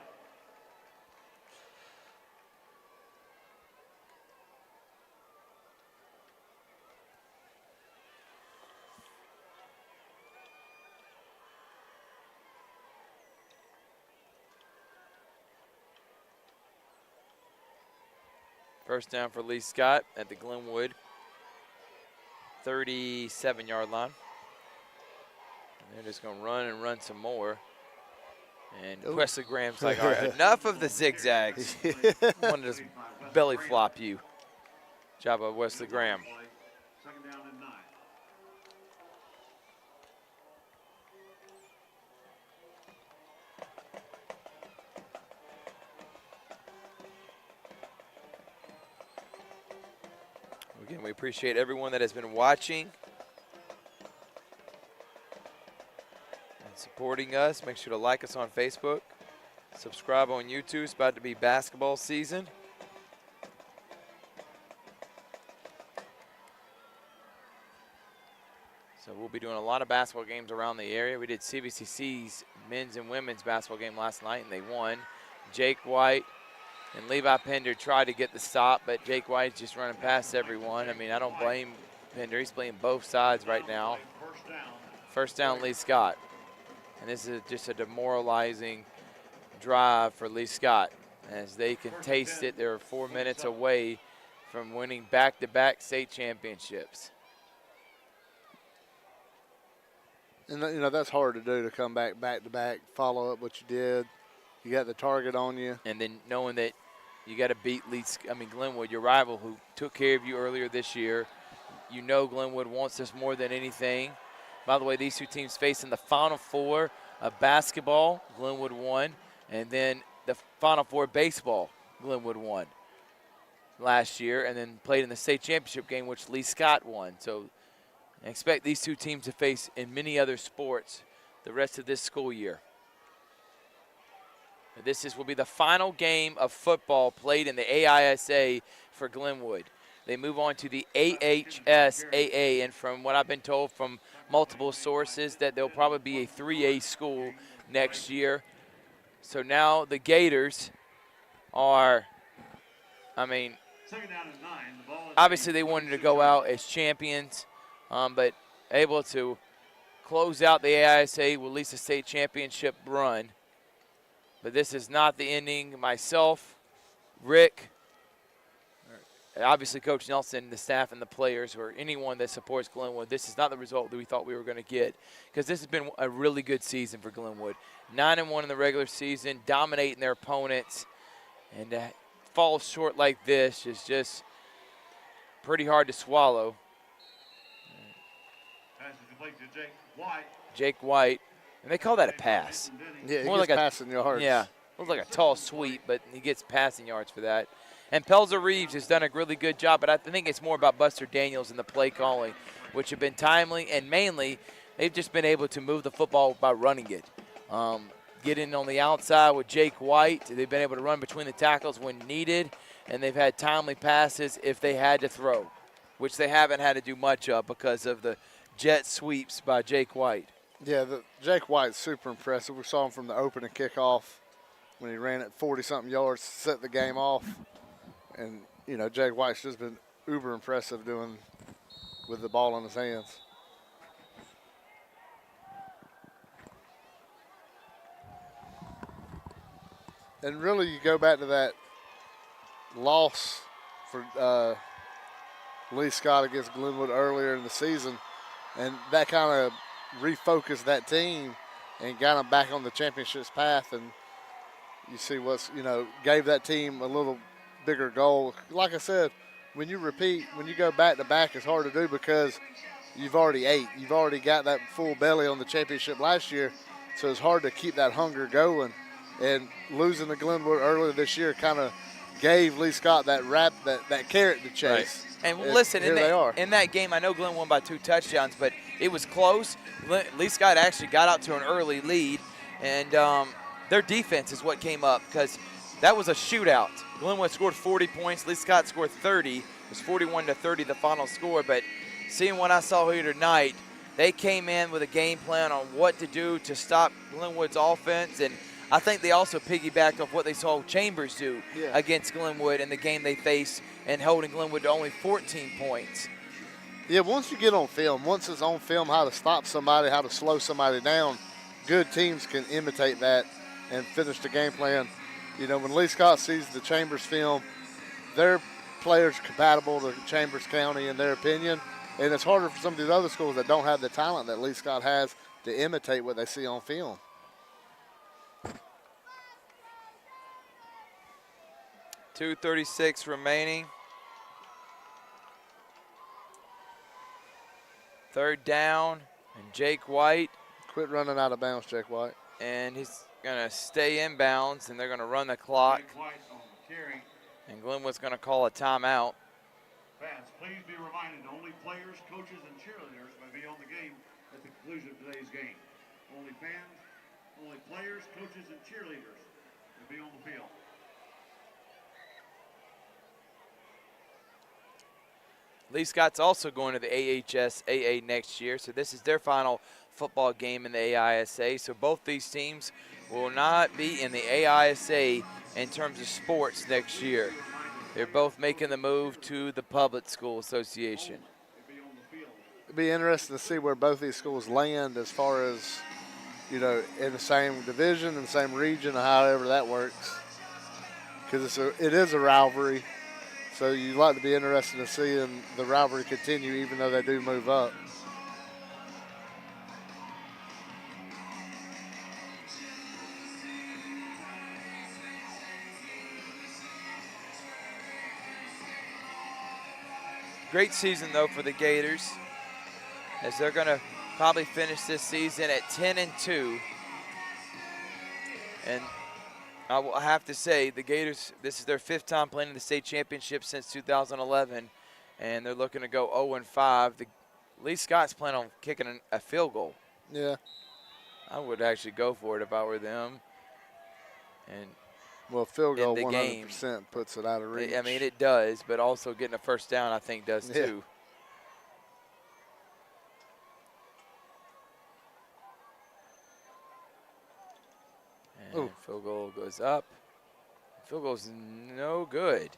First down for Lee-Scott at the Glenwood 37-yard line. They're just going to run and run some more. And Wesley Graham's like, all right, enough of the zigzags. I want to just belly flop you. Job by Wesley Graham. Second down and 9. Again, we appreciate everyone that has been watching and supporting us. Make sure to like us on Facebook. Subscribe on YouTube. It's about to be basketball season. So we'll be doing a lot of basketball games around the area. We did CBCC's men's and women's basketball game last night, and they won. Jake White and Levi Pender tried to get the stop, but Jake White's just running past everyone. I mean, I don't blame Pender. He's playing both sides right now. First down, Lee-Scott. And this is just a demoralizing drive for Lee-Scott. As they can taste it, they're 4 minutes away from winning back-to-back state championships. And, you know, that's hard to do, to come back to back, follow up what you did. You got the target on you. And then knowing that you got to beat Glenwood, your rival, who took care of you earlier this year. You know Glenwood wants this more than anything. By the way, these two teams face in the Final Four of basketball. Glenwood won. And then the Final Four baseball, Glenwood won last year. And then played in the state championship game, which Lee-Scott won. So I expect these two teams to face in many other sports the rest of this school year. This will be the final game of football played in the AISA for Glenwood. They move on to the AHSAA, and from what I've been told from multiple sources, that they'll probably be a 3A school next year. So now the Gators are, Second down and 9. The ball is obviously they wanted to go out as champions, but able to close out the AISA with at least a state championship run. But this is not the ending. Myself, Rick, obviously Coach Nelson, the staff and the players, or anyone that supports Glenwood, this is not the result that we thought we were going to get, because this has been a really good season for Glenwood. 9-1 in the regular season, dominating their opponents, and to fall short like this is just pretty hard to swallow. Pass is complete to Jake White. Jake White, and they call that a pass. Yeah, More he gets like passing yards. Yeah, looks like a tall sweep, but he gets passing yards for that. And Pelzer Reeves has done a really good job, but I think it's more about Buster Daniels and the play calling, which have been timely, and mainly they've just been able to move the football by running it. Getting on the outside with Jake White, they've been able to run between the tackles when needed, and they've had timely passes if they had to throw, which they haven't had to do much of because of the jet sweeps by Jake White. Yeah, Jake White's super impressive. We saw him from the opening kickoff when he ran it 40-something yards to set the game off. And, you know, Jake White's just been uber impressive doing with the ball in his hands. And really, you go back to that loss for Lee-Scott against Glenwood earlier in the season, and that kind of refocused that team and got them back on the championship's path. And you see what's, you know, gave that team a little bigger goal. Like I said, when you repeat, when you go back to back, it's hard to do because you've already ate. You've already got that full belly on the championship last year, so it's hard to keep that hunger going. And losing to Glenwood earlier this year kind of gave Lee-Scott that carrot to chase. Right. And listen, in that game, I know Glenn won by 2 touchdowns, but it was close. Lee-Scott actually got out to an early lead, and their defense is what came up because that was a shootout. Glenwood scored 40 points. Lee-Scott scored 30. It was 41-30 the final score. But seeing what I saw here tonight, they came in with a game plan on what to do to stop Glenwood's offense, and I think they also piggybacked off what they saw Chambers do against Glenwood in the game they faced and holding Glenwood to only 14 points. Yeah, once you get on film, once it's on film how to stop somebody, how to slow somebody down, good teams can imitate that and finish the game plan. You know, when Lee-Scott sees the Chambers film, their players are compatible to Chambers County in their opinion, and it's harder for some of these other schools that don't have the talent that Lee-Scott has to imitate what they see on film. .236 remaining. Third down, and Jake White. Quit running out of bounds, Jake White. And he's going to stay in bounds, and they're going to run the clock. Jake White on the carry. And Glenwood's going to call a timeout. Fans, please be reminded only players, coaches, and cheerleaders may be on the game at the conclusion of today's game. Only fans, only players, coaches, and cheerleaders may be on the field. Lee-Scott's also going to the AHSAA next year, so this is their final football game in the AISA. So both these teams will not be in the AISA in terms of sports next year. They're both making the move to the Public School Association. It'd be interesting to see where both these schools land as far as, you know, in the same division, in the same region, or however that works. Because it is a rivalry. So you'd like to be interested in seeing the rivalry continue even though they do move up. Great season, though, for the Gators, as they're going to probably finish this season at 10-2. And I will have to say, the Gators, this is their 5th time playing in the state championship since 2011, and they're looking to go 0-5. Lee-Scott's planning on kicking a field goal. Yeah. I would actually go for it if I were them. And well, field goal the 100% game puts it out of reach. I mean, it does, but also getting a first down, I think, does too. And field goal goes up. Field goal's no good.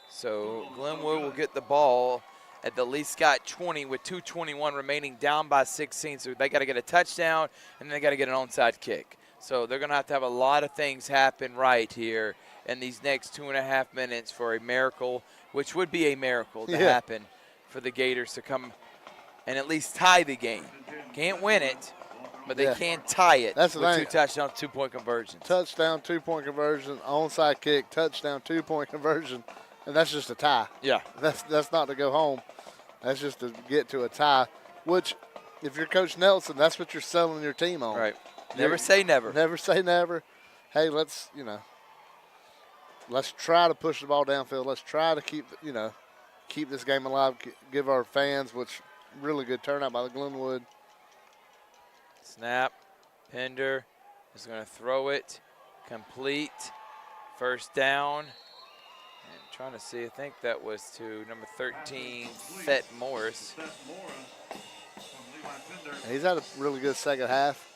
So Glenwood will get the ball at the Lee-Scott 20 with 2:21 remaining, down by 16. So they got to get a touchdown, and then they got to get an onside kick. So they're going to have a lot of things happen right here in these next 2.5 minutes for a miracle, which would be a miracle to happen for the Gators to come and at least tie the game. Can't win it, but they can tie it. That's with 2 touchdowns, 2-point conversions. Touchdown, 2-point conversion, onside kick, touchdown, 2-point conversion, and that's just a tie. Yeah. That's not to go home. That's just to get to a tie, which if you're Coach Nelson, that's what you're selling your team on. Right. Never say never. Never say never. Hey, let's try to push the ball downfield. Let's try to keep this game alive, give our fans, which really good turnout by the Glenwood. Snap. Pender is going to throw it. Complete. First down. And trying to see, I think that was to number 13, Thet Morris. He's had a really good second half.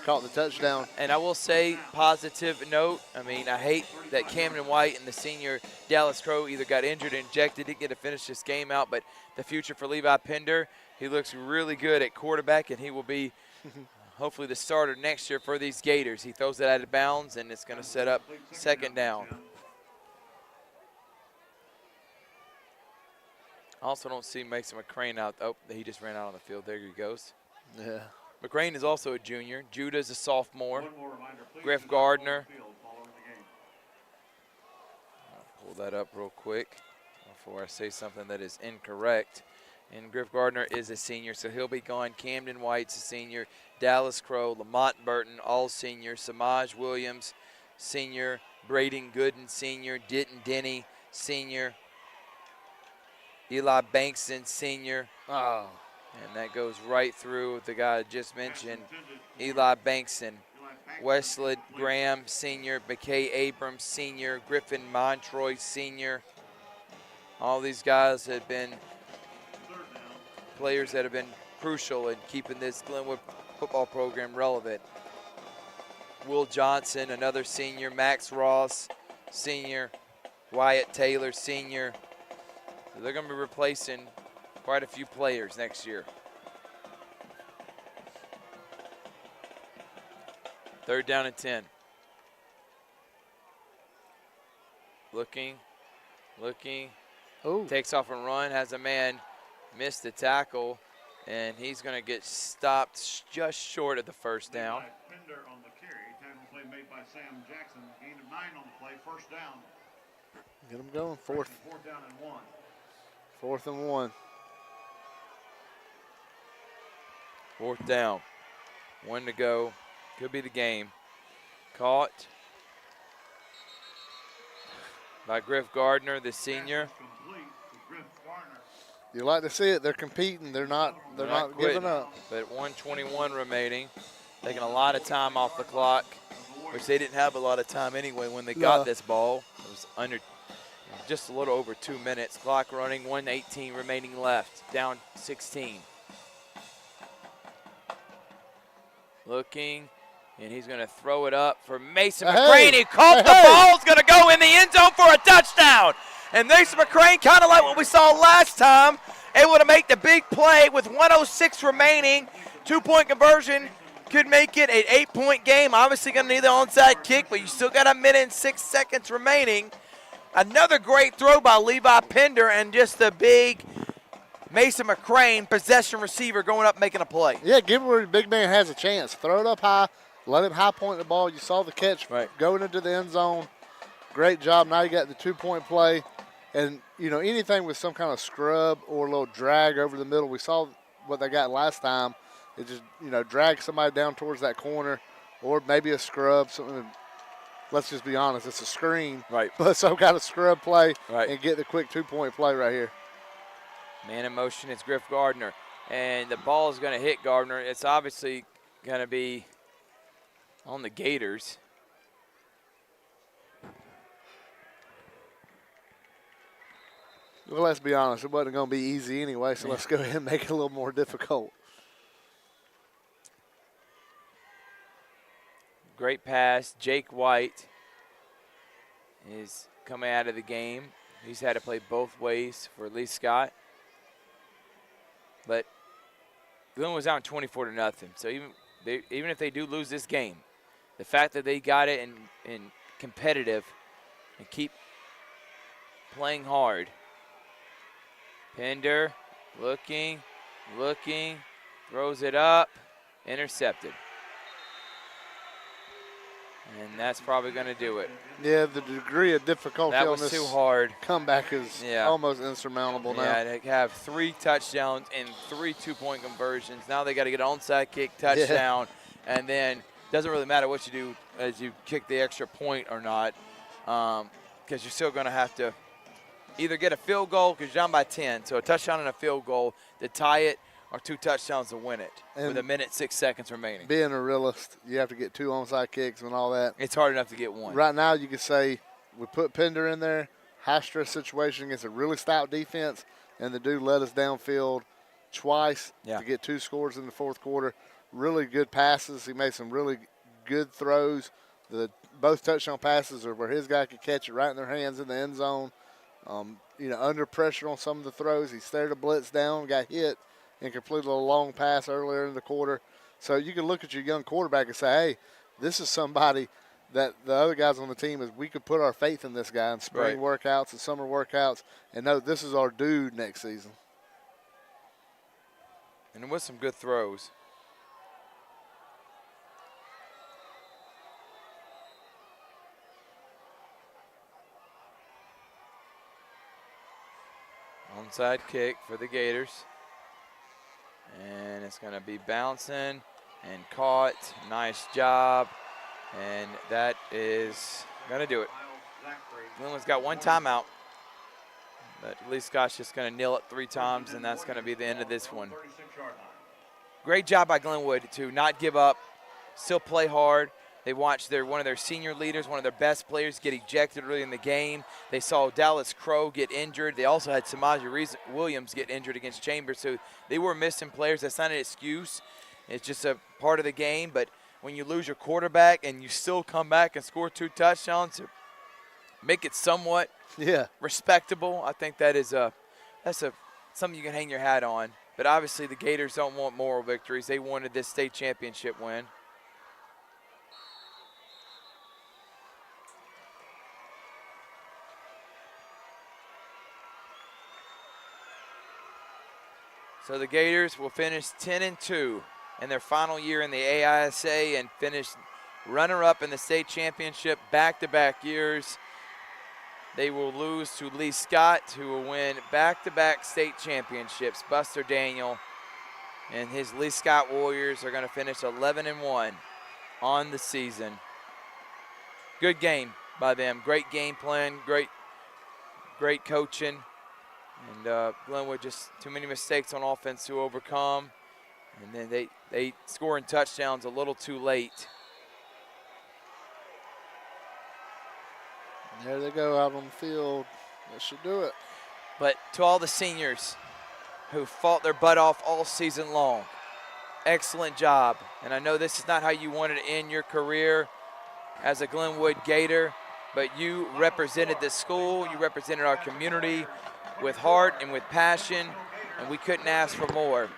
Caught the touchdown. And I will say, positive note, I mean, I hate that Camden White and the senior Dallas Crow either got injured or injected, didn't get to finish this game out, but the future for Levi Pender, he looks really good at quarterback, and he will be hopefully the starter next year for these Gators. He throws it out of bounds, and it's going to set up second down. I also don't see Mason McCrane out. Oh, he just ran out on the field. There he goes. Yeah. McCrane is also a junior. Judah is a sophomore. Griff Gardner. I'll pull that up real quick before I say something that is incorrect. And Griff Gardner is a senior, so he'll be gone. Camden White's a senior. Dallas Crow, Lamont Burton, all seniors. Samaj Williams, senior. Braden Gooden, senior. Denton Denny, senior. Eli Bankston, senior. Oh. And that goes right through the guy I just mentioned, Eli Bankston. Wesley Graham, senior. McKay Abrams, senior. Griffin Montroy, senior. All these guys have been players that have been crucial in keeping this Glenwood football program relevant. Will Johnson, another senior. Max Ross, senior. Wyatt Taylor, senior. So they're going to be replacing quite a few players next year. Third down and 10. Looking. Ooh. Takes off and run, has a man miss the tackle. And he's going to get stopped just short of the first down. Pender on the carry. Tackle play made by Sam Jackson. Gain of 9 on the play. First down. Get them going. Fourth down and 1. 4th and 1. 4th down. 1 to go. Could be the game. Caught by Griff Gardner, the senior. Complete to Griff Garner. You like to see it. They're competing. They're not quitting, giving up. But 1:21 remaining. Taking a lot of time off the clock, which they didn't have a lot of time anyway when they got this ball. It was under just a little over 2 minutes. Clock running, 1:18 remaining left. Down 16. Looking, and he's going to throw it up for Mason McCrane. He caught the ball. It's going to go in the end zone for a touchdown. And Mason McCrane, kind of like what we saw last time, able to make the big play with 1:06 remaining. 2-point conversion could make it an 8-point game. Obviously going to need the onside kick, but you still got 1 minute and 6 seconds remaining. Another great throw by Levi Pender, and just the big Mason McCrane, possession receiver, going up making a play. Yeah, give it where the big man has a chance. Throw it up high. Let him high point the ball. You saw the catch going into the end zone. Great job. Now you got the 2-point play. And, you know, anything with some kind of scrub or a little drag over the middle, we saw what they got last time. It just, you know, drag somebody down towards that corner, or maybe a scrub. Something. Let's just be honest, it's a screen. Right. But some kind of scrub play and get the quick 2-point play right here. Man in motion, it's Griff Gardner. And the ball is going to hit Gardner. It's obviously going to be on the Gators. Well, let's be honest, it wasn't going to be easy anyway, so let's go ahead and make it a little more difficult. Great pass. Jake White is coming out of the game. He's had to play both ways for Lee-Scott. But Glenwood was down 24-0. So even if they do lose this game, the fact that they got it in competitive and keep playing hard. Pender looking, throws it up, intercepted. And that's probably going to do it. Yeah, the degree of difficulty on this too hard. Comeback is almost insurmountable now. Yeah, they have 3 touchdowns and 3 2-point conversions. Now they got to get an onside kick, touchdown, and then doesn't really matter what you do as you kick the extra point or not, because you're still going to have to either get a field goal because you're down by 10, so a touchdown and a field goal to tie it, or 2 touchdowns to win it with 1 minute 6 seconds remaining. Being a realist, you have to get 2 onside kicks and all that. It's hard enough to get 1. Right now, you could say we put Pender in there, high-stress situation against a really stout defense, and the dude led us downfield twice to get 2 scores in the 4th quarter. Really good passes. He made some really good throws. Both touchdown passes are where his guy could catch it right in their hands in the end zone. You know, under pressure on some of the throws. He stared a blitz down, got hit, and completed a long pass earlier in the quarter. So you can look at your young quarterback and say, hey, this is somebody that the other guys on the team is we could put our faith in this guy in spring workouts and summer workouts and know this is our dude next season. And with some good throws. Onside kick for the Gators. And it's going to be bouncing and caught. Nice job. And that is going to do it. Glenwood's got 1 timeout. But Lee-Scott's just going to kneel it 3 times, and that's going to be the end of this one. Great job by Glenwood to not give up, still play hard. They watched one of their senior leaders, one of their best players, get ejected early in the game. They saw Dallas Crow get injured. They also had Samaje Williams get injured against Chambers. So they were missing players. That's not an excuse. It's just a part of the game. But when you lose your quarterback and you still come back and score 2 touchdowns to make it somewhat respectable, I think that's something you can hang your hat on. But obviously the Gators don't want moral victories. They wanted this state championship win. So the Gators will finish 10-2 in their final year in the AISA and finish runner-up in the state championship back-to-back years. They will lose to Lee-Scott, who will win back-to-back state championships. Buster Daniel and his Lee-Scott Warriors are going to finish 11-1 on the season. Good game by them. Great game plan, great coaching. And Glenwood just too many mistakes on offense to overcome. And then they score in touchdowns a little too late. There they go out on the field. That should do it. But to all the seniors who fought their butt off all season long, excellent job. And I know this is not how you wanted to end your career as a Glenwood Gator, but you represented the school, you represented our community with heart and with passion, and we couldn't ask for more.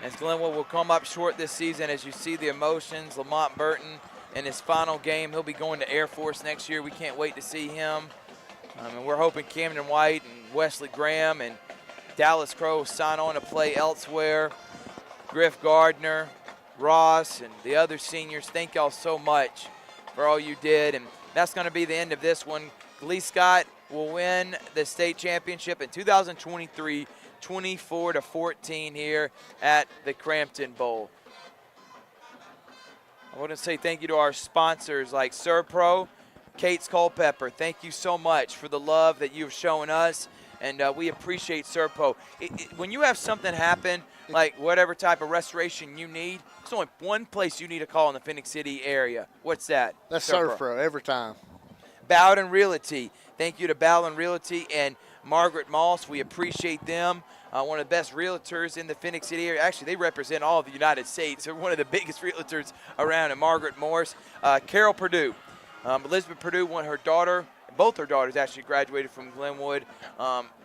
As Glenwood will come up short this season, as you see the emotions, Lamont Burton in his final game, he'll be going to Air Force next year. We can't wait to see him. And we're hoping Camden White and Wesley Graham and Dallas Crow sign on to play elsewhere. Griff Gardner, Ross, and the other seniors, thank y'all so much for all you did. And that's going to be the end of this one. Lee-Scott will win the state championship in 2023, 24-14 here at the Cramton Bowl. I want to say thank you to our sponsors like Serpro, Kate's Culpepper. Thank you so much for the love that you've shown us, and we appreciate Serpro. When you have something happen, like whatever type of restoration you need, there's only one place you need to call in the Phoenix City area. What's that? That's Serpro every time. Bowden Realty. Thank you to Bowden Realty and Margaret Moss. We appreciate them. One of the best realtors in the Phoenix City area. Actually, they represent all of the United States. They're one of the biggest realtors around. And Margaret Morris. Carol Purdue. Elizabeth Purdue, both her daughters actually graduated from Glenwood.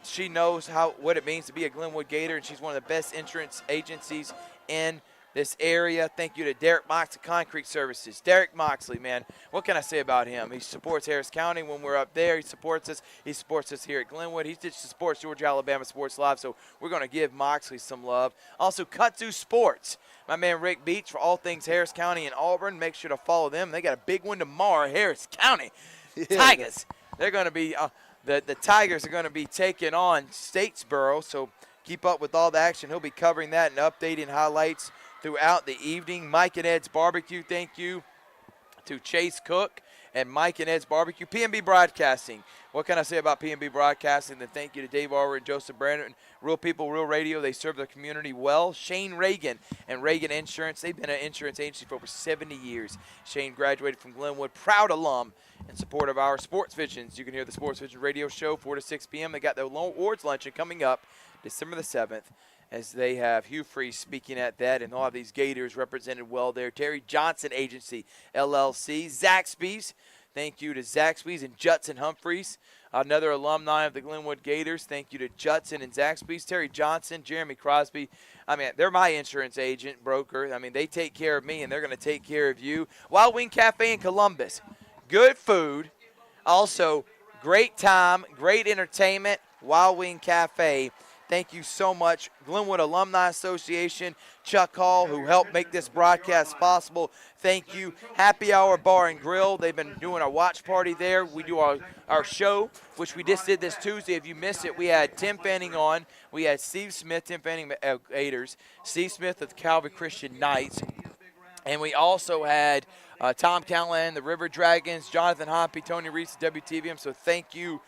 She knows what it means to be a Glenwood Gator, and she's one of the best insurance agencies in this area. Thank you to Derek Moxley Concrete Services. Derek Moxley, man, what can I say about him? He supports Harris County when we're up there. He supports us. He supports us here at Glenwood. He just supports Georgia Alabama Sports Live, so we're going to give Moxley some love. Also, Kutsu Sports. My man Rick Beach for all things Harris County and Auburn. Make sure to follow them. They got a big one tomorrow, Harris County. Tigers. They're going to be the Tigers are going to be taking on Statesboro, so keep up with all the action. He'll be covering that and updating highlights throughout the evening. Mike and Ed's Barbecue, thank you to Chase Cook and Mike and Ed's Barbecue. PNB Broadcasting. What can I say about PNB Broadcasting? Then thank you to Dave Arwer and Joseph Brandon. Real People, Real Radio. They serve the community well. Shane Reagan and Reagan Insurance. They've been an insurance agency for over 70 years. Shane graduated from Glenwood. Proud alum in support of our Sports Visions. You can hear the Sports Vision radio show 4 to 6 p.m. They got their awards luncheon coming up December the 7th. As they have Hugh Freeze speaking at that, and all of these Gators represented well there. Terry Johnson Agency, LLC. Zaxby's, thank you to Zaxby's and Judson Humphreys, another alumni of the Glenwood Gators. Thank you to Judson and Zaxby's. Terry Johnson, Jeremy Crosby. I mean, they're my insurance agent, broker. I mean, they take care of me, and they're going to take care of you. Wild Wing Cafe in Columbus. Good food. Also, great time, great entertainment. Wild Wing Cafe. Thank you so much. Glenwood Alumni Association, Chuck Hall, who helped make this broadcast possible. Thank you. Happy Hour Bar and Grill. They've been doing our watch party there. We do our show, which we just did this Tuesday. If you missed it, we had Tim Fanning on. We had Steve Smith, Tim Fanning, Gators. Steve Smith of the Calvary Christian Knights. And we also had Tom Callahan, the River Dragons, Jonathan Hoppy, Tony Reese, WTVM. So thank you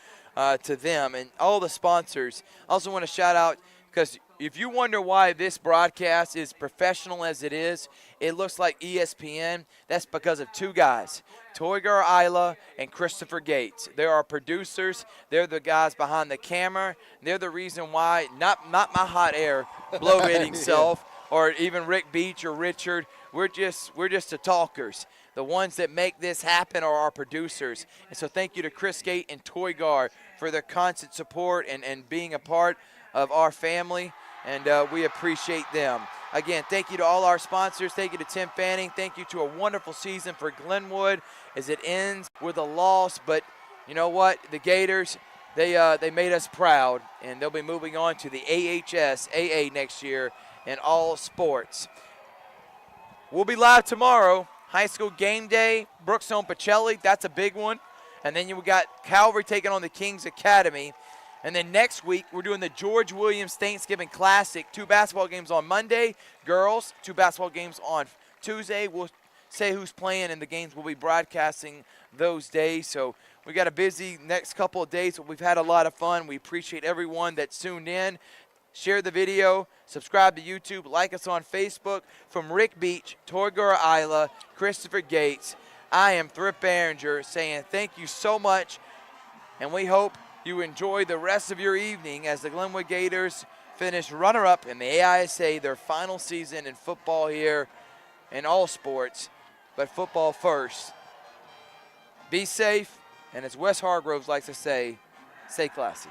to them and all the sponsors. I also want to shout out, because if you wonder why this broadcast is professional as it is, it looks like ESPN. That's because of two guys, Toygar Isla and Christopher Gates. They're our producers. They're the guys behind the camera. They're the reason why, not my hot air blow-getting self, or even Rick Beach or Richard. We're just the talkers. The ones that make this happen are our producers. And so thank you to Chris Gate and Toygar for their constant support and being a part of our family. And we appreciate them. Again, thank you to all our sponsors. Thank you to Tim Fanning. Thank you to a wonderful season for Glenwood as it ends with a loss. But you know what? The Gators they made us proud, and they'll be moving on to the AHS AA next year in all sports. We'll be live tomorrow. High school game day, Brookstone Pacelli, that's a big one. And then you got Calvary taking on the Kings Academy. And then next week, we're doing the George Williams Thanksgiving Classic. 2 basketball games on Monday, girls. 2 basketball games on Tuesday. We'll say who's playing, and the games will be broadcasting those days. So we got a busy next couple of days, but we've had a lot of fun. We appreciate everyone that's tuned in. Share the video, subscribe to YouTube, like us on Facebook. From Rick Beach, Torgura Isla, Christopher Gates, I am Thrift Barringer saying thank you so much, and we hope you enjoy the rest of your evening as the Glenwood Gators finish runner-up in the AISA, their final season in football here in all sports, but football first. Be safe, and as Wes Hargroves likes to say, stay classy.